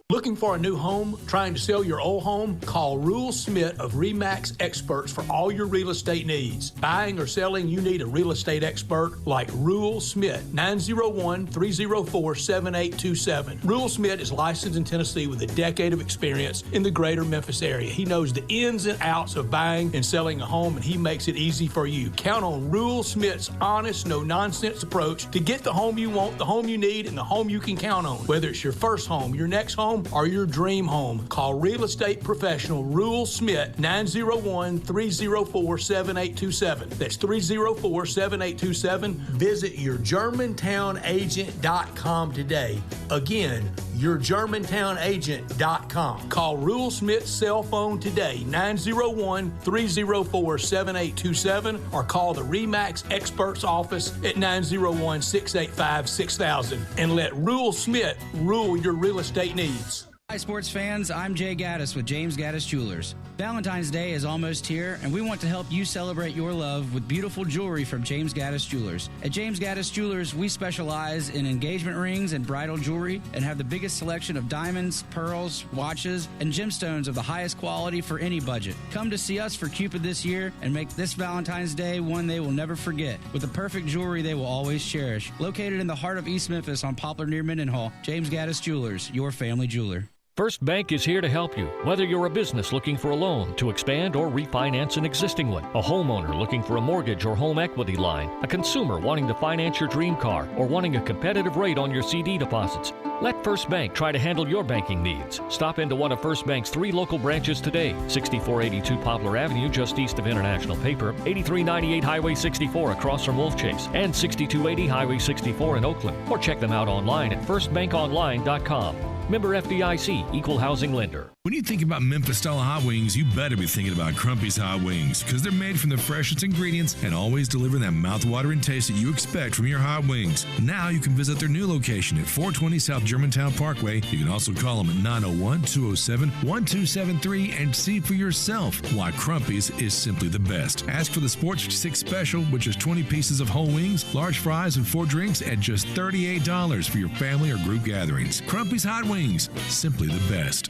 Looking for a new home? Trying to sell your old home? Call Rule Smith of RE/MAX Experts for all your real estate needs. Buying or selling, you need a real estate expert like Rule Smith, 901-304-7827. Rule Smith is licensed in Tennessee with a decade of experience in the greater Memphis area. He knows the ins and outs of buying and selling a home, and he makes it easy for you. Count on Rule Smith's honest, no-nonsense approach to get the home you want, the home you need, and the home you can count on. Whether it's your first home, your next home, or your dream home, call real estate professional Rule Smith, 901-304-7827. That's 304-7827. Visit yourgermantownagent.com today. Again, yourgermantownagent.com. Call Rule Smith's cell phone today, 901-304-7827, or call the RE/MAX Experts office at 901-685-6000, and let Rule Smith rule your real estate needs. Hi, sports fans. I'm Jay Gaddis with James Gaddis Jewelers. Valentine's Day is almost here, and we want to help you celebrate your love with beautiful jewelry from James Gaddis Jewelers. At James Gaddis Jewelers, we specialize in engagement rings and bridal jewelry and have the biggest selection of diamonds, pearls, watches, and gemstones of the highest quality for any budget. Come to see us for Cupid this year and make this Valentine's Day one they will never forget with the perfect jewelry they will always cherish. Located in the heart of East Memphis on Poplar near Mendenhall, James Gaddis Jewelers, your family jeweler. First Bank is here to help you, whether you're a business looking for a loan to expand or refinance an existing one, a homeowner looking for a mortgage or home equity line, a consumer wanting to finance your dream car, or wanting a competitive rate on your CD deposits. Let First Bank try to handle your banking needs. Stop into one of First Bank's 3 local branches today, 6482 Poplar Avenue just east of International Paper, 8398 Highway 64 across from Wolf Chase, and 6280 Highway 64 in Oakland. Or check them out online at firstbankonline.com. Member FDIC, Equal Housing Lender. When you think about Memphis-style hot wings, you better be thinking about Crumpy's Hot Wings, because they're made from the freshest ingredients and always deliver that mouth-watering taste that you expect from your hot wings. Now you can visit their new location at 420 South Germantown Parkway. You can also call them at 901-207-1273 and see for yourself why Crumpy's is simply the best. Ask for the Sports 56 Special, which is 20 pieces of whole wings, large fries, and 4 drinks at just $38 for your family or group gatherings. Crumpy's Hot Wings, simply the best.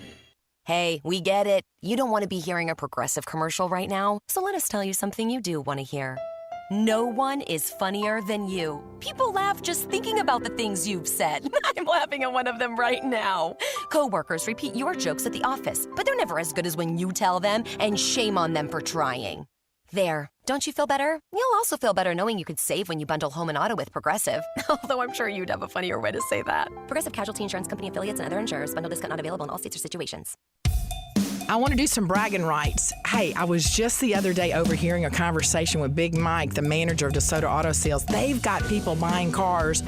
Hey, we get it. You don't want to be hearing a Progressive commercial right now, so let us tell you something you do want to hear. No one is funnier than you. People laugh just thinking about the things you've said. I'm laughing at one of them right now. Coworkers repeat your jokes at the office, but they're never as good as when you tell them, and shame on them for trying. There. Don't you feel better? You'll also feel better knowing you could save when you bundle home and auto with Progressive. Although I'm sure you'd have a funnier way to say that. Progressive Casualty Insurance Company affiliates and other insurers. Bundle discount not available in all states or situations. I want to do some bragging rights. Hey, I was just the other day overhearing a conversation with Big Mike, the manager of DeSoto Auto Sales. They've got people buying cars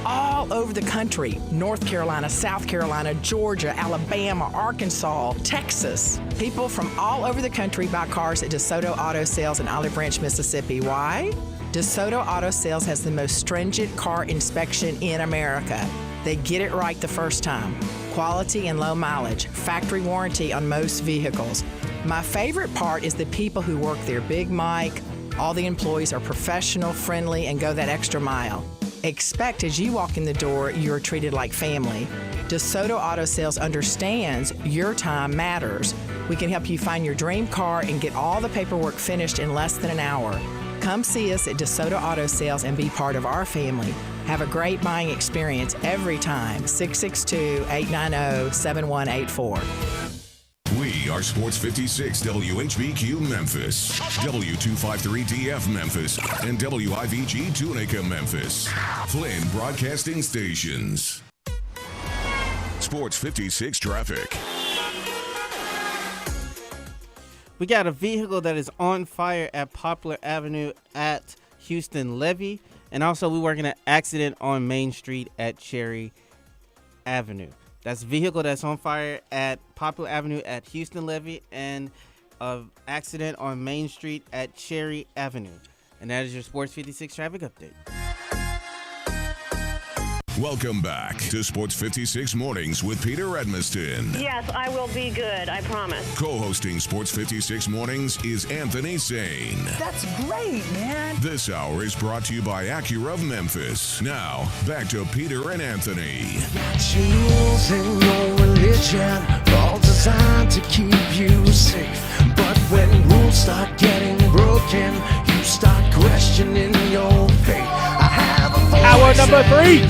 all over the country. North Carolina, South Carolina, Georgia, Alabama, Arkansas, Texas. People from all over the country buy cars at DeSoto Auto Sales in Olive Branch, Mississippi. Why? DeSoto Auto Sales has the most stringent car inspection in America. They get it right the first time. Quality and low mileage, factory warranty on most vehicles. My favorite part is the people who work there. Big Mike, all the employees are professional, friendly, and go that extra mile. Expect as you walk in the door, you're treated like family. DeSoto Auto Sales understands your time matters. We can help you find your dream car and get all the paperwork finished in less than an hour. Come see us at DeSoto Auto Sales and be part of our family. Have a great buying experience every time. 662-890-7184. We are Sports 56 WHBQ Memphis, W253DF Memphis, and WIVG Tunica Memphis. Flynn Broadcasting Stations. Sports 56 traffic. We got a vehicle that is on fire at Poplar Avenue at Houston Levee. And also, we're working an accident on Main Street at Cherry Avenue. That's a vehicle that's on fire at Poplar Avenue at Houston Levee and an accident on Main Street at Cherry Avenue. And that is your Sports 56 traffic update. Welcome back to Sports 56 Mornings with Peter Edmiston. Yes, I will be good, I promise. Co-hosting Sports 56 Mornings is Anthony Sane. That's great, man. This hour is brought to you by Acura of Memphis. Now, back to Peter and Anthony. Rules and no religion, all designed to keep you safe. But when rules start getting broken, you start questioning your faith. I have a voice. Hour number 3.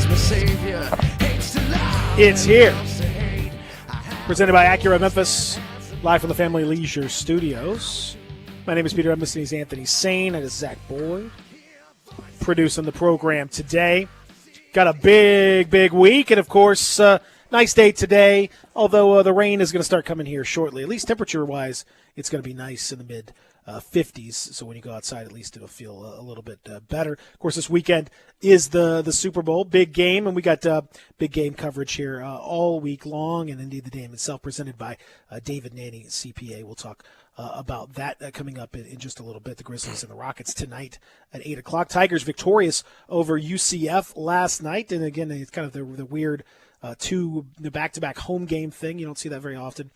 It's here. Presented by Acura Memphis, live from the Family Leisure Studios. My name is Peter Edmiston. He's Anthony Sane. That is Zach Boyd producing the program today. Got a big week, and of course, nice day today. Although the rain is going to start coming here shortly. At least temperature-wise, it's going to be nice in the mid 50s. So when you go outside, at least it'll feel a little bit better. Of course, this weekend is the Super Bowl, big game, and we got big game coverage here all week long, and indeed the game itself presented by David Nanny, CPA. We'll talk about that coming up in just a little bit. The Grizzlies and the Rockets tonight at 8 o'clock. Tigers victorious over UCF last night, and again, it's kind of the weird the back-to-back home game thing. You don't see that very often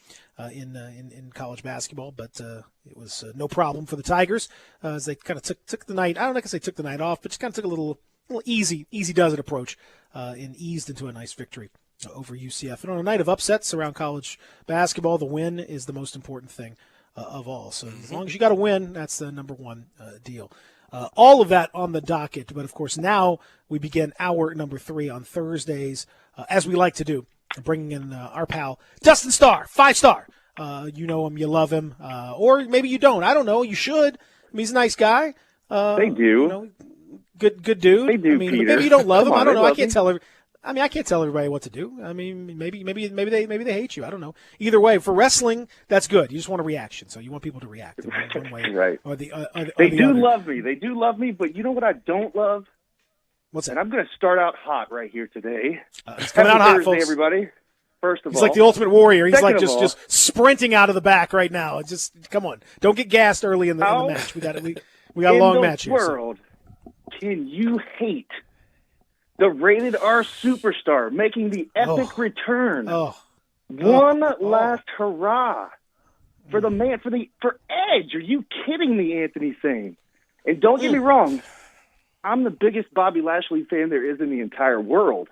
in college basketball, but it was no problem for the Tigers as they kind of took the night. I don't know if I say took the night off, but just kind of took a little easy does it approach and eased into a nice victory over UCF. And on a night of upsets around college basketball, the win is the most important thing of all. So as long as you got to win, that's the number one deal. All of that on the docket, but of course now we begin hour number 3 on Thursdays, as we like to do, bringing in our pal Dustin Starr, 5-star. You know him, you love him, or maybe you don't. I don't know. You should. I mean, he's a nice guy. They do. You know, good dude. They do. I mean, Peter. maybe you don't love him. Come on, I don't know. I love can't me. tell I can't tell everybody what to do. I mean, maybe they hate you. I don't know. Either way, for wrestling, that's good. You just want a reaction, so you want people to react in one way right. or the They the do other. love me. They do love me, but you know what I don't love? What's that? And I'm going to start out hot right here today. It's coming Happy out hot, Thursday, folks. everybody. First of He's all, like the Ultimate Warrior. He's Second like of all, just sprinting out of the back right now. Just come on, don't get gassed early in the match. We got a long match here. In the world, can you hate the Rated R superstar making the epic return? One last hurrah for the man, for Edge. Are you kidding me, Anthony Sane? And don't get me wrong, I'm the biggest Bobby Lashley fan there is in the entire world.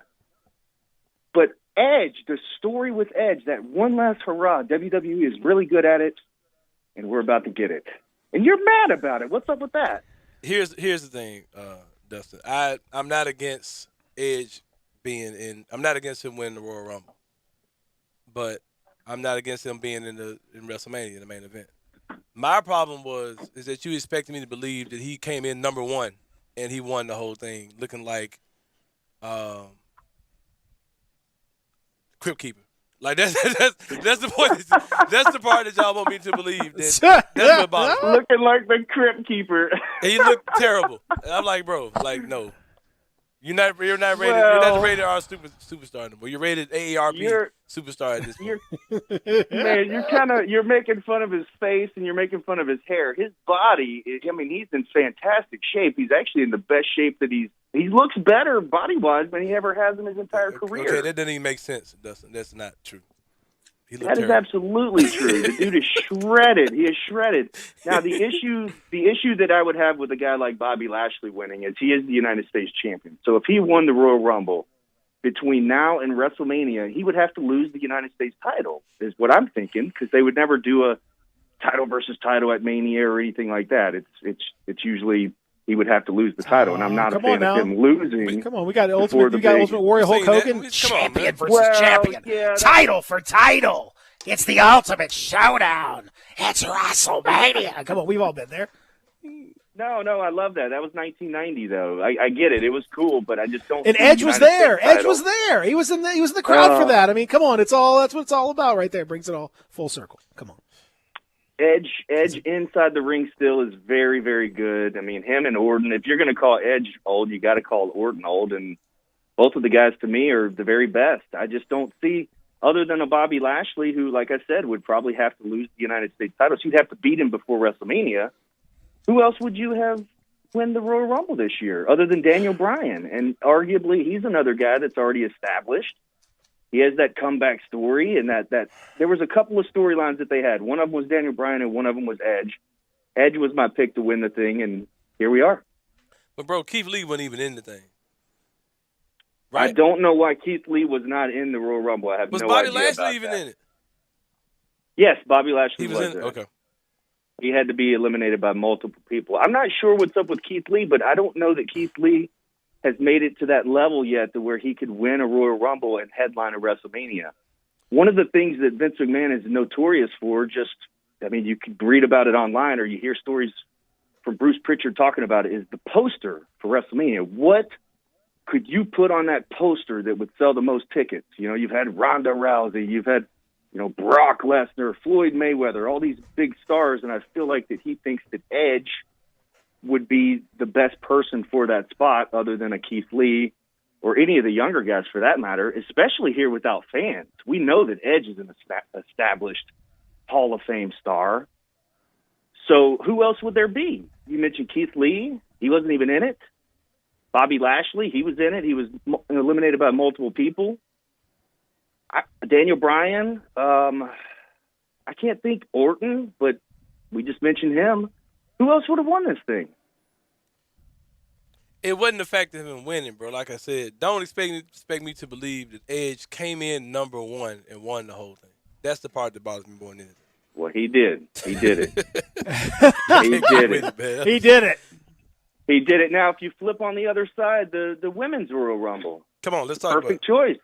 But Edge, the story with Edge, that one last hurrah, WWE is really good at it, and we're about to get it. And you're mad about it. What's up with that? Here's the thing, Dustin. I'm not against Edge being in. I'm not against him winning the Royal Rumble, but I'm not against him being in WrestleMania in the main event. My problem is that you expected me to believe that he came in number one and he won the whole thing, looking like Crypt Keeper. Like that's the point. That's the part that y'all want me to believe. That's what bothers me. Looking like the Crypt Keeper. And he looked terrible. And I'm like, bro, like no. You're not rated. You're not the rated R superstar anymore. You're rated AARP superstar at this point. Man, you're making fun of his face and you're making fun of his hair. His body, I mean, he's in fantastic shape. He's actually in the best shape that he looks better body wise than he ever has in his entire career. Okay, that doesn't even make sense, Dustin. That's not true. That is absolutely true. The dude is shredded. He is shredded. Now, the issue that I would have with a guy like Bobby Lashley winning is he is the United States champion. So if he won the Royal Rumble between now and WrestleMania, he would have to lose the United States title, is what I'm thinking, because they would never do a title versus title at Mania or anything like that. It's usually he would have to lose the title, and I'm not a fan of him losing. Come on, we got Ultimate Warrior Hulk Hogan. Champion versus champion. Yeah, title for title. It's the ultimate showdown. It's WrestleMania. Come on, we've all been there. No, I love that. That was 1990, though. I get it. It was cool, but I just don't. And Edge was there. Edge was there. He was in the crowd for that. I mean, come on, that's what it's all about, right there. Brings it all full circle. Come on. Edge inside the ring still is very, very good. I mean, him and Orton, if you're going to call Edge old, you got to call Orton old. And both of the guys, to me, are the very best. I just don't see, other than a Bobby Lashley, who, like I said, would probably have to lose the United States title. So you'd have to beat him before WrestleMania. Who else would you have win the Royal Rumble this year, other than Daniel Bryan? And arguably, he's another guy that's already established. He has that comeback story, and that there was a couple of storylines that they had. One of them was Daniel Bryan, and one of them was Edge. Edge was my pick to win the thing, and here we are. But, bro, Keith Lee wasn't even in the thing. Right? I don't know why Keith Lee was not in the Royal Rumble. I have no idea. Was Bobby Lashley even in it? Yes, Bobby Lashley was in it. Okay. He had to be eliminated by multiple people. I'm not sure what's up with Keith Lee, but I don't know that Keith Lee has made it to that level yet to where he could win a Royal Rumble and headline a WrestleMania. One of the things that Vince McMahon is notorious for, you can read about it online or you hear stories from Bruce Pritchard talking about it, is the poster for WrestleMania. What could you put on that poster that would sell the most tickets? You know, you've had Ronda Rousey, you've had, Brock Lesnar, Floyd Mayweather, all these big stars, and I feel like that he thinks that Edge would be the best person for that spot other than a Keith Lee or any of the younger guys for that matter, especially here without fans. We know that Edge is an established Hall of Fame star. So who else would there be? You mentioned Keith Lee. He wasn't even in it. Bobby Lashley, he was in it. He was eliminated by multiple people. Daniel Bryan, I can't think Orton, but we just mentioned him. Who else would have won this thing? It wasn't the fact of him winning, bro. Like I said, don't expect me to believe that Edge came in number one and won the whole thing. That's the part that bothers me more than anything. Well, he did. He did it. He did it. He did it. He did it. Now, if you flip on the other side, the women's Royal Rumble. Come on, let's talk about it. Perfect choice.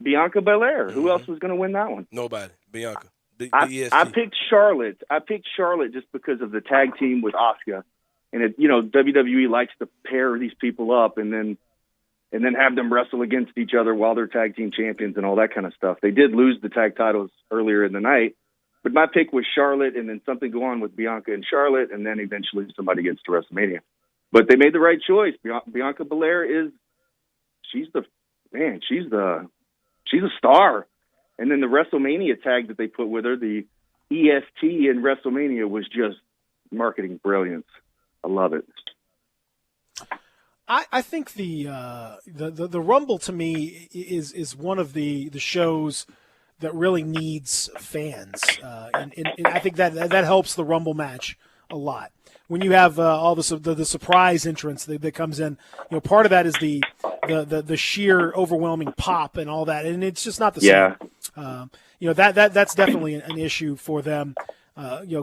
Bianca Belair. Who else was going to win that one? Nobody. Bianca. I picked Charlotte. I picked Charlotte just because of the tag team with Asuka. And WWE likes to pair these people up and then have them wrestle against each other while they're tag team champions and all that kind of stuff. They did lose the tag titles earlier in the night, but my pick was Charlotte, and then something go on with Bianca and Charlotte, and then eventually somebody gets to WrestleMania. But they made the right choice. Bianca Belair she's a star. And then the WrestleMania tag that they put with her, the EST in WrestleMania, was just marketing brilliance. I love it. I think the Rumble to me is one of the shows that really needs fans, and I think that helps the Rumble match a lot. When you have all the surprise entrance that comes in, part of that is the sheer overwhelming pop and all that, and it's just not the same. That's definitely an issue for them.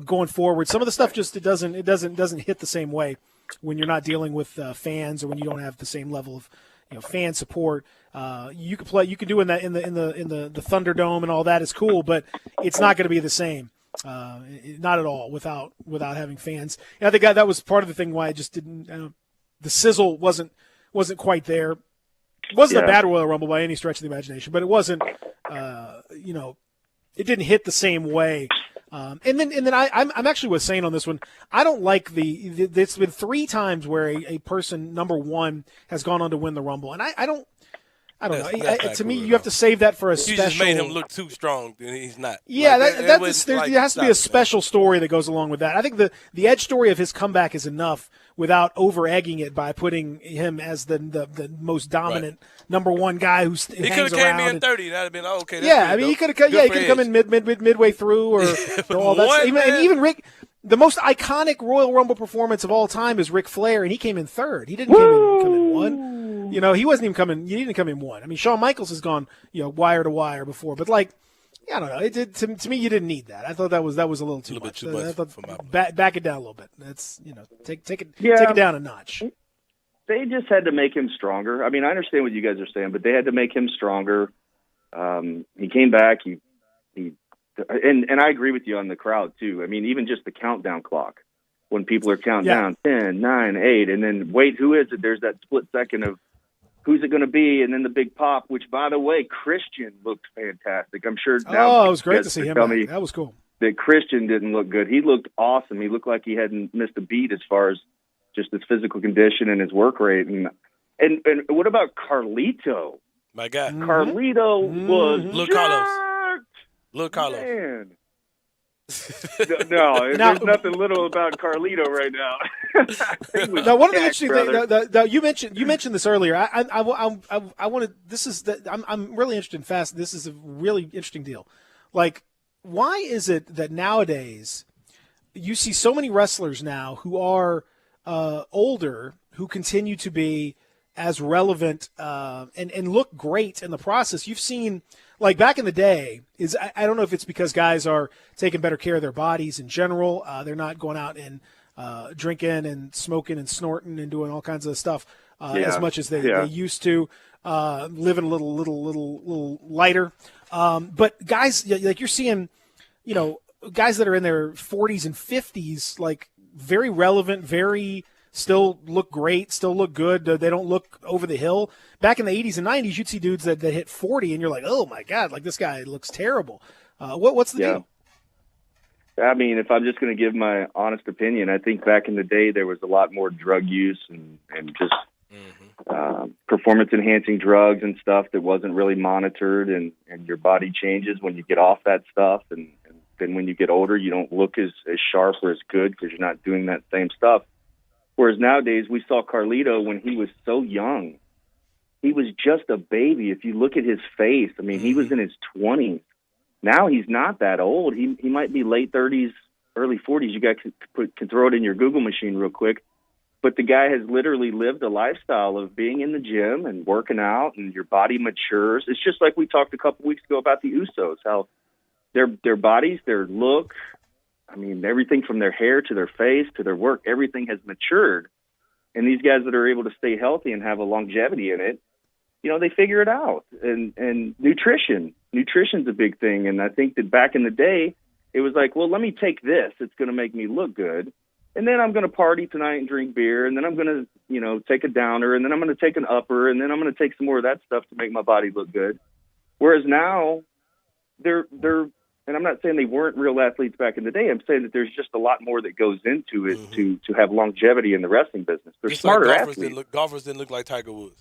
Going forward, some of the stuff just it doesn't hit the same way when you're not dealing with fans, or when you don't have the same level of fan support. You can do in the Thunderdome and all that is cool, but it's not going to be the same. Not at all without having fans. And I think that was part of the thing why I just didn't. The sizzle wasn't quite there. It wasn't a bad Royal Rumble by any stretch of the imagination, but it wasn't. It didn't hit the same way. And then I'm actually was saying on this one, I don't like it's been 3 times where a person number 1 has gone on to win the Rumble, and I don't know. To me, you have to save that for a special. You just made him look too strong, and he's not. Yeah, there has to be a special story that goes along with that. I think the Edge story of his comeback is enough without over-egging it by putting him as the most dominant number 1 guy who hangs around. He could have came in 30. That'd have been okay. He could have come in midway through or all that. Even Rick. The most iconic Royal Rumble performance of all time is Ric Flair, and he came in 3rd. He didn't come in 1. He wasn't even coming. He didn't come in 1. I mean, Shawn Michaels has gone, wire to wire before, but I don't know. It did to me. You didn't need that. I thought that was a little too much. I thought for my back it down a little bit. That's take it down a notch. They just had to make him stronger. I mean, I understand what you guys are saying, but they had to make him stronger. He came back. And I agree with you on the crowd too. I mean, even just the countdown clock when people are counting down 10, 9, 8, and then wait, who is it? There's that split second of who's it going to be, and then the big pop. Which, by the way, Christian looked fantastic. I'm sure. Now it was great to see him. That was cool. That Christian didn't look good. He looked awesome. He looked like he hadn't missed a beat as far as just his physical condition and his work rate. And what about Carlito? My God, Carlito was Look Carlos. Man. No, there's nothing little about Carlito right now. Now, one of the interesting things you mentioned this earlier. I wanted. I'm really interested in fast. This is a really interesting deal. Why is it that nowadays you see so many wrestlers now who are older who continue to be as relevant and look great in the process? You've seen. Back in the day, I don't know if it's because guys are taking better care of their bodies in general. They're not going out and drinking and smoking and snorting and doing all kinds of stuff as much as they used to, living a little lighter. But guys, you're seeing, guys that are in their 40s and 50s, very relevant, still look great, still look good. They don't look over the hill. Back in the 80s and 90s, you'd see dudes that hit 40, and you're like, oh, my God, this guy looks terrible. What's the deal? I mean, if I'm just going to give my honest opinion, I think back in the day there was a lot more drug use and just performance-enhancing drugs and stuff that wasn't really monitored, and your body changes when you get off that stuff. And then when you get older, you don't look as sharp or as good because you're not doing that same stuff. Whereas nowadays, we saw Carlito when he was so young. He was just a baby. If you look at his face, I mean, he was in his 20s. Now he's not that old. He might be late 30s, early 40s. You guys can throw it in your Google machine real quick. But the guy has literally lived a lifestyle of being in the gym and working out, and your body matures. It's just like we talked a couple weeks ago about the Usos, how their bodies, their look, I mean, everything from their hair to their face to their work, everything has matured. And these guys that are able to stay healthy and have a longevity in it, they figure it out. And nutrition's a big thing. And I think that back in the day, it was like, well, let me take this. It's going to make me look good. And then I'm going to party tonight and drink beer. And then I'm going to, take a downer. And then I'm going to take an upper. And then I'm going to take some more of that stuff to make my body look good. Whereas now they're and I'm not saying they weren't real athletes back in the day. I'm saying that there's just a lot more that goes into it to have longevity in the wrestling business. They're just smarter like athletes. Golfers didn't look like Tiger Woods.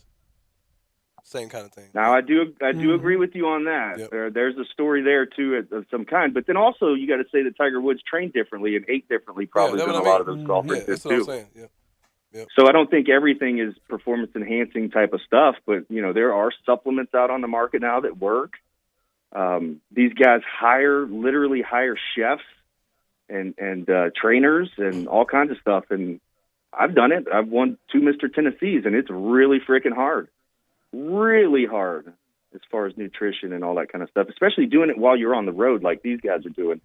same kind of thing. Now, I do agree with you on that. Yep. There's a story there, too, of some kind. But then also, you got to say that Tiger Woods trained differently and ate differently probably than a lot of those golfers did, that's what I'm too. saying. Yeah. Yep. So I don't think everything is performance-enhancing type of stuff, but, there are supplements out on the market now that work. These guys literally hire chefs and trainers and all kinds of stuff, and I've done it. I've won 2 Mr. Tennessees, and it's really freaking hard. Really hard as far as nutrition and all that kind of stuff, especially doing it while you're on the road like these guys are doing.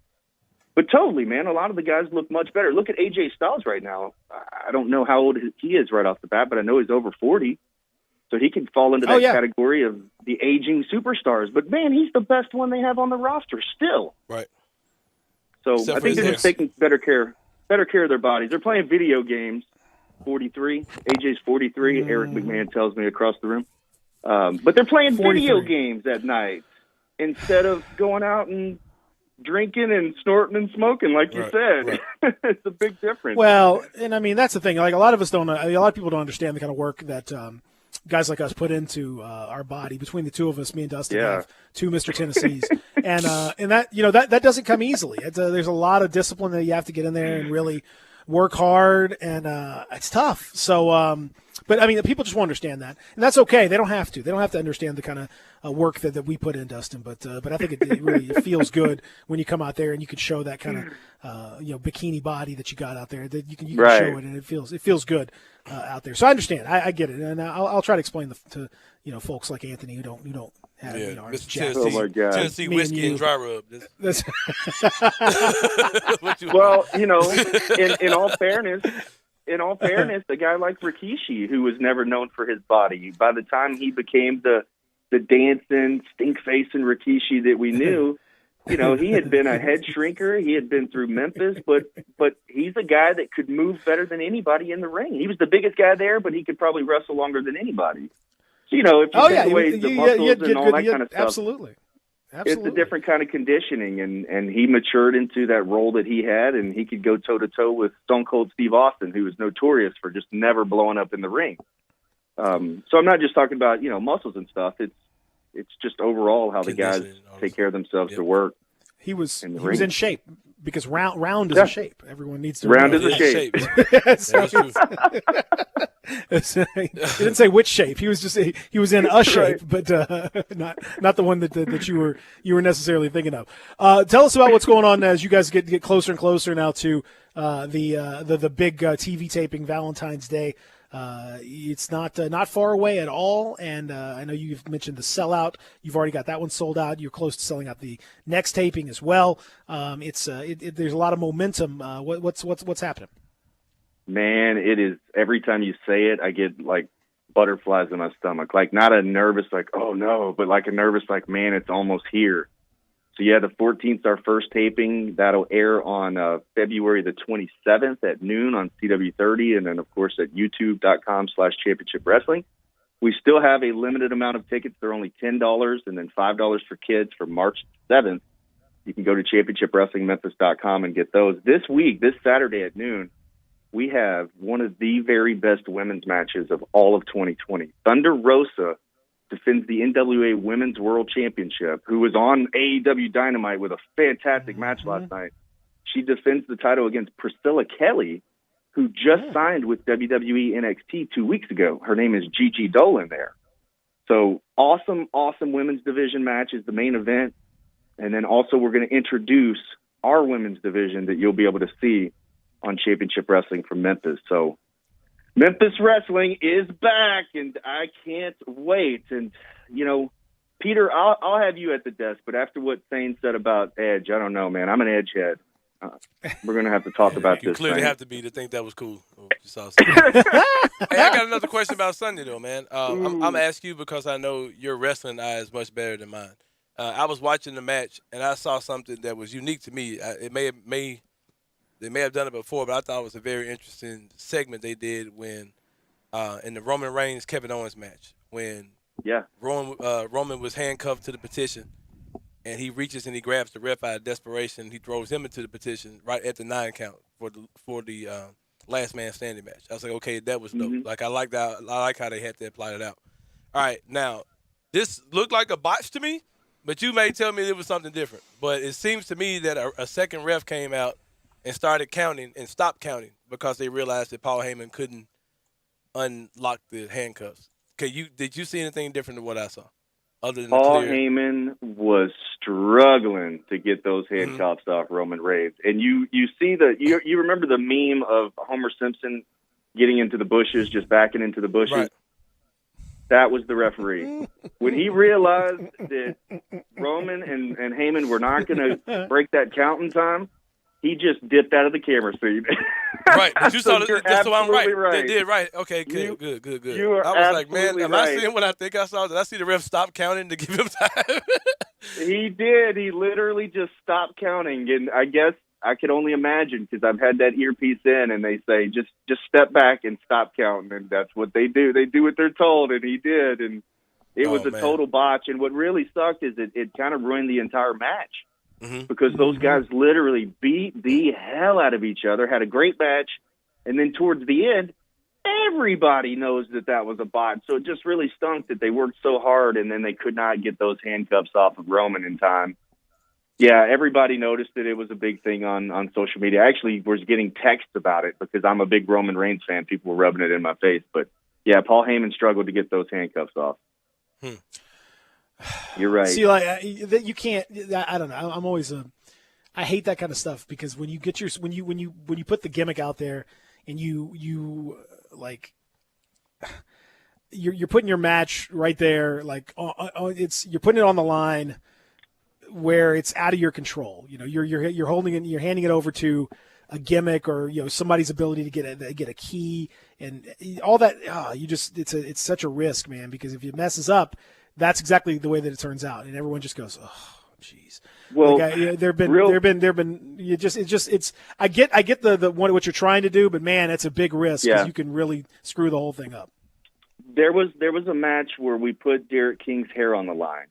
But totally, man, a lot of the guys look much better. Look at AJ Styles right now. I don't know how old he is right off the bat, but I know he's over 40. So he can fall into that category of the aging superstars. But, man, he's the best one they have on the roster still. Right. So Except I think they're just taking better care of their bodies. They're playing video games. 43. AJ's 43. Eric McMahon tells me across the room. But they're playing 43. video games at night instead of going out and drinking and snorting and smoking, like you said. Right. It's a big difference. Well, and I mean, that's the thing. Like, a lot of people don't understand the kind of work that guys like us put into our body. Between the two of us, me and Dustin have 2 Mr. Tennessees. and that doesn't come easily. There's a lot of discipline that you have to get in there and really work hard, and it's tough. So, but I mean, people just won't understand that, and that's okay. They don't have to. They don't have to understand the kind of work that we put in, Dustin. But I think it really feels good when you come out there and you can show that kind of bikini body that you got out there. That you can show it, and it feels good out there. So I understand. I get it, and I'll try to explain to folks like Anthony who don't have Mr. jacked. Oh my God. Tennessee whiskey and dry rub. Well, in all fairness, a guy like Rikishi, who was never known for his body, by the time he became the dancing, stink-facing Rikishi that we knew, he had been a head shrinker. He had been through Memphis, but he's a guy that could move better than anybody in the ring. He was the biggest guy there, but he could probably wrestle longer than anybody. So, if you take away the muscles and all that kind of stuff. Absolutely. It's a different kind of conditioning, and he matured into that role that he had, and he could go toe-to-toe with Stone Cold Steve Austin, who was notorious for just never blowing up in the ring. So I'm not just talking about, muscles and stuff. It's just overall how the guys take care of themselves to work. He was in in shape because round is a shape. Everyone needs to round is a shape. He didn't say which shape. He was just he was in a shape, but not the one that you were necessarily thinking of. Tell us about what's going on as you guys get closer and closer now to the big TV taping Valentine's Day. It's not far away at all, and I know you've mentioned the sellout. You've already got that one sold out. You're close to selling out the next taping as well. There's a lot of momentum. What's happening? Man, it is. Every time you say it, I get like butterflies in my stomach. Like not a nervous like, oh no, but like a nervous like, man, it's almost here. So yeah, the 14th, our first taping. That'll air on February the 27th at noon on CW30, and then of course at YouTube.com/Championship Wrestling. We still have a limited amount of tickets. They're only $10 and then $5 for kids for March 7th. You can go to ChampionshipWrestlingMemphis.com and get those. This week, this Saturday at noon, we have one of the very best women's matches of all of 2020. Thunder Rosa defends the NWA Women's World Championship, who was on AEW Dynamite with a fantastic match last night. She defends the title against Priscilla Kelly, who just signed with WWE NXT 2 weeks ago. Her name is Gigi Dolan there. So awesome women's division match is the main event. And then also we're going to introduce our women's division that you'll be able to see on Championship Wrestling from Memphis. So Memphis Wrestling is back, and I can't wait. And, Peter, I'll have you at the desk, but after what Thane said about Edge, I don't know, man. I'm an Edge head. We're going to have to talk about you this. You clearly thing. have to be to think that was cool. Hey, I got another question about Sunday, though, man. I'm going to ask you because I know your wrestling eye is much better than mine. I was watching the match, and I saw something that was unique to me. They may have done it before, but I thought it was a very interesting segment they did when in the Roman Reigns Kevin Owens match when Roman was handcuffed to the petition, and he reaches and he grabs the ref out of desperation. He throws him into the petition right at the 9 count for the last man standing match. I was like, okay, that was dope. Like I like that. I like how they had that plotted out. All right, now this looked like a botch to me, but you may tell me it was something different. But it seems to me that a second ref came out and started counting and stopped counting because they realized that Paul Heyman couldn't unlock the handcuffs. Did you see anything different than what I saw? Other than Paul the clear? Heyman was struggling to get those handcuffs off Roman Reigns, and you see you remember the meme of Homer Simpson getting into the bushes, just backing into the bushes. Right. That was the referee. When he realized that Roman and Heyman were not going to break that counting time, he just dipped out of the camera feed. Right, but you saw you're so I'm right. right. They did right. Okay, good, good. You are I was like, man, absolutely am right. I seeing what I think I saw? Did I see the ref stop counting to give him time? He did. He literally just stopped counting, and I guess I could only imagine because I've had that earpiece in, and they say just step back and stop counting, and that's what they do. They do what they're told, and he did, and it was a total botch. And what really sucked is it kind of ruined the entire match. Because those guys literally beat the hell out of each other, had a great match, and then towards the end, everybody knows that was a bot. So it just really stunk that they worked so hard, and then they could not get those handcuffs off of Roman in time. Yeah, everybody noticed it. It was a big thing on social media. I actually was getting texts about it because I'm a big Roman Reigns fan. People were rubbing it in my face. But, yeah, Paul Heyman struggled to get those handcuffs off. You're right. See, like you can't. I don't know. I'm always I hate that kind of stuff because when you get when you put the gimmick out there and you like you're putting your match right there, like you're putting it on the line where it's out of your control. You know, you're holding it, you're handing it over to a gimmick or somebody's ability to get a key and all that. It's such a risk, man. Because if it messes up, that's exactly the way that it turns out, and everyone just goes, "Oh, jeez." Well, I get what you're trying to do, but man, it's a big risk because you can really screw the whole thing up. There was a match where we put Derek King's hair on the line,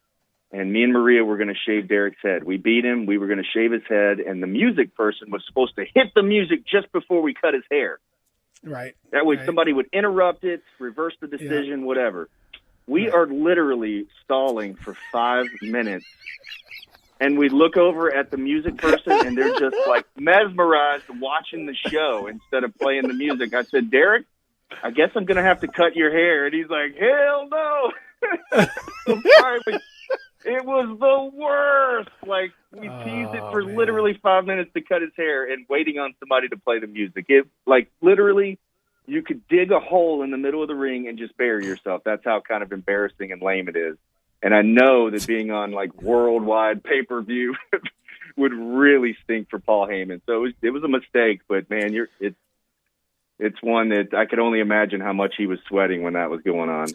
and me and Maria were going to shave Derek's head. We beat him. We were going to shave his head, and the music person was supposed to hit the music just before we cut his hair. Right. That way, somebody would interrupt it, reverse the decision, whatever. We are literally stalling for 5 minutes, and we look over at the music person, and they're just like mesmerized watching the show instead of playing the music. I said, Derek, I guess I'm going to have to cut your hair. And he's like, hell no. It was the worst. Like, we teased it for literally 5 minutes to cut his hair and waiting on somebody to play the music. It, like, literally, you could dig a hole in the middle of the ring and just bury yourself. That's how kind of embarrassing and lame it is. And I know that being on, like, worldwide pay-per-view would really stink for Paul Heyman. So it was a mistake, but, man, it's one that I could only imagine how much he was sweating when that was going on.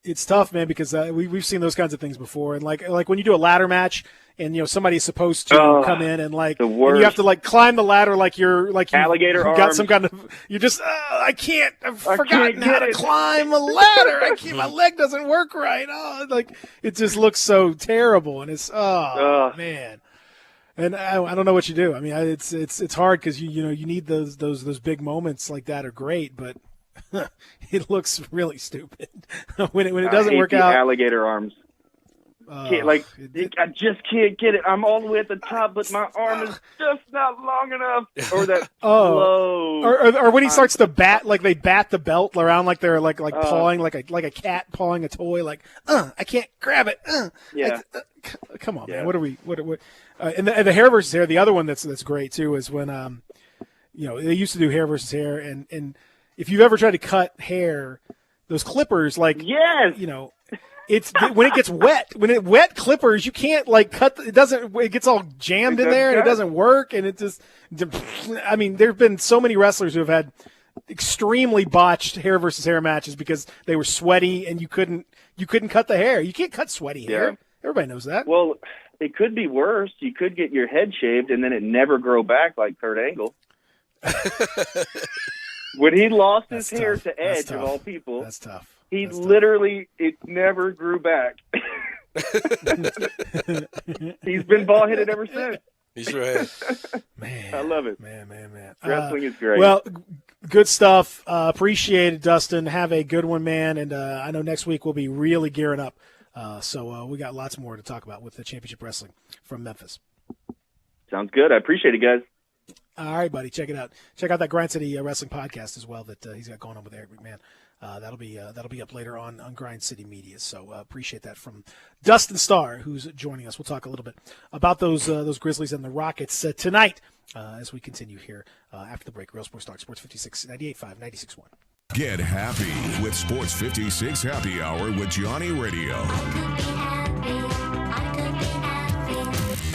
It's tough, man, because we've seen those kinds of things before, and like when you do a ladder match, and somebody's supposed to come in and and you have to like climb the ladder like you've got some kind of I've forgotten how to climb a ladder. My leg doesn't work right. It just looks so terrible, and it's man. And I don't know what you do. I mean, it's hard because you need those big moments like that are great, but it looks really stupid when it doesn't work out. Alligator arms. I just can't get it. I'm all the way at the top, but my arm is just not long enough. Or that slow. Or when he starts to bat, like they bat the belt around like they're like pawing like a cat pawing a toy. Like, I can't grab it. Come on, man. What are we? And the hair versus hair. The other one that's great too is when they used to do hair versus hair, and if you've ever tried to cut hair, those clippers, it's when it gets wet. When it wet clippers, you can't cut. It doesn't. It gets all jammed in there, and it doesn't work. And it just. I mean, there have been so many wrestlers who have had extremely botched hair versus hair matches because they were sweaty and you couldn't cut the hair. You can't cut sweaty hair. Everybody knows that. Well, it could be worse. You could get your head shaved and then it never grow back like Kurt Angle. When he lost his hair to Edge, of all people, that's tough. He literally, it never grew back. He's been ball-headed ever since. He sure has. Man. I love it. Man. Wrestling is great. Well, good stuff. Appreciate it, Dustin. Have a good one, man. And I know next week we'll be really gearing up So we got lots more to talk about with the Championship Wrestling from Memphis. Sounds good. I appreciate it, guys. All right, buddy. Check it out. Check out that Grind City Wrestling podcast as well that he's got going on with Eric McMahon. That'll be up later on Grind City Media. So appreciate that from Dustin Starr, who's joining us. We'll talk a little bit about those Grizzlies and the Rockets tonight as we continue here after the break. Real Sports Talk, Sports 56, 98.5, 96.1. Get happy with Sports 56 Happy Hour with Johnny Radio.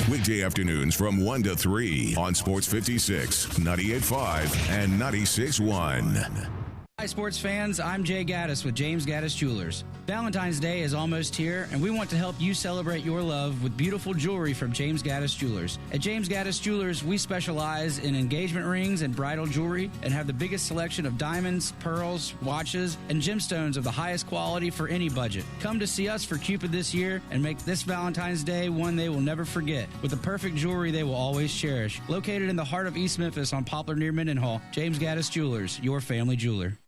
Weekday afternoons from 1 to 3 on Sports 56, 98.5, and 96.1. Hi, sports fans. I'm Jay Gaddis with James Gaddis Jewelers. Valentine's Day is almost here, and we want to help you celebrate your love with beautiful jewelry from James Gaddis Jewelers. At James Gaddis Jewelers, we specialize in engagement rings and bridal jewelry and have the biggest selection of diamonds, pearls, watches, and gemstones of the highest quality for any budget. Come to see us for Cupid this year and make this Valentine's Day one they will never forget with the perfect jewelry they will always cherish. Located in the heart of East Memphis on Poplar near Mendenhall, James Gaddis Jewelers, your family jeweler.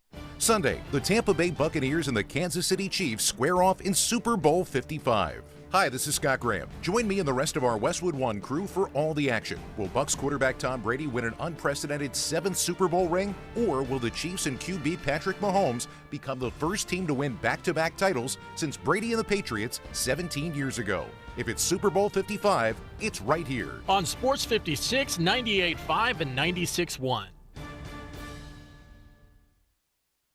Sunday, the Tampa Bay Buccaneers and the Kansas City Chiefs square off in Super Bowl 55. Hi, this is Scott Graham. Join me and the rest of our Westwood One crew for all the action. Will Bucs quarterback Tom Brady win an unprecedented 7th Super Bowl ring? Or will the Chiefs and QB Patrick Mahomes become the first team to win back-to-back titles since Brady and the Patriots 17 years ago? If it's Super Bowl 55, it's right here. On Sports 56, 98.5, and 96.1.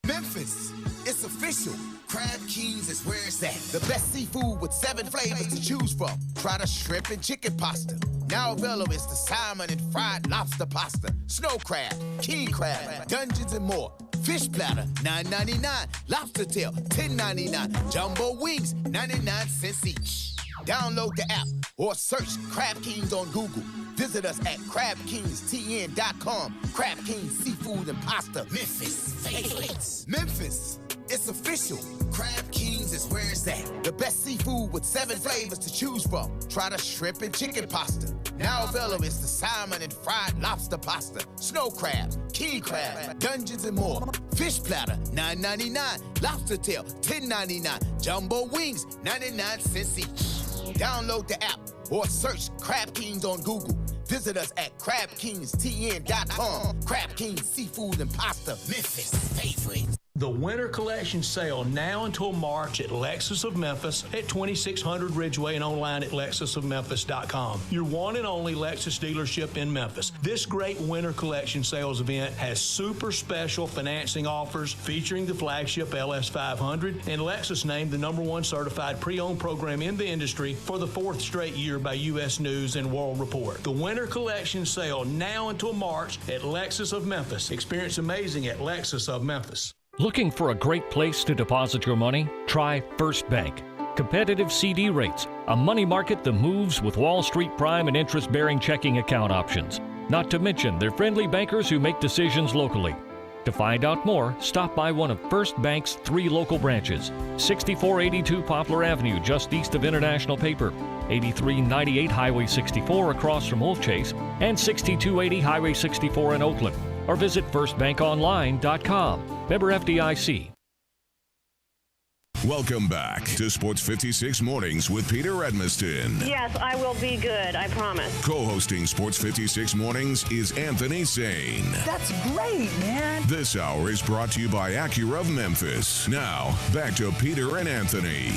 Memphis, it's official. Crab Kings is where it's at. The best seafood with 7 flavors to choose from. Try the shrimp and chicken pasta. Now available is the salmon and fried lobster pasta. Snow crab, king crab, dungeons and more. Fish platter, $9.99. Lobster tail, $10.99. Jumbo wings, 99 cents each. Download the app or search Crab Kings on Google. Visit us at crabkingstn.com. Crab Kings Seafood and Pasta, Memphis favorites. Memphis, it's official. Crab Kings is where it's at. The best seafood with 7 flavors to choose from. Try the shrimp and chicken pasta. Now available is the salmon and fried lobster pasta. Snow crab, king crab, dungeons and more. Fish platter, $9.99. Lobster tail, $10.99. Jumbo wings, 99 cents each. Download the app or search Crab Kings on Google. Visit us at crabkingstn.com. Crab Kings Seafood and Pasta, Memphis favorites. The winter collection sale now until March at Lexus of Memphis at 2600 Ridgeway and online at lexusofmemphis.com. Your one and only Lexus dealership in Memphis. This great winter collection sales event has super special financing offers featuring the flagship LS500 and Lexus named the #1 certified pre-owned program in the industry for the 4th straight year by U.S. News and World Report. The winter collection sale now until March at Lexus of Memphis. Experience amazing at Lexus of Memphis. Looking for a great place to deposit your money? Try First Bank. Competitive CD rates, a money market that moves with Wall Street prime and interest-bearing checking account options. Not to mention their friendly bankers who make decisions locally. To find out more, stop by one of First Bank's 3 local branches. 6482 Poplar Avenue, just east of International Paper. 8398 Highway 64 across from Wolf Chase. And 6280 Highway 64 in Oakland. Or visit firstbankonline.com. Member FDIC. Welcome back to Sports 56 Mornings with Peter Edmiston. Yes, I will be good, I promise. Co-hosting Sports 56 Mornings is Anthony Sane. That's great, man. This hour is brought to you by Acura of Memphis. Now, back to Peter and Anthony.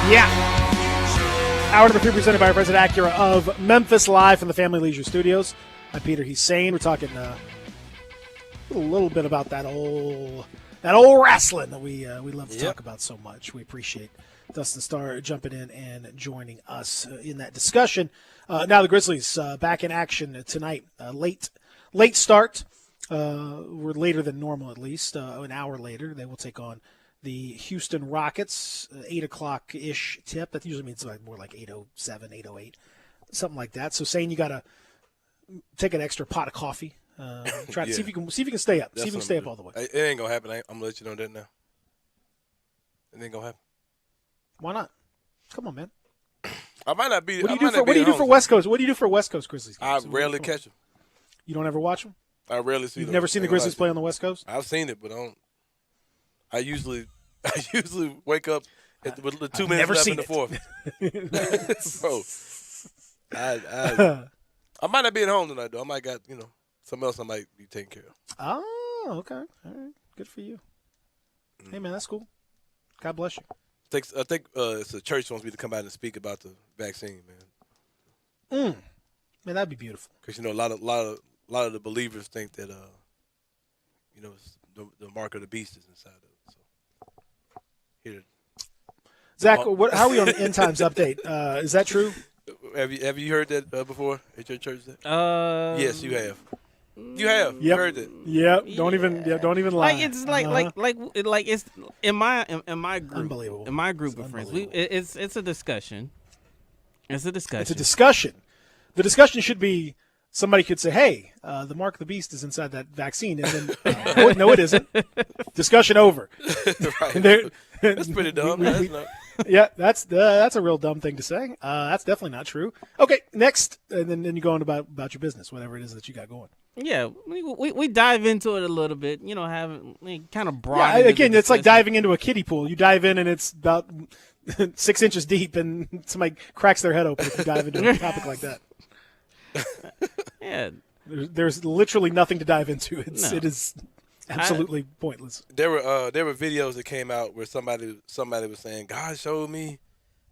Yeah. Hour number 3 presented by our president Acura of Memphis, live from the Family Leisure Studios. I'm Peter. He's Sane. We're talking a little bit about that old wrestling that we love to talk about so much. We appreciate Dustin Starr jumping in and joining us in that discussion. Now the Grizzlies back in action tonight. Late start. We're later than normal, at least an hour later. They will take on the Houston Rockets, 8 o'clock-ish tip. That usually means more like 8:07, 8:08, something like that. So saying you got a take an extra pot of coffee. Try to see if you can stay up. That's see if you can stay up all the way. It ain't gonna happen. I'm gonna let you know that now. It ain't gonna happen. Why not? Come on, man. I might not be. What do you do for West Coast? What do you do for West Coast Grizzlies games? I rarely catch them. You don't ever watch them? I rarely see. You've them. never seen the Grizzlies play on the West Coast? I've seen it, but I don't. I usually wake up with the 2 minutes left in the fourth. Bro, I might not be at home tonight though. I might got something else I might be taking care of. Oh, okay. All right. Good for you. Hey man, that's cool. God bless you. I think it's the church wants me to come out and speak about the vaccine, man. Man, that'd be beautiful. Because a lot of the believers think that it's the mark of the beast is inside of it. So here, Zach, how are we on the end times update? Is that true? Have you heard that before at your church? Yes, you have. You have. Yep. You heard that. Yep. Don't even lie. Like it's like it's in my group. Unbelievable. In my group of friends, it's a discussion. It's a discussion. It's a discussion. The discussion should be somebody could say, "Hey, the mark of the beast is inside that vaccine," and then no, it isn't. Discussion over. Right. That's pretty dumb. Yeah, that's a real dumb thing to say. That's definitely not true. Okay, next, and then you go on about your business, whatever it is that you got going. Yeah, we dive into it a little bit. Having kind of broad. Yeah, again, it's like diving into a kiddie pool. You dive in and it's about 6 inches deep, and somebody cracks their head open if you dive into a topic like that. Yeah, there's literally nothing to dive into. It is absolutely pointless. There were videos that came out where somebody was saying, God showed me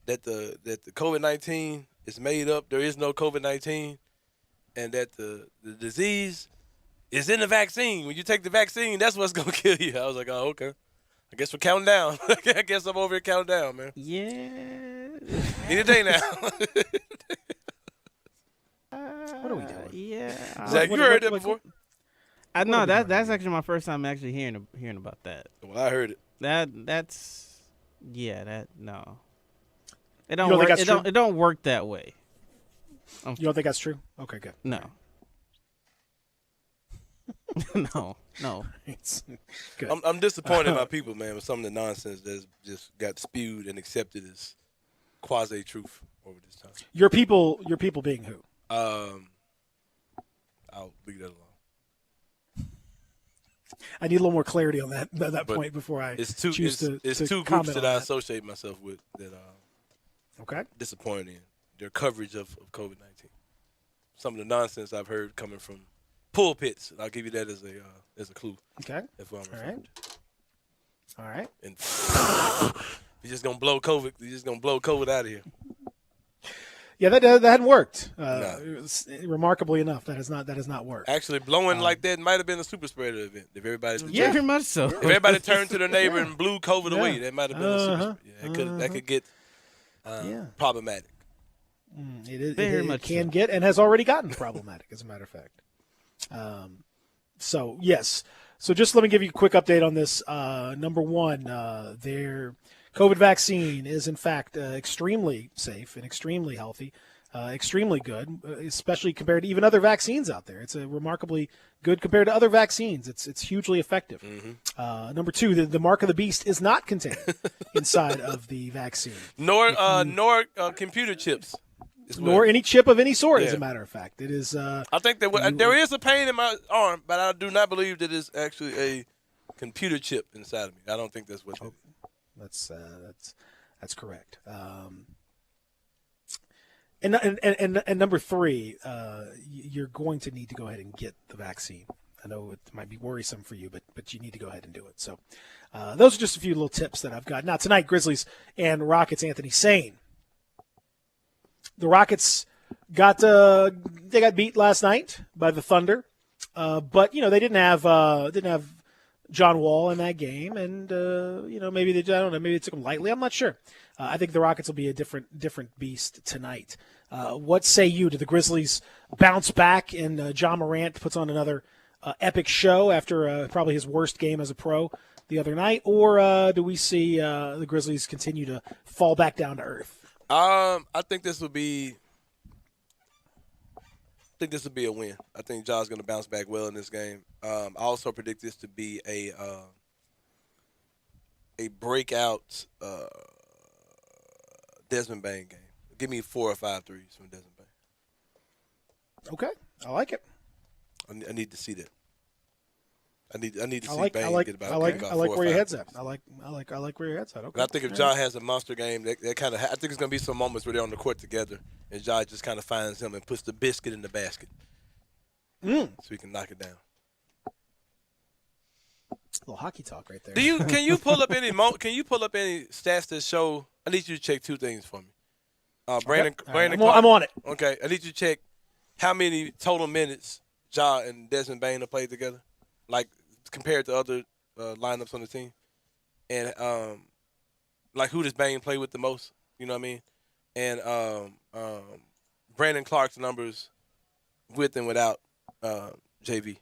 that the COVID-19 is made up. There is no COVID-19, and that the disease is in the vaccine. When you take the vaccine, that's what's gonna kill you. I was like, oh, okay. I guess we're counting down. I guess I'm over here counting down, man. Yeah. Any day now. What are we doing? Yeah. Zach, you heard that before? No, that's actually my first time actually hearing about that. Well, I heard it. That's no. It don't don't work. think that's true? It don't work that way. You don't think that's true? Okay, good. No. No. Good. I'm disappointed in my people, man, with some of the nonsense that's just got spewed and accepted as quasi-truth over this time. Your people being who? I'll leave that alone. I need a little more clarity on that point before I choose to It's two comment groups that on I that. associate myself with that Okay. disappointed in their coverage of COVID-19. Some of the nonsense I've heard coming from pulpits. I'll give you that as a clue. Okay. That's what I'm All referring to. All right. And you're just gonna blow COVID. You're just gonna blow COVID out of here. Yeah, that hadn't worked. Remarkably enough, that has not worked. Actually, blowing like that might have been a super spreader event. If everybody, Very much so. If everybody turned to their neighbor and blew COVID away, that might have been a super spreader. That could get problematic. It can get and has already gotten problematic, as a matter of fact. So yes. So just let me give you a quick update on this. Number one, their COVID vaccine is in fact extremely safe and extremely healthy, extremely good, especially compared to even other vaccines out there. It's remarkably good compared to other vaccines. It's hugely effective. Mm-hmm. Number two, the mark of the beast is not contained inside of the vaccine. Nor computer chips. Nor any chip of any sort, as a matter of fact. It is. I think that there is a pain in my arm, but I do not believe that it's actually a computer chip inside of me. I don't think that's what it is. That's correct. And number three, you're going to need to go ahead and get the vaccine. I know it might be worrisome for you, but you need to go ahead and do it. So those are just a few little tips that I've got. Now tonight, Grizzlies and Rockets. Anthony Sane. The Rockets got beat last night by the Thunder, but they didn't have John Wall in that game, and maybe they took him lightly. I'm not sure. I think the Rockets will be a different beast tonight. What say you? Do the Grizzlies bounce back and John Morant puts on another epic show after probably his worst game as a pro the other night, or do we see the Grizzlies continue to fall back down to earth? I think this will be think this will be a win. I think Ja's going to bounce back well in this game. I also predict this to be a breakout Desmond Bane game. Give me 4 or 5 threes from Desmond Bane. Okay, I like it. I need to see that. I need to see I like get about. I like 4 where or your 5 head's threes. at. I like where your head's at. Okay. And I think if Ja has a monster game, that kind of. I think it's going to be some moments where they're on the court together, and Ja just kind of finds him and puts the biscuit in the basket, so he can knock it down. A little hockey talk right there. Can you pull up any stats that show? I need you to check 2 things for me. Brandon I'm Clark. on it. Okay, I need you to check how many total minutes Ja and Desmond Bane have played together, like compared to other lineups on the team, and like who does Bane play with the most? You know what I mean? And Brandon Clark's numbers with and without JV.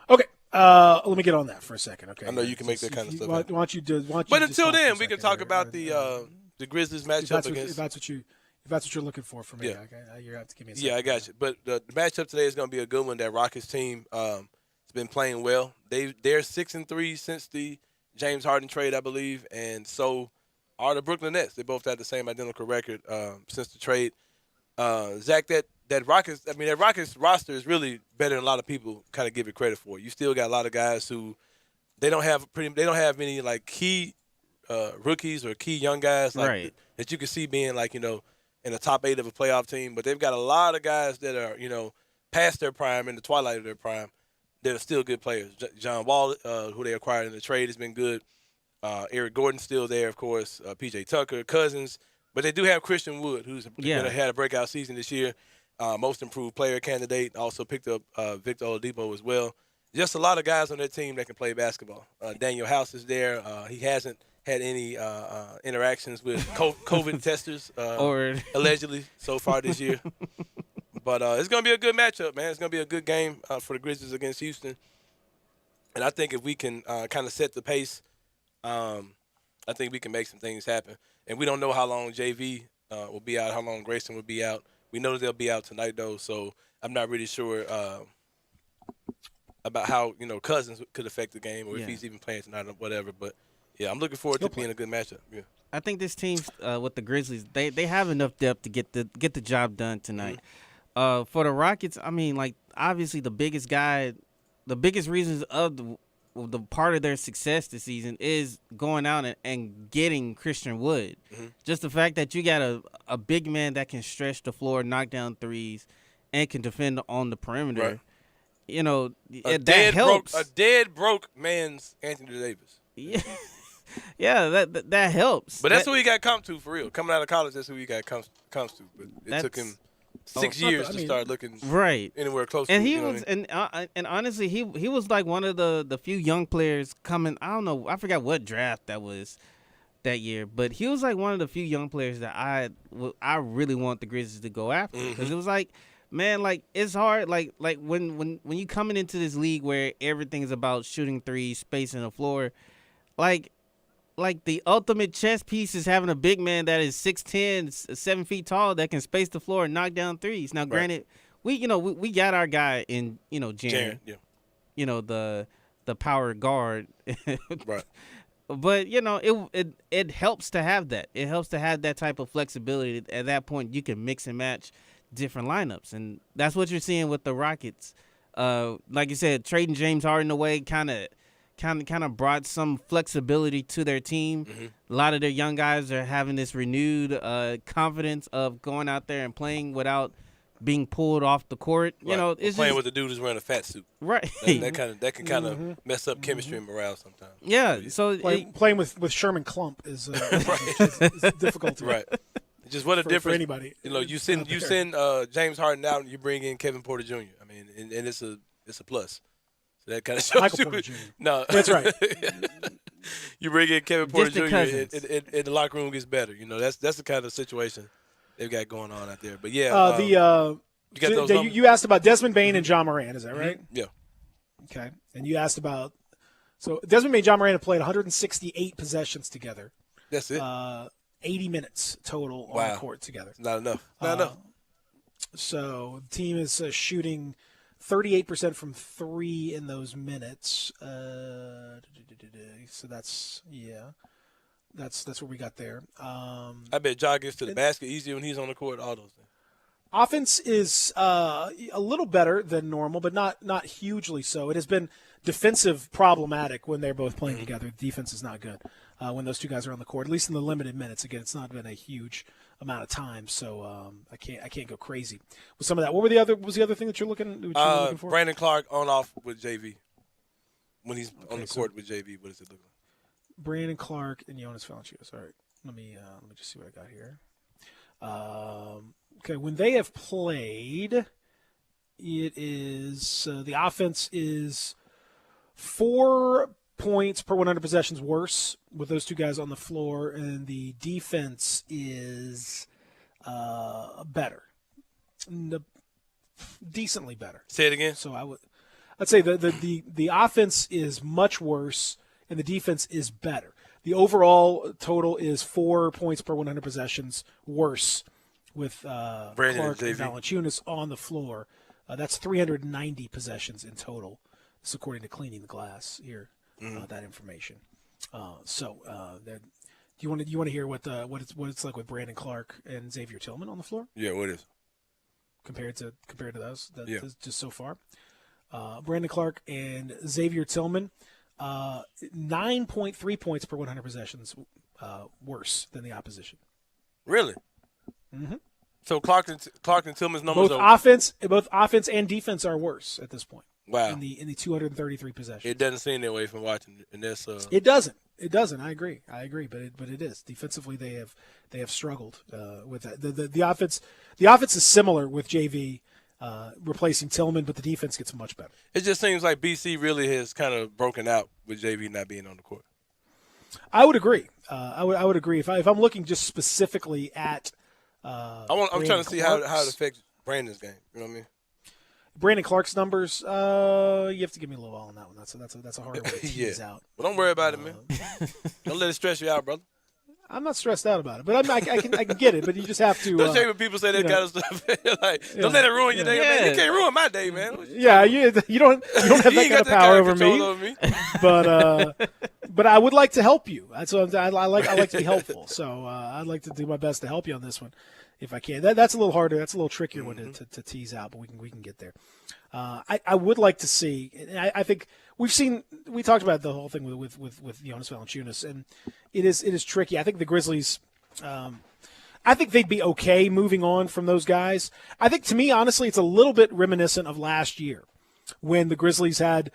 Okay, let me get on that for a second. Okay, I know you can make that kind of stuff. Why don't you do? But until then, we can talk about the Grizzlies matchup against. If that's what you're looking for me, Yeah. okay, you have to give me a second. Yeah, I got you. But the matchup today is going to be a good one. That Rockets team has been playing well. They're 6-3 since the James Harden trade, I believe, and so are the Brooklyn Nets. They both had the same identical record since the trade. Zach, that Rockets roster is really better than a lot of people kind of give it credit for. You still got a lot of guys who they don't have many like key rookies or key young guys like that you can see being like in the top 8 of a playoff team, but they've got a lot of guys that are, past their prime, in the twilight of their prime, that are still good players. John Wall, who they acquired in the trade, has been good. Eric Gordon's still there, of course. P.J. Tucker, Cousins. But they do have Christian Wood, who's had a breakout season this year. Most improved player candidate. Also picked up Victor Oladipo as well. Just a lot of guys on their team that can play basketball. Daniel House is there. He hasn't had any interactions with COVID testers, or allegedly, so far this year. But it's going to be a good matchup, man. It's going to be a good game for the Grizzlies against Houston. And I think if we can kind of set the pace, I think we can make some things happen. And we don't know how long JV will be out, how long Grayson will be out. We know that they'll be out tonight, though, so I'm not really sure about how, Cousins could affect the game or if he's even playing tonight or whatever. But, yeah, I'm looking forward to being a good matchup. Yeah. I think this team with the Grizzlies, they have enough depth to get the job done tonight. For the Rockets, I mean, like, obviously the biggest reasons of the part of their success this season is going out and getting Christian Wood. Mm-hmm. Just the fact that you got a big man that can stretch the floor, knock down threes, and can defend on the perimeter. Right. That helps. A dead broke man's Anthony Davis. Yeah. Yeah, that helps. But that's who he got come to for real. Coming out of college, that's who he got comes to. But it took him 6 years to start looking anywhere close. And to he was, and honestly, he was like one of the few young players coming. I don't know, I forgot what draft that was that year, but he was like one of the few young players that I really want the Grizzlies to go after, because it was like, man, like it's hard, like when you coming into this league where everything is about shooting threes, spacing the floor, like the ultimate chess piece is having a big man that is 6'10", 7 feet tall that can space the floor and knock down threes. Now, granted, we got our guy in Jaren, the power guard, right? But it helps to have that. It helps to have that type of flexibility. At that point, you can mix and match different lineups, and that's what you're seeing with the Rockets. Like you said, trading James Harden away kind of brought some flexibility to their team. Mm-hmm. A lot of their young guys are having this renewed confidence of going out there and playing without being pulled off the court. Right. It's playing just, with the dude who's wearing a fat suit. Right. That can kind of mess up chemistry and morale sometimes. Yeah. So playing with Sherman Klump is difficult. Right. Just what a difference for anybody. You send James Harden out and you bring in Kevin Porter Jr. I mean, and it's a plus. So that kind of shows Michael Porter Jr. No, that's right. You bring in Kevin Porter Jr. and the locker room gets better. That's the kind of situation they've got going on out there. But yeah, you asked about Desmond Bane and Ja Morant. Is that right? Yeah. Okay, and you asked about Desmond Bane and Ja Morant have played 168 possessions together. That's it. 80 minutes total on the court together. Not enough. Not enough. So the team is shooting 38% from 3 in those minutes. So that's what we got there. I bet Ja gets to the basket easier when he's on the court. All those things. Offense is a little better than normal, but not hugely so. It has been defensive problematic when they're both playing together. Defense is not good when those two guys are on the court, at least in the limited minutes. Again, it's not been a huge amount of time, so I can't go crazy with some of that. What were was the other thing that you're looking for? Brandon Clark on off with JV. When he's on the court with JV, what does it look like? Brandon Clark and Jonas Valanciunas. All right, let me just see what I got here. Okay, when they have played, it is the offense is 4 points per 100 possessions worse with those two guys on the floor, and the defense is better, decently better. Say it again. So I'd say the offense is much worse, and the defense is better. The overall total is 4 points per 100 possessions worse with Clark and Valanciunas on the floor. That's 390 possessions in total. This is according to Cleaning the Glass here. That information. Do you want to hear what it's like with Brandon Clark and Xavier Tillman on the floor? Yeah, what is compared to those? Just so far. Brandon Clark and Xavier Tillman, 9.3 points per 100 possessions worse than the opposition. Really? Mm-hmm. So Clark and Tillman's numbers both offense and defense are worse at this point. Wow. In the 233 possessions. It doesn't seem that way from watching, and that's It doesn't. I agree. But it is defensively. They have struggled with that. The offense is similar with JV replacing Tillman, but the defense gets much better. It just seems like BC really has kind of broken out with JV not being on the court. I would agree. I would agree if I'm looking just specifically at. I'm trying to see how it affects Brandon's game. You know what I mean? Brandon Clark's numbers. You have to give me a little while on that one. That's a hard one to tease out. Well, don't worry about it, man. Don't let it stress you out, brother. I'm not stressed out about it, but I can get it. But you just have to. Don't say when people say that kind of stuff. Don't let it ruin your day, man. You can't ruin my day, man. Yeah, you don't have that kind of power over me. But I would like to help you. That's what I like to be helpful. So I'd like to do my best to help you on this one, if I can. That's a little harder. That's a little trickier one to tease out, but we can get there. I would like to see. I think we talked about the whole thing with Jonas Valanciunas, and it is tricky. I think the Grizzlies. I think they'd be okay moving on from those guys. I think, to me, honestly, it's a little bit reminiscent of last year when the Grizzlies had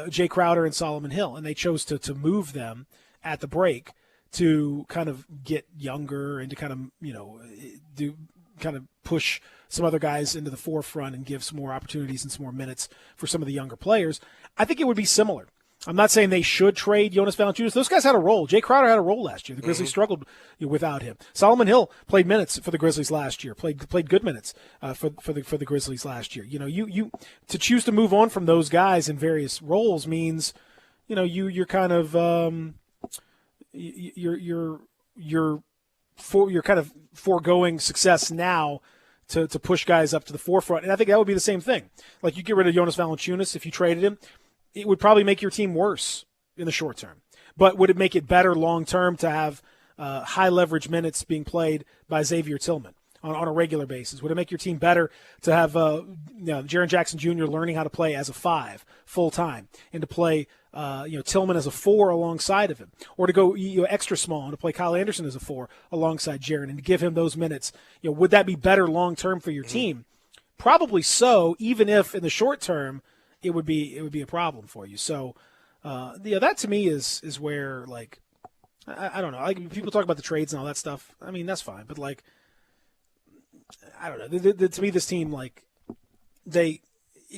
Jay Crowder and Solomon Hill, and they chose to move them at the break to kind of get younger and to kind of push some other guys into the forefront and give some more opportunities and some more minutes for some of the younger players. I think it would be similar. I'm not saying they should trade Jonas Valanciunas. Those guys had a role. Jay Crowder had a role last year. The Grizzlies struggled without him. Solomon Hill played minutes for the Grizzlies last year. Played good minutes for the Grizzlies last year. You to choose to move on from those guys in various roles means, you're kind of you're kind of foregoing success now to push guys up to the forefront. And I think that would be the same thing. Like, you get rid of Jonas Valanciunas if you traded him, it would probably make your team worse in the short term. But would it make it better long term to have high leverage minutes being played by Xavier Tillman on a regular basis? Would it make your team better to have Jaren Jackson Jr. learning how to play as a 5 full time and to play Tillman as a 4 alongside of him, or to go extra small and to play Kyle Anderson as a 4 alongside Jaren and to give him those minutes? Would that be better long term for your team? Probably so, even if in the short term it would be a problem for you. So that to me is where, like, I don't know. Like, people talk about the trades and all that stuff. I mean, that's fine, but, like, I don't know. To me, this team, like, it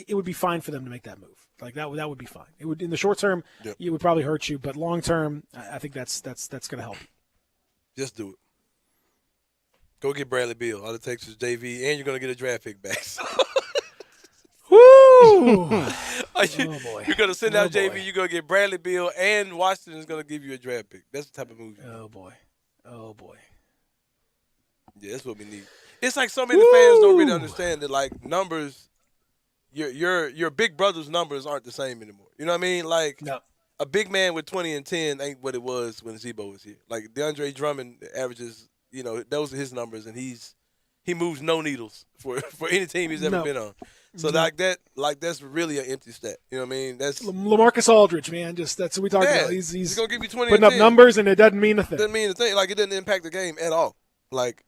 would be fine for them to make that move. Like, that would be fine. It would, in the short term, It would probably hurt you, but long term, I think that's going to help you. Just do it. Go get Bradley Beal. All it takes is JV, and you're going to get a draft pick back. Woo! Boy. You're going to send out JV, you're going to get Bradley Beal, and Washington is going to give you a draft pick. That's the type of move. Oh, boy. Yeah, that's what we need. It's like so many fans don't really understand that, like, numbers, your big brother's numbers aren't the same anymore. You know what I mean? Like, a big man with 20 and 10 ain't what it was when Zebo was here. Like, DeAndre Drummond averages, you know, those are his numbers, and he moves no needles for any team he's ever been on. So that's really an empty stat. You know what I mean? That's LaMarcus Aldridge, man. That's what we talk about. He's gonna give you 20 putting and up 10. numbers, and it doesn't mean a thing. Doesn't mean a thing. Like, it doesn't impact the game at all. Like,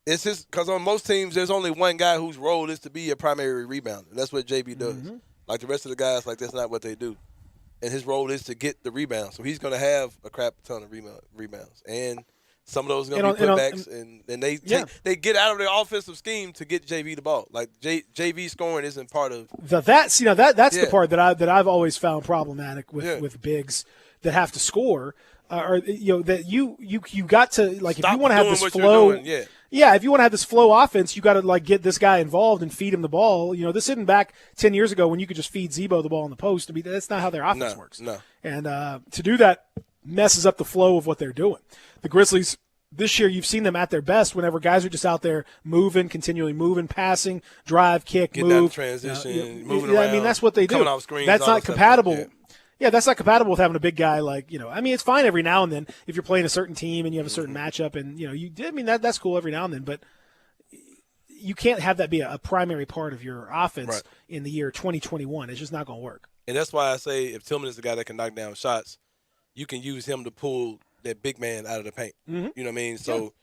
it's just because on most teams there's only one guy whose role is to be a primary rebounder. And that's what JB does. Mm-hmm. Like the rest of the guys, like that's not what they do. And his role is to get the rebound. So he's gonna have a crap ton of rebounds. And some of those are going to be putbacks, and they get out of their offensive scheme to get JV the ball. Like JV scoring isn't part of that's the part that I've always found problematic with bigs that have to score, or that you got to, like, if you want to have this flow, if you want to have this flow offense, you got to, like, get this guy involved and feed him the ball. You know, this isn't back 10 years ago when you could just feed Zebo the ball in the post. I mean, that's not how their offense works. No, and to do that messes up the flow of what they're doing. The Grizzlies this year, you've seen them at their best whenever guys are just out there moving, continually moving, passing, drive, kick, getting move, out of transition, moving around. I mean, that's what they do. Coming off screens, that's not compatible. Stuff. Yeah, that's not compatible with having a big guy like, I mean, it's fine every now and then if you're playing a certain team and you have a certain matchup, and that's cool every now and then, but you can't have that be a primary part of your offense in the year 2021. It's just not going to work. And that's why I say if Tillman is the guy that can knock down shots, you can use him to pull that big man out of the paint. Mm-hmm. You know what I mean? So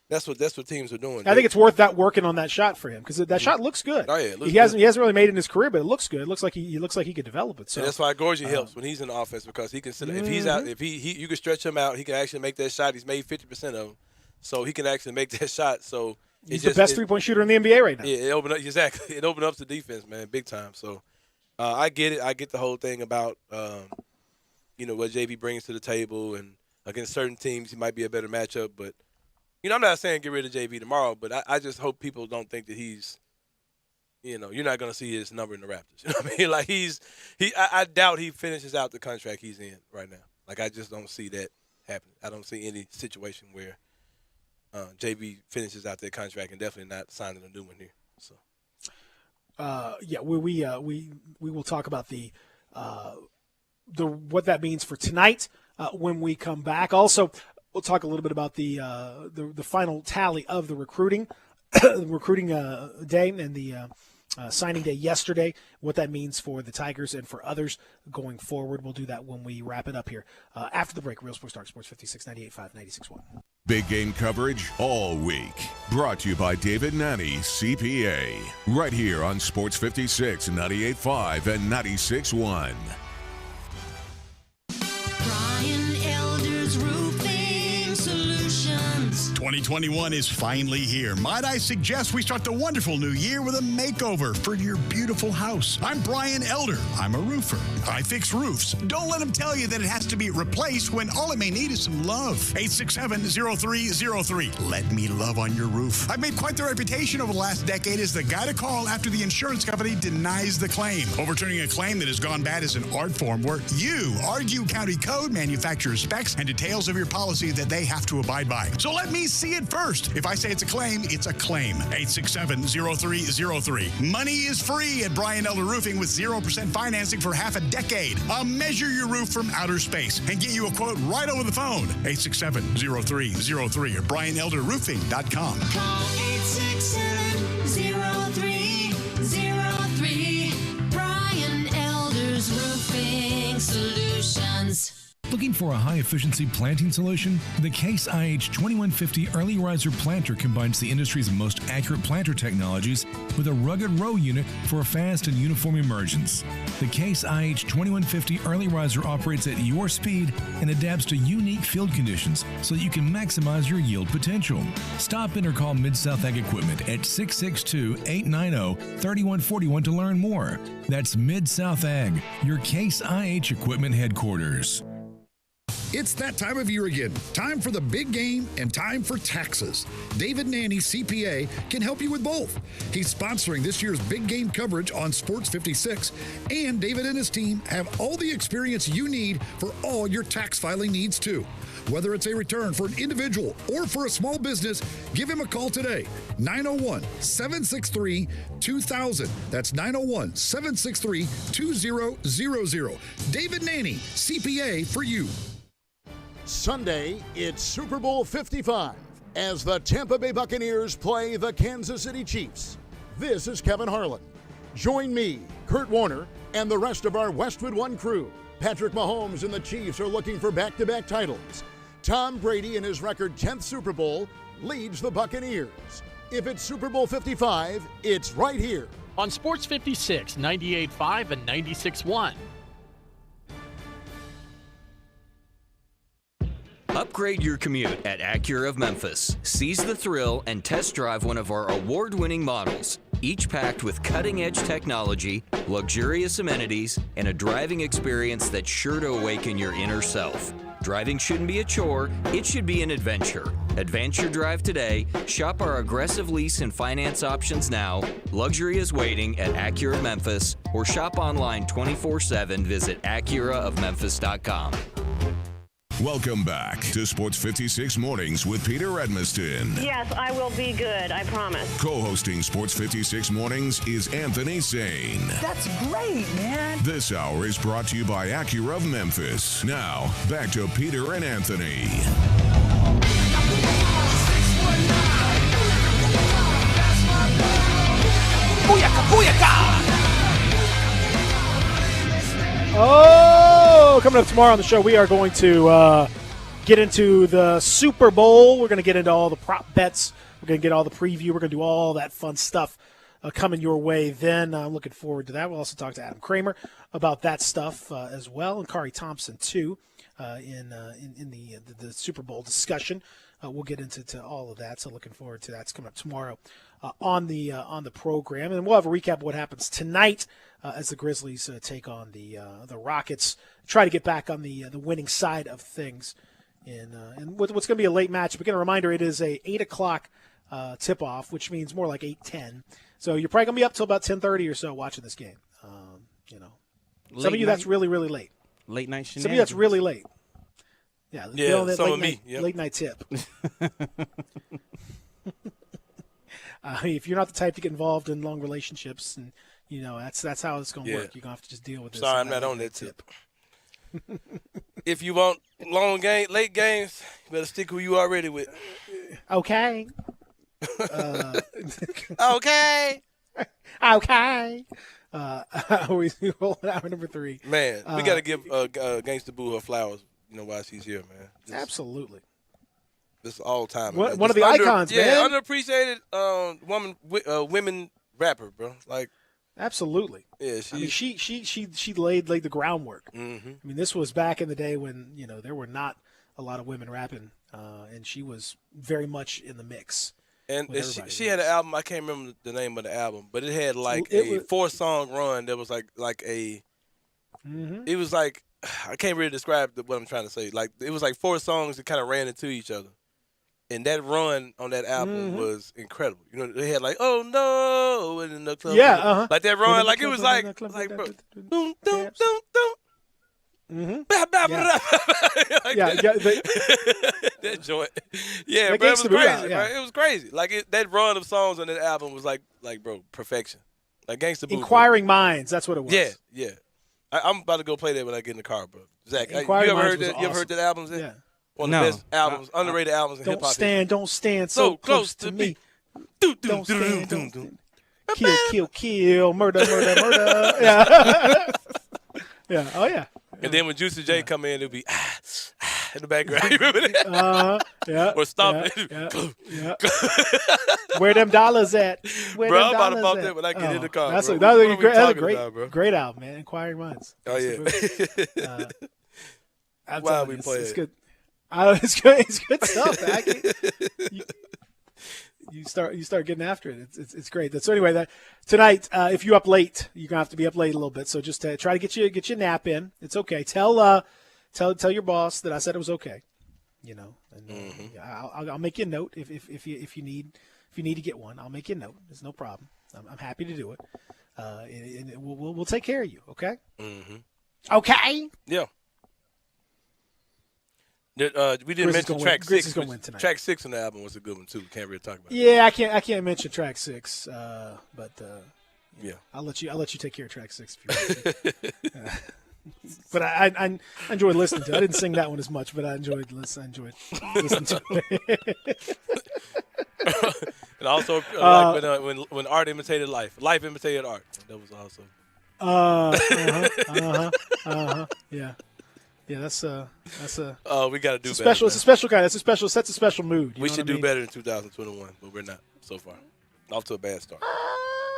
that's what teams are doing. I think it's worth that working on that shot for him because that shot looks good. Oh yeah, it looks he hasn't really made it in his career, but it looks good. It looks like he could develop it. So and that's why Gorgie helps when he's in the offense because he can sit. If he's out, if he you can stretch him out, he can actually make that shot. He's made 50% of them, so he can actually make that shot. So he's the best 3-point shooter in the NBA right now. Yeah, it opened up exactly. It opened up the defense, man, big time. So I get it. I get the whole thing about what JV brings to the table, and against certain teams he might be a better matchup, but. I'm not saying get rid of JV tomorrow, but I just hope people don't think that he's, you're not going to see his number in the Raptors. You know what I mean? Like I doubt he finishes out the contract he's in right now. Like I just don't see that happening. I don't see any situation where JV finishes out that contract and definitely not signing a new one here. So, we will talk about the what that means for tonight when we come back. Also. We'll talk a little bit about the final tally of the recruiting day and the signing day yesterday, what that means for the Tigers and for others going forward. We'll do that when we wrap it up here. After the break, Real Sports Talk, Sports 56, 98.5, 96.1. Big game coverage all week. Brought to you by David Nanny, CPA. Right here on Sports 56, 98.5, and 96.1. Brian Elder's Roofing Solutions. 2021 is finally here. Might I suggest we start the wonderful new year with a makeover for your beautiful house. I'm Brian Elder. I'm a roofer. I fix roofs. Don't let them tell you that it has to be replaced when all it may need is some love. 867-0303. Let me love on your roof. I've made quite the reputation over the last decade as the guy to call after the insurance company denies the claim. Overturning a claim that has gone bad is an art form where you argue county code, manufacturer specs, and details of your policy that they have to abide by. So let me see it first. If I say it's a claim, it's a claim. 867-0303. Money is free at Brian Elder Roofing with 0% financing for half a decade. I'll measure your roof from outer space and get you a quote right over the phone. 867-0303 or BrianElderRoofing.com. Call 867-0303. Brian Elder's Roofing Solutions. Looking for a high-efficiency planting solution? The Case IH 2150 Early Riser Planter combines the industry's most accurate planter technologies with a rugged row unit for a fast and uniform emergence. The Case IH 2150 Early Riser operates at your speed and adapts to unique field conditions so that you can maximize your yield potential. Stop in or call Mid-South Ag Equipment at 662-890-3141 to learn more. That's Mid-South Ag, your Case IH Equipment headquarters. It's that time of year again. Time for the big game and time for taxes. David Nanny, CPA, can help you with both. He's sponsoring this year's big game coverage on Sports 56, and David and his team have all the experience you need for all your tax filing needs, too. Whether it's a return for an individual or for a small business, give him a call today. 901-763-2000. That's 901-763-2000. David Nanny, CPA for you. Sunday, it's Super Bowl 55 as the Tampa Bay Buccaneers play the Kansas City Chiefs. This is Kevin Harlan. Join me, Kurt Warner, and the rest of our Westwood One crew. Patrick Mahomes and the Chiefs are looking for back-to-back titles. Tom Brady in his record 10th Super Bowl leads the Buccaneers. If it's Super Bowl 55, it's right here on Sports 56, 98.5 and 96.1. Upgrade your commute at Acura of Memphis. Seize the thrill and test drive one of our award-winning models, each packed with cutting-edge technology, luxurious amenities, and a driving experience that's sure to awaken your inner self. Driving shouldn't be a chore, it should be an adventure. Advance your drive today, shop our aggressive lease and finance options now. Luxury is waiting at Acura of Memphis, or shop online 24/7. Visit AcuraofMemphis.com. Welcome back to Sports 56 Mornings with Peter Edmiston. Yes, I will be good, I promise. Co-hosting Sports 56 Mornings is Anthony Sane. That's great, man. This hour is brought to you by Acura of Memphis. Now, back to Peter and Anthony. Booyaka, booyaka! Oh, coming up tomorrow on the show, we are going to get into the Super Bowl. We're going to get into all the prop bets. We're going to get all the preview. We're going to do all that fun stuff coming your way then. I'm looking forward to that. We'll also talk to Adam Kramer about that stuff as well, and Kari Thompson, too, in the Super Bowl discussion. We'll get into all of that, so looking forward to that. It's coming up tomorrow on the program. And we'll have a recap of what happens tonight as the Grizzlies take on the Rockets, try to get back on the winning side of things in what's going to be a late match. But again, a reminder, it is a 8 o'clock tip-off, which means more like 8:10. So you're probably going to be up till about 10:30 or so watching this game. Some of you, that's really, really late. Late night shenanigans. Some of you, that's really late. Yeah, some of me. Yep. Late night tip. If you're not the type to get involved in long relationships, and that's how it's going to work. You're going to have to just deal with this. Sorry, I'm not on that tip. If you want late games, you better stick who you already with. Okay. Okay. Okay. We roll hour number 3. Man, we got to give Gangsta Boo her flowers. While she's here, man. Absolutely. This is all time. One of the icons, man. Yeah, underappreciated women rapper, bro. Like, absolutely. Yeah, she laid the groundwork. Mm-hmm. I mean, this was back in the day when there were not a lot of women rapping, and she was very much in the mix. And she had an album. I can't remember the name of the album, but it had like a 4-song run that was like a. Mm-hmm. It was like. I can't really describe what I'm trying to say. Like, it was like 4 songs that kind of ran into each other. And that run on that album was incredible. They had like, oh no, in the club. Yeah, like that run, like it was like bro, boom, doom, doom, doom. That joint. Yeah, bro, it was crazy, bro. It was crazy. Like that run of songs on that album was like bro, perfection. Like Gangsta Boo. Inquiring Minds, that's what it was. Yeah. I'm about to go play that when I get in the car, bro. Zach, you ever heard that? Awesome. You ever heard that album, Zach? Yeah. One of the best albums, underrated albums in hip hop. Don't stand so close to me. Don't stand. Kill. Murder. Yeah. Yeah. Oh yeah. And then when Juicy J come in, it'll be in the background. You remember that? Yeah. Or stop it. Yeah. Where them dollars at? Bro, I'm about to bump that when I get in the car. That's bro. a great album, man. Inquiring Minds. Oh yeah. Why we play it's it? Good. It's good. It's good stuff. You start getting after it. It's great. So anyway, tonight, if you're up late, you're gonna have to be up late a little bit. So just try to get your nap in. It's okay. Tell tell your boss that I said it was okay. You know, and I'll make you a note if you need to get one. I'll make you a note. There's no problem. I'm happy to do it. And we'll take care of you. Okay. Mm-hmm. Okay. Yeah. We didn't mention track 6. Track 6 on the album was a good one too. Can't really talk about it. Yeah, I can't mention track 6, but yeah, I'll let you take care of track 6 if you want. But I enjoyed listening to it. I didn't sing that one as much, but I enjoyed listening to it. And also, when art imitated life imitated art. That was also. Yeah, that's a. We got to do better. Special. It's a special kind. It's a special. Sets a special mood. We should do better in 2021, but we're not so far. Off to a bad start.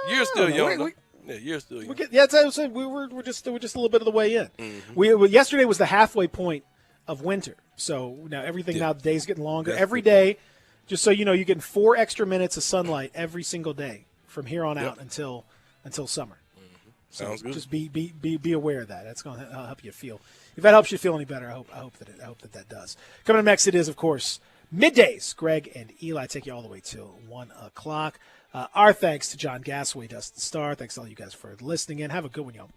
You're still young. You're still young. We're just a little bit of the way in. Mm-hmm. Yesterday was the halfway point of winter, so now everything. Now the day's getting longer every day. Just so you know, you're getting 4 extra minutes of sunlight every single day from here on out until summer. Mm-hmm. So sounds good. Just be aware of that. That's going to help you feel. If that helps you feel any better, I hope that does. Coming up next, it is of course middays. Greg and Eli take you all the way till 1 o'clock. Our thanks to John Gasaway, Dustin Starr. Thanks to all you guys for listening in. Have a good one, y'all.